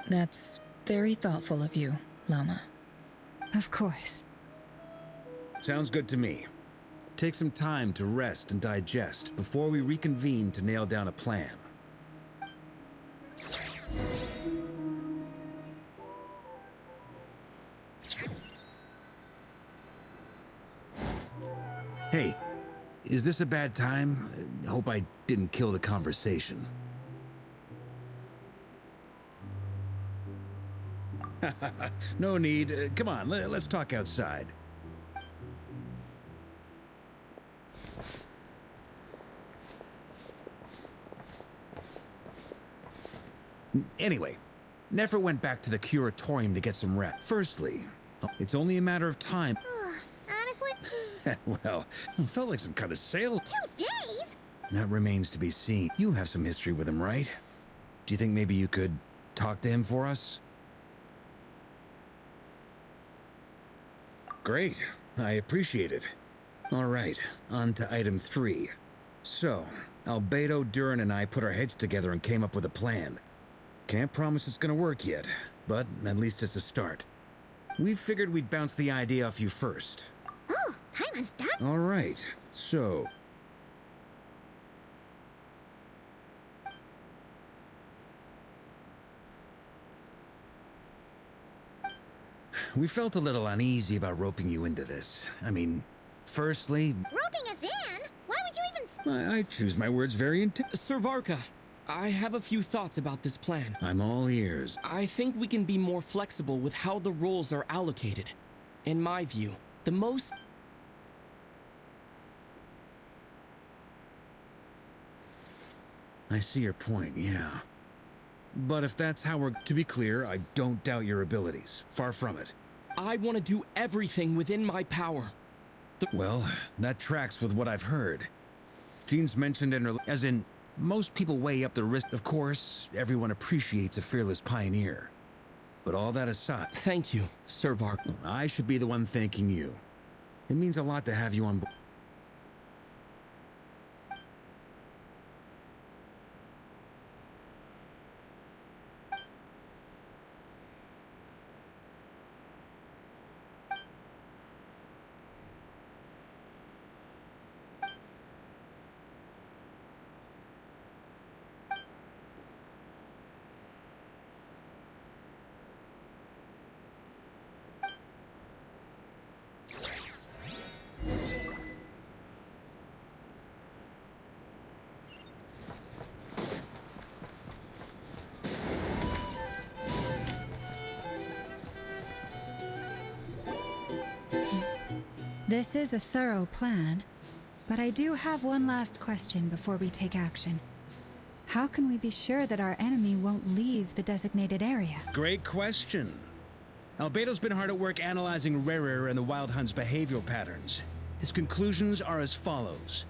That's very thoughtful of you, Lama. Of course. Sounds good to me. Take some time to rest and digest before we reconvene to nail down a plan. Hey, is this a bad time? Hope I didn't kill the conversation. No need. Come on, let's talk outside. Anyway, Nefer went back to the curatorium to get some rest. Firstly, it's only a matter of time. Honestly? Well, it felt like some kind of sale. 2 days? That remains to be seen. You have some history with him, right? Do you think maybe you could talk to him for us? Great. I appreciate it. All right, on to item 3. So, Albedo, Durin, and I put our heads together and came up with a plan. Can't promise it's gonna work yet, but at least it's a start. We figured we'd bounce the idea off you first. Oh, Paimon's done? All right, so... We felt a little uneasy about roping you into this. I mean, firstly... Roping us in? Why would you even... I choose my words very Sir Varka, I have a few thoughts about this plan. I'm all ears. I think we can be more flexible with how the roles are allocated. In my view, the most... I see your point, yeah. But if that's how we're... To be clear, I don't doubt your abilities. Far from it. I want to do everything within my power. Well, that tracks with what I've heard. Jean's mentioned in her... As in, most people weigh up the risk. Of course, everyone appreciates a fearless pioneer. But all that aside... Thank you, Sir Vark. I should be the one thanking you. It means a lot to have you on board. This is a thorough plan, but I do have one last question before we take action. How can we be sure that our enemy won't leave the designated area? Great question. Albedo's been hard at work analyzing Rarer and the Wild Hunt's behavioral patterns. His conclusions are as follows.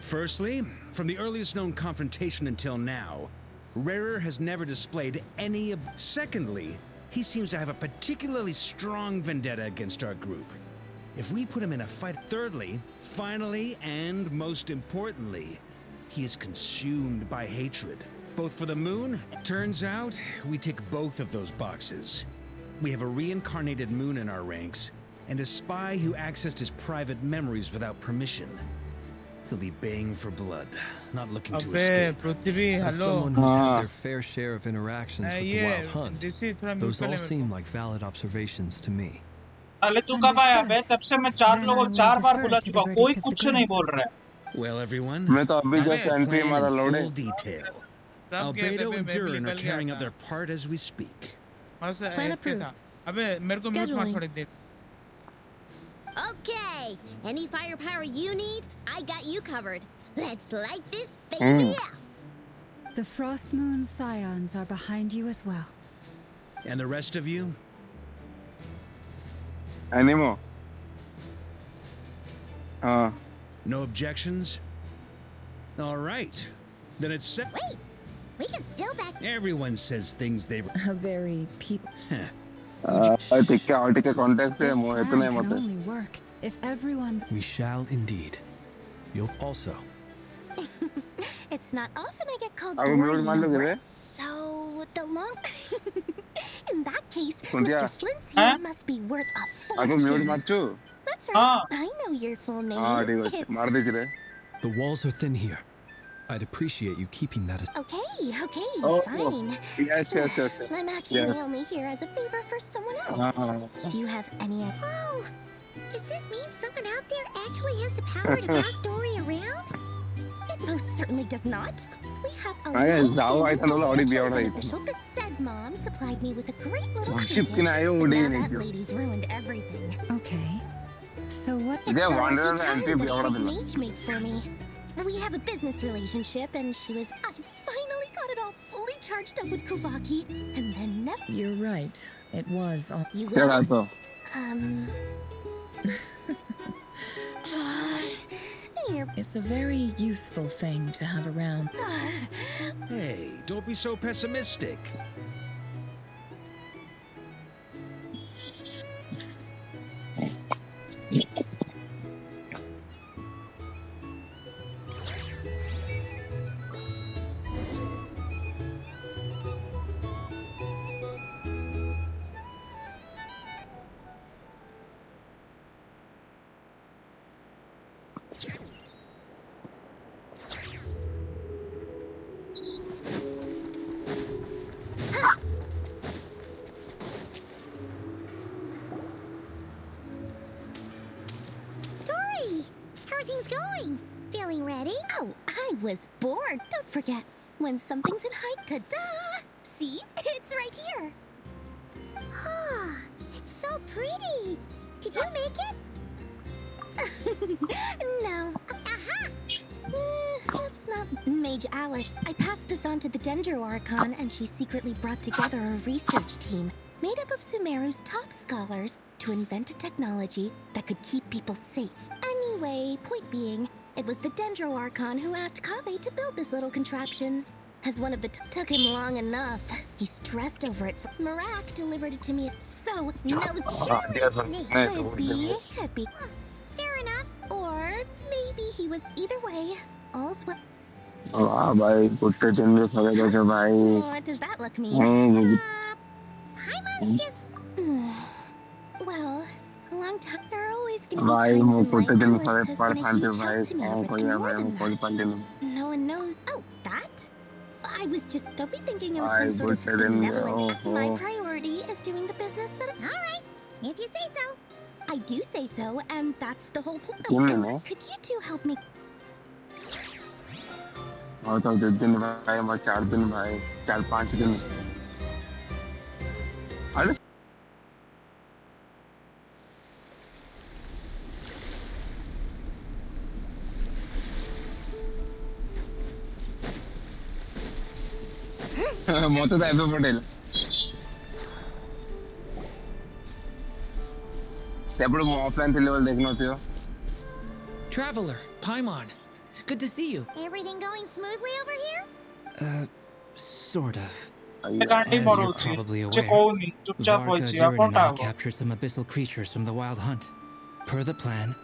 Firstly, from the earliest known confrontation until now, Rarer has never displayed any... Secondly, he seems to have a particularly strong vendetta against our group. If we put him in a fight... Thirdly, finally, and most importantly, he is consumed by hatred, both for the moon... Turns out, we tick both of those boxes. We have a reincarnated moon in our ranks, and a spy who accessed his private memories without permission. He'll be baying for blood, not looking to escape. As someone who's had their fair share of interactions with the Wild Hunt, those all seem like valid observations to me. अले तू कब आया बे? तब से मैं चार बार बुला चुका, कोई कुछ नहीं बोल रहा है. Well, everyone, मैं तो अभी just entry मारा लोड़े. full detail. Albedo and Durin are carrying out their part as we speak. Plan approved. अबे मेरे को म्यूट मार थोड़ी देर. Okay, any firepower you need, I got you covered. Let's light this baby up. The Frost Moon Scions are behind you as well. And the rest of you? Animo. No objections? All right. Then it's set. Wait, we can still back. Everyone says things they... A very people... ठीक है context है This plan can only work if everyone... We shall indeed. You'll also. It's not often I get called I will Dory मान लो anymore. किधर? So the long... In that case, Kuntia. Mr. Flint's here must be worth a I will mute fortune. Machu. That's right. I know your full name. ठीक है. मार दे किधर? The walls are thin here. I'd appreciate you keeping that. Okay, fine. Yes. I'm actually only here as a favor for someone else. Do you have any... Oh, does this mean someone out there actually has the power to pass Dory around? It most certainly does not. We have a long-standing official, but said Mom supplied me with a great little trinket. Now that lady's ruined everything. Okay. So what... It's a lucky charm that a mage made for me. We have a business relationship, and she was... I finally got it all fully charged up with Kuvaki, and then never... You're right. It was all... You will... It's a very useful thing to have around. Hey, don't be so pessimistic. Feeling ready? Oh, I was bored. Don't forget, when something's in height, ta-da! See? It's right here. Ah, it's so pretty. Did you make it? No. Aha! Let's not Mage Alice. I passed this on to the Dendro Archon, and she secretly brought together a research team made up of Sumeru's top scholars to invent a technology that could keep people safe. Anyway, point being, it was the Dendro Archon who asked Kaveh to build this little contraption. As one of the took him long enough. He stressed over it. Marak delivered it to me. So, no, could be. Fair enough. Or maybe he was either way. All's well. वाह भाई कुत्ते चुन सके जैसे भाई What does that look mean? Paimon's just... well, a long time. There are always going to be भाई times वो in कुत्ते life दिन Alice सारे has पर been a खाते huge भाई help to me. कौन But कोई है more भाई than वो कोई that, पल्ले में no one knows. Oh, that? I was just... Don't be thinking it was भाई some sort of कुत्ते दिन benevolent... ओहो My priority is doing the business that... Alright, if you say so. I do say so, and that's the whole point. क्यों नहीं Could you two help me? और तो 2 दिन भाई और 4 दिन भाई 4-5 दिन अरे मौत तो ऐसे पटेल ఎప్పుడు మా ఆఫ్లైన్ లెవెల్ देखనోతియో Traveler, Paimon, it's good to see you. Everything going smoothly over here? Sort of. As गांडी you're मरोची probably चे aware, कोनी चुपचाप Varka, बोलची Durin, and I आपण captured some abyssal creatures from the Wild Hunt. Per the plan,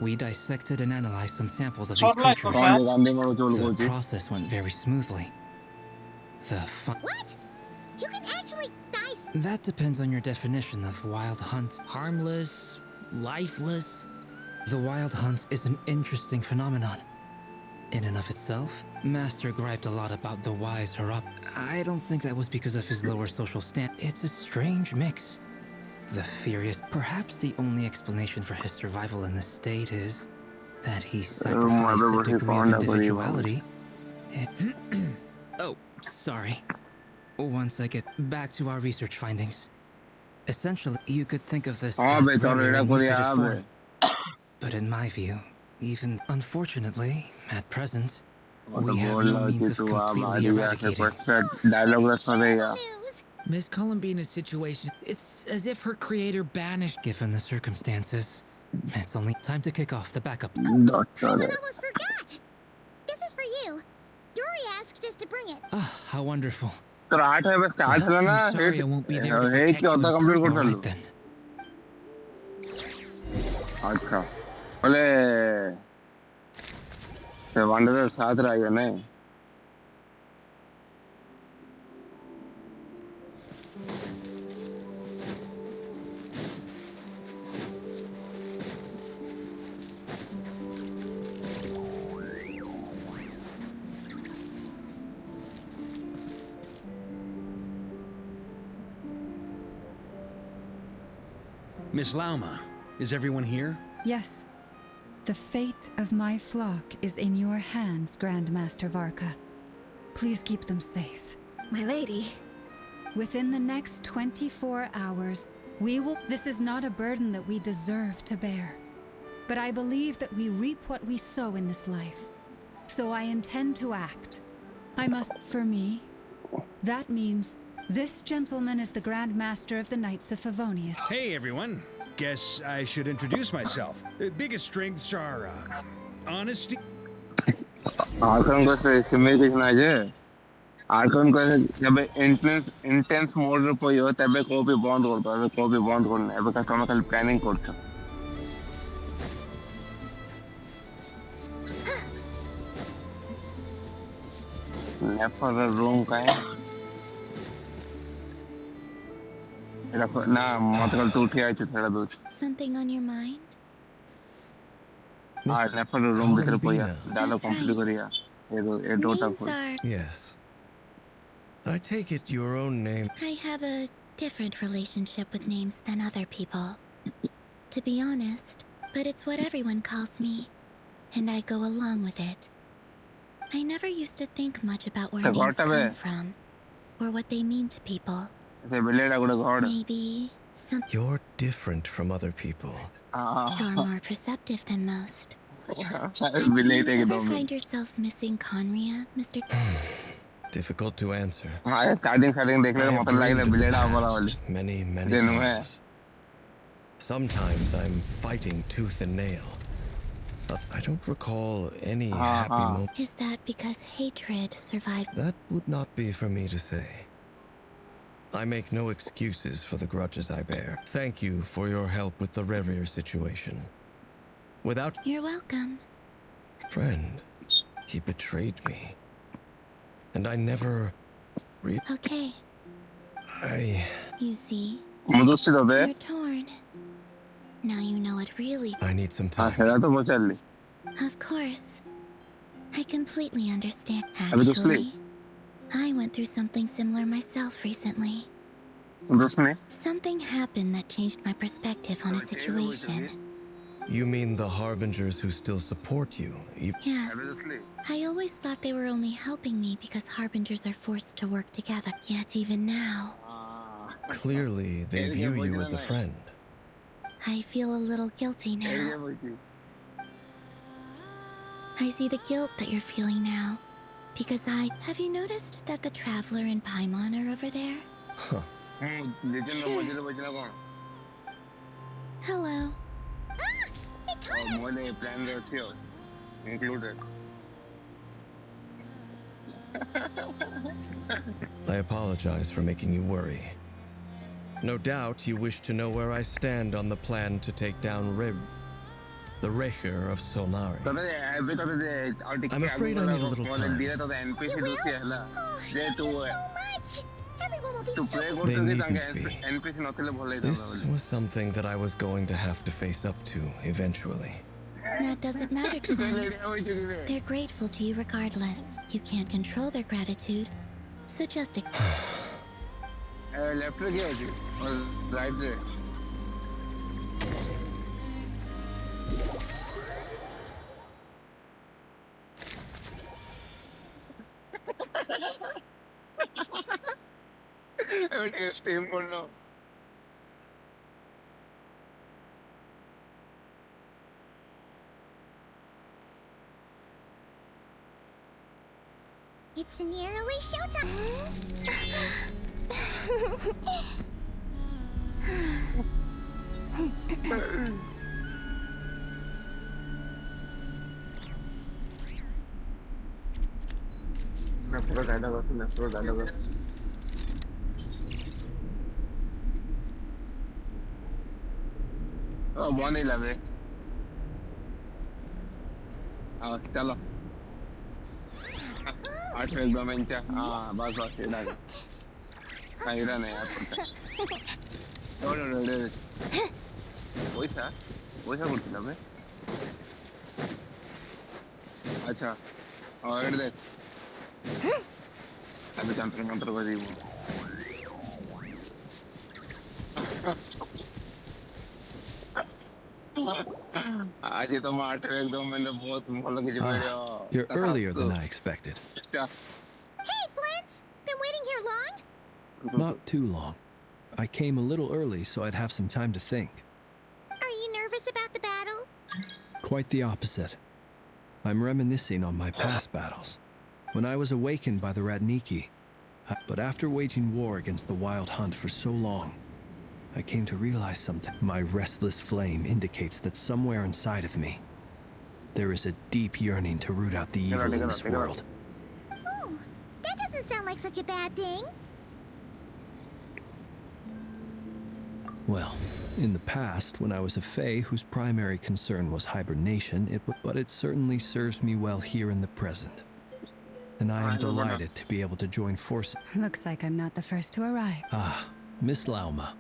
we dissected and analyzed some samples of these Sorry, creatures. गांडी मरोची The बोलची process went very smoothly. What? You can actually dice... That depends on your definition of Wild Hunt. Harmless, lifeless. The Wild Hunt is an interesting phenomenon. In and of itself, Master griped a lot about the wise Harap. I don't think that was because of his lower social stand. It's a strange mix. The furious... Perhaps the only explanation for his survival in this state is that he sacrificed a degree of individuality. Oh, sorry. Once I get back to our research findings. Essentially, you could think of this as very mutated form. But in my view, even unfortunately, at present, we have no means of completely eradicating. Miss Columbina's situation, it's as if her creator banished. Given the circumstances, it's only time to kick off the backup. I almost forgot! This is for you. Dory asked us to bring it. Ah, how wonderful. तो 8 है बस start है ना I'm sorry I won't be there to है protect क्या you होता in complete person. कर All लो right then. अच्छा बोले तो वंडर साथ रह गया नहीं Miss Lauma, is everyone here? Yes. The fate of my flock is in your hands, Grandmaster Varka. Please keep them safe. My lady. Within the next 24 hours, we will... This is not a burden that we deserve to bear. But I believe that we reap what we sow in this life. So I intend to act. I must... For me, that means this gentleman is the Grand Master of the Knights of Favonius. Hey, everyone. Guess I should introduce myself. Biggest strengths are honesty. Arkan को से इसमें देखना है Arkan को जब intense mode रे पोयो तबे copy bond करतो है कॉपी बॉन्ड करना है बका केमिकल प्लानिंग करतो नेफर रूम का है ना मतलब तू उठी आई थोड़ा दूर Something on your mind? हाँ नेफर रूम भीतर पोया डालो कंप्लीट करिया ये Dota Names are... Yes. I take it your own name. I have a different relationship with names than other people. To be honest, but it's what everyone calls me. And I go along with it. I never used to think much about where names come from. Or what they mean to people. Maybe some... You're different from other people. You're more perceptive than most. बिलेट Do you ever एकदम find yourself missing Conria, Mr. Difficult to answer. हाँ starting देखने I का have मतलब लग dreamed रहा of the bill rate आप वाला past वाली many दिन में times. Sometimes I'm fighting tooth and nail, but I don't recall any happy moment. Is that because hatred survived? That would not be for me to say. I make no excuses for the grudges I bear. Thank you for your help with the Rerir situation. Without You're welcome. friend, he betrayed me. And I never Okay. You see? You're torn. Now you know what really. I need some time. Of course. I completely understand. अभी तो Actually, I went through something similar myself recently. Something happened that changed my perspective on a situation. You mean the Harbingers who still support you? Yes. I always thought they were only helping me because Harbingers are forced to work together. Yet even now, Clearly, they view you as a friend. I feel a little guilty now. I see the guilt that you're feeling now. Because have you noticed that the Traveler and Paimon are over there? Huh. Hello. Included. I apologize for making you worry. No doubt you wish to know where I stand on the plan to take down the Recher of Solnari. I'm afraid I need a little time. They needn't be. This was something that I was going to have to face up to eventually. That doesn't matter to them. They're grateful to you regardless. You can't control their gratitude. So just left gaya ji or right there. Steam करना. It's nearly showtime. पूरा dialogue बहुत नहीं लगे चलो 8 एकदम इंचा बस बस ये लगे नहीं रहने यार नो वैसा कुछ लगे अच्छा और देख अभी जंतर बजी You're earlier than I expected. Hey, Blintz! Been waiting here long? Not too long. I came a little early so I'd have some time to think. Are you nervous about the battle? Quite the opposite. I'm reminiscing on my past battles. When I was awakened by the Radniki, but after waging war against the Wild Hunt for so long, I came to realize something. My restless flame indicates that somewhere inside of me, there is a deep yearning to root out the evil in this world. Oh, that doesn't sound like such a bad thing. Well, in the past, when I was a Fae whose primary concern was hibernation, but it certainly serves me well here in the present. And I am delighted to be able to join forces. Looks like I'm not the first to arrive. Ah, Miss Lauma.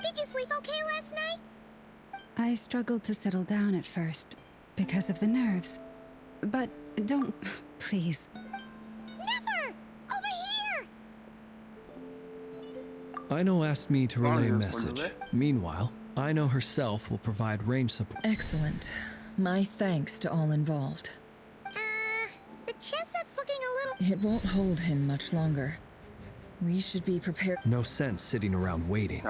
Did you sleep okay last night? I struggled to settle down at first because of the nerves. But don't... please. Never! Over here! Aino asked me to relay a message. Meanwhile, Aino herself will provide range support. Excellent. My thanks to all involved. The chest set's looking a little... It won't hold him much longer. We should be prepared. No sense sitting around waiting.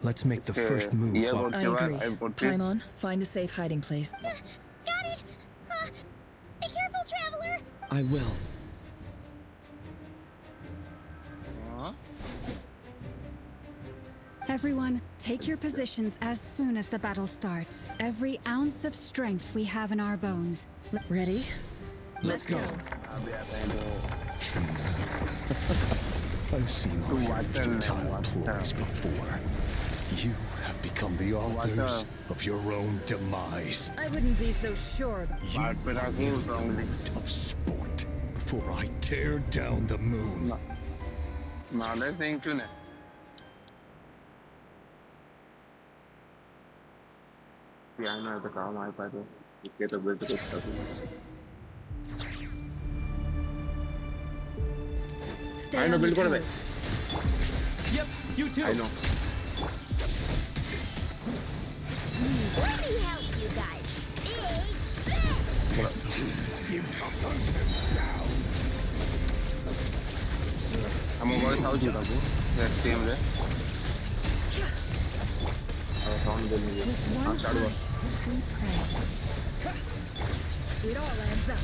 Let's make the first move. I agree. Paimon, find a safe hiding place. Got got it! Be careful, traveler! I will. Everyone, take your positions as soon as the battle starts. Every ounce of strength we have in our bones. Ready? Let's go. I've seen all your futile ploys before. You have become the authors of your own demise. I wouldn't be so sure. You are the of sport before I tear down the moon. Mother thing to ne. Piano the काम आ पाए तो इसके तो बिल्कुल कुछ कर Stay on your toes. Yep, you too. I know. Let me help you guys. I'm going to tell you that team there. I found the new. I'm sorry. It all adds up.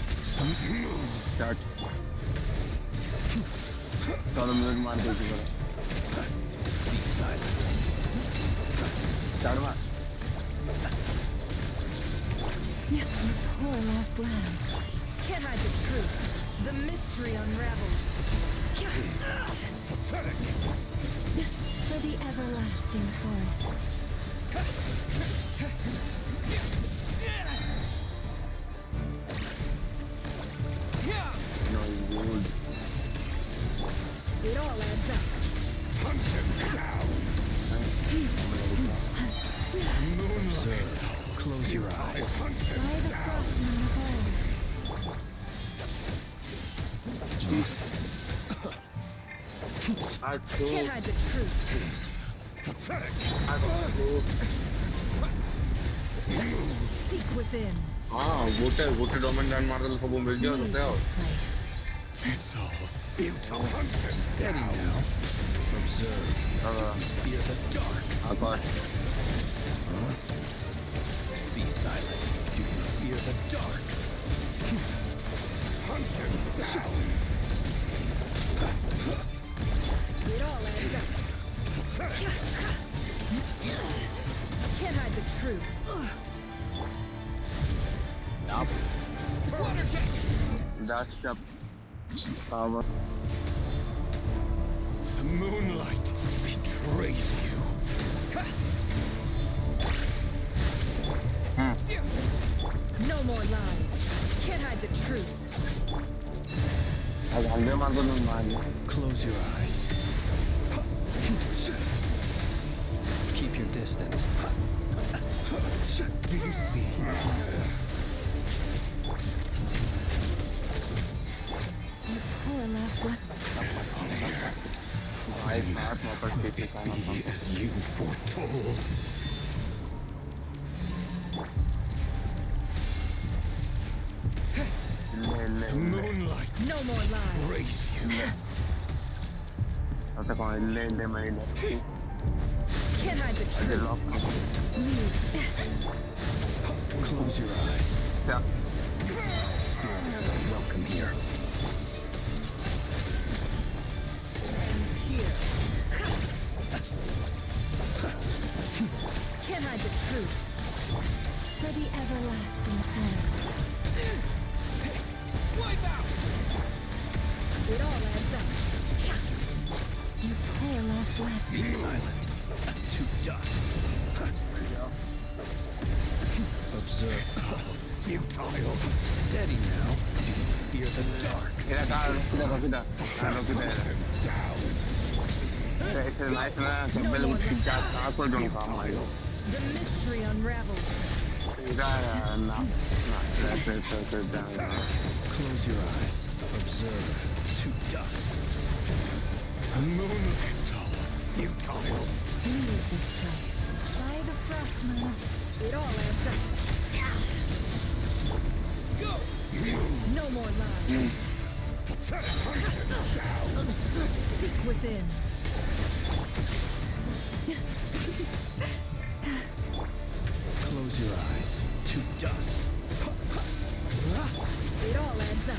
Start. Start a minute, man. Be silent. Start, man. Poor last lamb. Can't hide the truth. The mystery unravels. Pathetic. For the everlasting forest. No, you would. It all adds up. Hunt him down. Observe. Close your eyes. By the frost moon of old. Can't hide the truth. Pathetic. Seek within. Wote domain land मार दो सब मिल जाओ तो क्या हो? It's all futile. Steady now. Observe. Fear the dark. Akash. Be silent. Do you fear the dark? Hunt him down. It all adds up. Pathetic. Can't hide the truth. Water jet! That's the power. The moonlight betrays you. No more lies. Can't hide the truth. Close your eyes. Keep your distance. Do you see? Poor last lamb. Be as you foretold. The moonlight No more lies. raise you. Can't hide the truth. Close your eyes. Yeah. Welcome here. Here. Can't hide the truth. For the everlasting forest. Wipe out! It all adds up. You poor lost lamb. Be silent. To dust. Observe. Futile. Steady now. Do you fear the dark? The mystery unravels. Close your eyes. Observe. To dust. The moonlight. Futile. Leave this place. By the frost moon. It all adds up. Go! No more lies. Seek within. Close your eyes. To dust.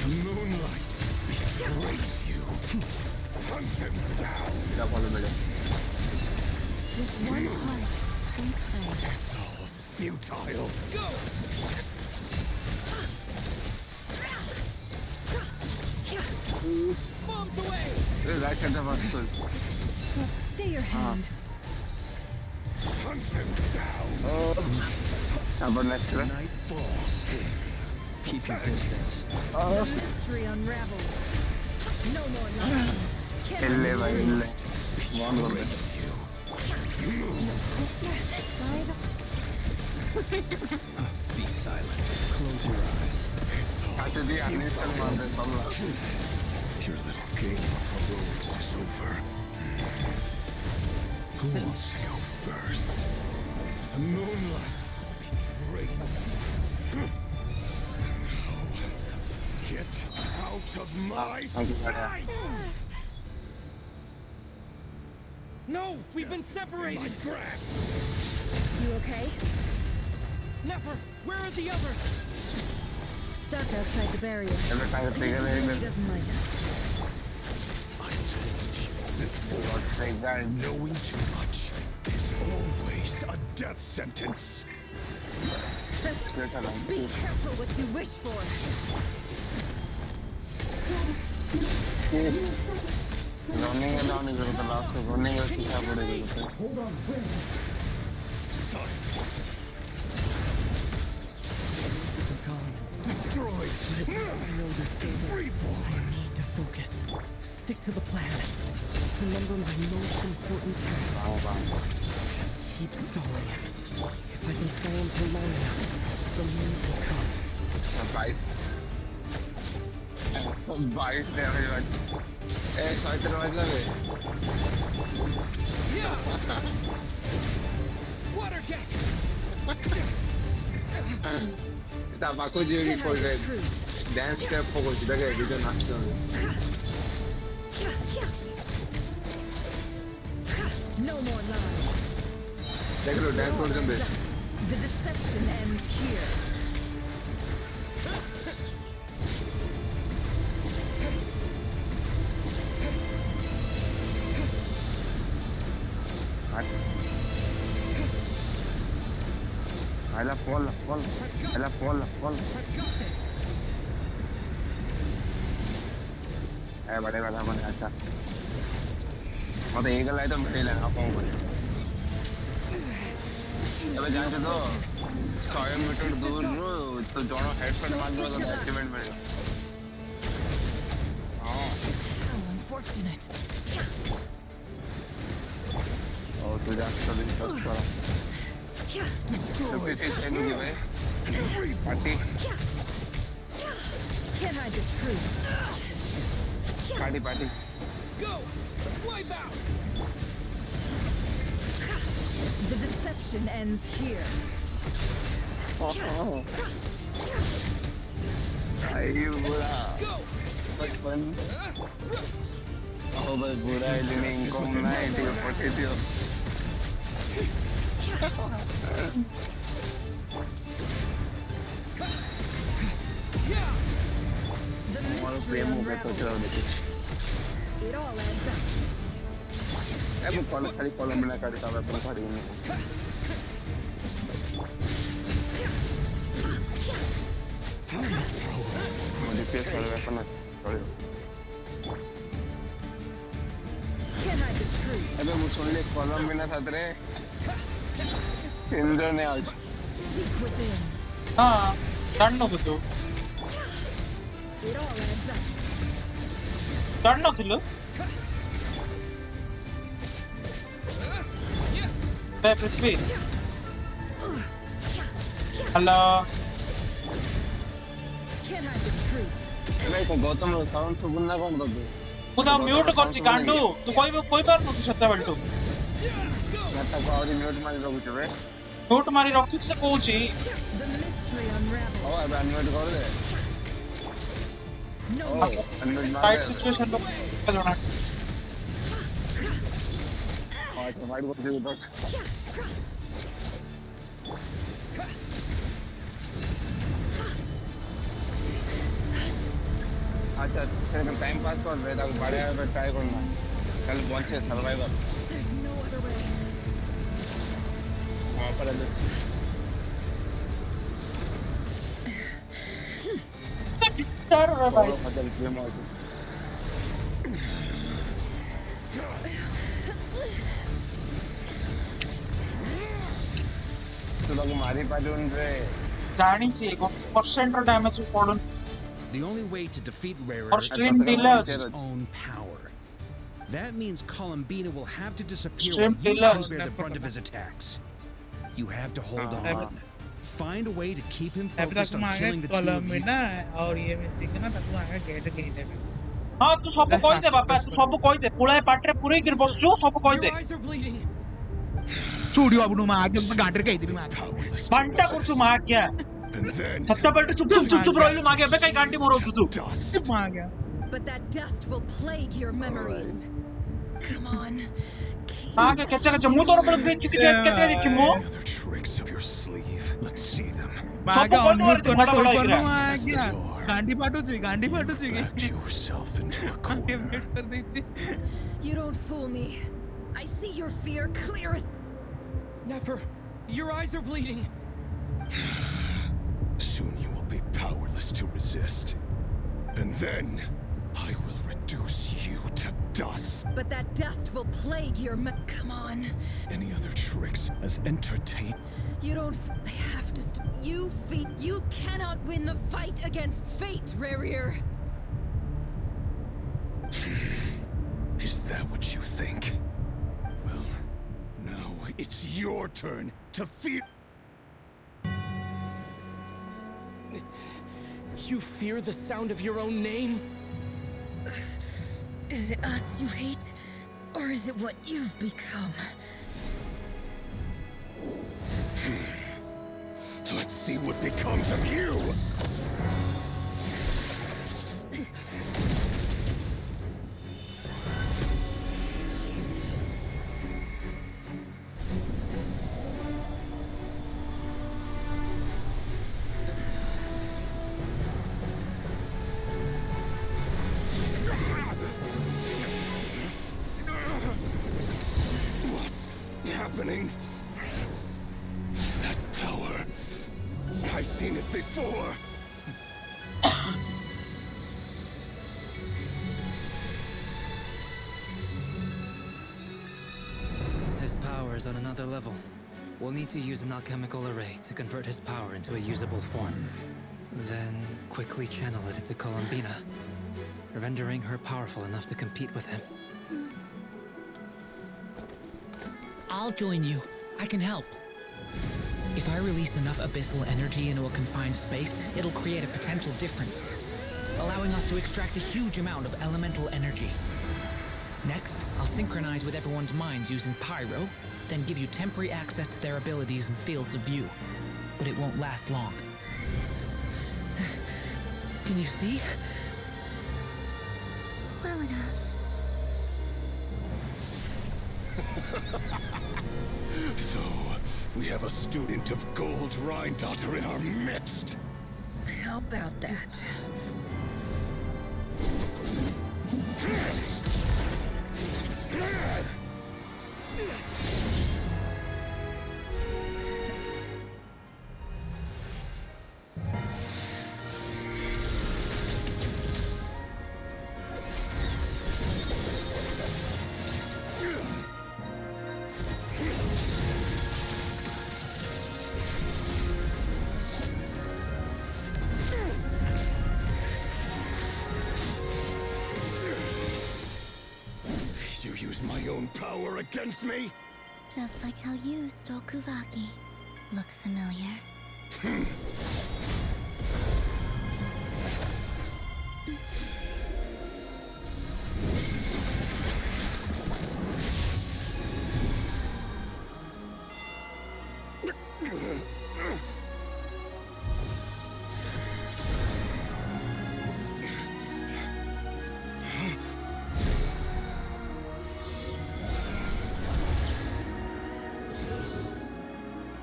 Moonlight betrays you. Hunt him down. With one heart and clay. It's all futile. Go! Bombs away! Stay your hand. Hunt him down. Night falls. Keep your distance. The mystery unravels. No more lies. Be silent. Close your eyes. Your little game of heroics is over. Who wants to go first? The moonlight betrayed me. Get out of my sight! No! We've been separated! My grasp! You okay? Never! Where are the others? Stuck outside the barrier. He doesn't like us. I told you before, knowing too much is always a death sentence. Be careful what you wish for. Silence. Destroyed. I know this thing. Reborn. I need to focus. Stick to the plan. Remember my most important task. Just keep stalling him. If I can stall him for long enough, the moon will come. Water jet! Dance step 보고 지다가 리전 났어. No more lies. dance 좀 돼. The deception ends here. fall. बड़े वाला बने अच्छा मतलब eagle आए तो मिले लेना पाऊंगा अबे जाने तो 100 मीटर दूर तो दोनों हेडसेट मार दो तो एक्टिवेट मिलेगा How unfortunate. और तो जाके तो दिन तक करा तो पीछे से नहीं भाई party Can't hide the truth. Party. Go! Wipe out! The deception ends here. Ayo buरा. बचपन. Oh बस बुरा इलिंग कौन ना है तो पट्टी थी. It all adds up. मैं खाली कॉलम बना कर देता हूँ अपने खाली में मुझे पेश कर रहा है अपना सॉरी अबे मुझे सुन ले कॉलम बिना साथ रे इंद्र ने आज हाँ चढ़ना कुछ चढ़ना किलो पृथ्वी हेलो गौतम साउंड सुनना कौन करते खुदा म्यूट करछि गांडू तू कोई बार मत सत्ता बल्टू मैं तक और म्यूट मारी रखु छबे म्यूट मारी रखु से कहूची ओ अब अनम्यूट कर दे टाइट सिचुएशन लो चलोना और तुम्हारी को दे दो আচ্ছা সেরকম টাইম পাস করবে তাহলে বাড়ি আসবে ট্রাই করুন না খালি বলছে সার্ভাইভার হ্যাঁ পরে গেম আছে तुला मारी पाडून रे ଜାଣିଛି 1% ଡ୍ୟାମେଜ ପଡୁନି The only way to defeat Rarer Or stream dealers. is his own power. That means Columbina will have to disappear Stream while you dealers. two bear the brunt of his attacks. You have to hold on. Find a way to keep him focused on killing the two of you. और ये में सिंगना ताकू आगे gate gate है ହଁ ତୁ ସବୁ କହିଦେ ବାପା ତୁ ସବୁ କହିଦେ ପୁଳାଏ ପାଟିରେ ପୁରେଇକିରି ବସଛୁ ସବୁ କହିଦେ चूड़ी बाबू मां आगे गांटर कह देबी मां ବାଣ୍ଟା କରୁଛୁ ମା ଆଜ୍ଞା ସେତେବେଳଠୁ ଚୁପ ଚୁପ ଚୁପ ଚୁପ ରହିଲୁ ମାଗେ ଏବେ କାଇଁ ଗାଣ୍ଡି ମରଉଛୁ ତୁ मां गया But that dust will plague your memories. Come on. ମାଗେ କେଚେ କେଚେ ମୁଁ ତୋର ବେଳକୁ କିଛି କିଛି କେଚେ କେଚେ ମୁଁ Other tricks up your sleeve. Let's see them. मां ସବୁ କହିଦେ अनम्यूट ମାଡ करना ଗୋଳ कोई ହେଇକିରା। मां गया गांडी पाटू ची Back yourself into a corner. Mute कर दी थी You don't fool me. I see your fear clear as. Never. Your eyes are bleeding. Soon you will be powerless to resist. And then I will reduce you to dust. But that dust will plague your come on. Any other tricks as entertain? You don't. I have to. You cannot win the fight against fate, Rarier. Is that what you think? Well, now it's your turn to feel. You fear the sound of your own name? Is it us you hate, or is it what you've become? Let's see what becomes of you! What's happening? That power. I've seen it before. His power is on another level. We'll need to use an alchemical array to convert his power into a usable form. Then quickly channel it into Columbina, rendering her powerful enough to compete with him. I'll join you. I can help. If I release enough abyssal energy into a confined space, it'll create a potential difference, allowing us to extract a huge amount of elemental energy. Next, I'll synchronize with everyone's minds using Pyro, then give you temporary access to their abilities and fields of view. But it won't last long. Can you see? Well enough. So, we have a student of Gold Rhine-Daughter in our midst. How about that? You use my own power against me? Just like how you stole Kuvaki. Look familiar?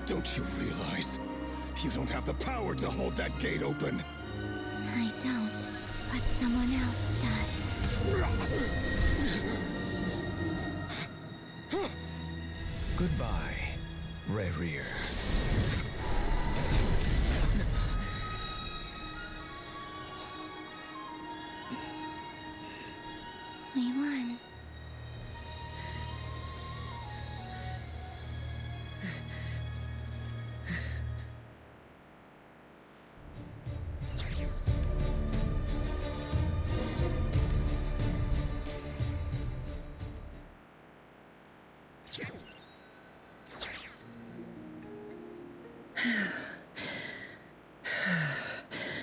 Don't you realize? You don't have the power to hold that gate open. I don't, but someone else Goodbye, Reverie. We won.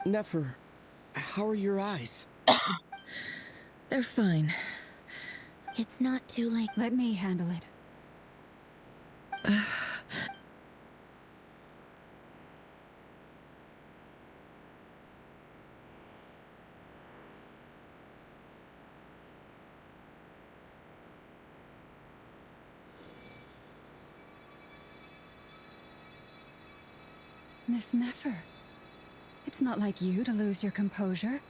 Nefer, how are your eyes? They're fine. It's not too late. Let me handle it. Miss Nefer, it's not like you to lose your composure.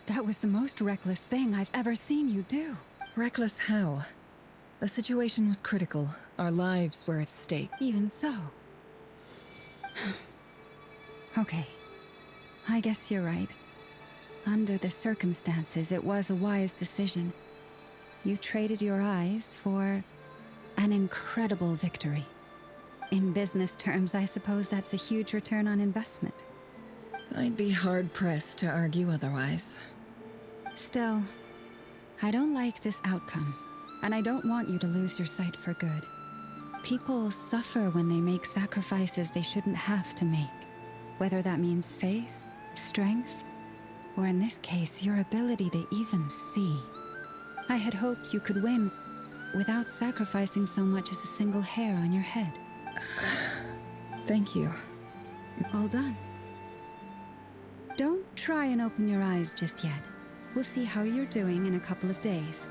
That was the most reckless thing I've ever seen you do. Reckless how? The situation was critical. Our lives were at stake. Even so. Okay. I guess you're right. Under the circumstances, it was a wise decision. You traded your eyes for an incredible victory. In business terms, I suppose that's a huge return on investment. I'd be hard-pressed to argue otherwise. Still, I don't like this outcome, and I don't want you to lose your sight for good. People suffer when they make sacrifices they shouldn't have to make, whether that means faith, strength, or in this case, your ability to even see. I had hoped you could win without sacrificing so much as a single hair on your head. Thank you. All done. Don't try and open your eyes just yet. We'll see how you're doing in a couple of days.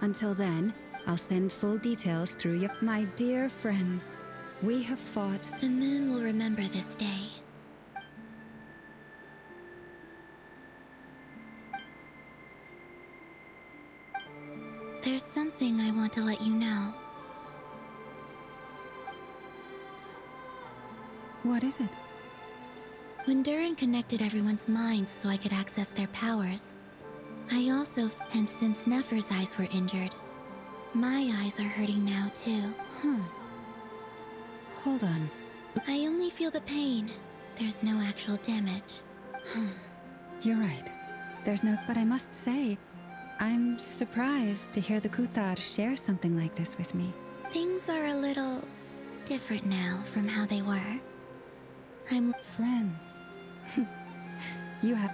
Until then, I'll send full details through you. My dear friends, we have fought. The moon will remember this day. There's something I want to let you know. What is it? When Durin connected everyone's minds so I could access their powers, I also, and since Nefer's eyes were injured, my eyes are hurting now too. Hold on. I only feel the pain. There's no actual damage. You're right. There's no... But I must say, I'm surprised to hear the Kutar share something like this with me. Things are a little different now from how they were. I'm friends. You have...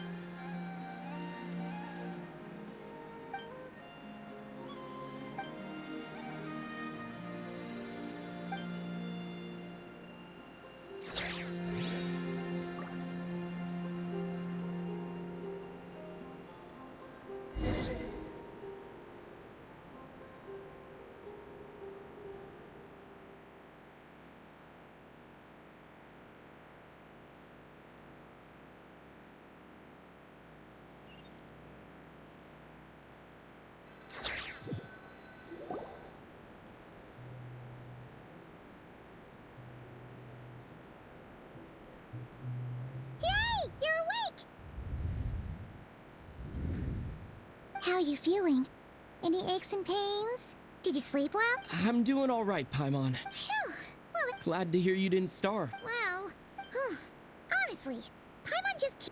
How are you feeling? Any aches and pains? Did you sleep well? I'm doing all right, Paimon. Phew. Well, Glad to hear you didn't starve. honestly, Paimon just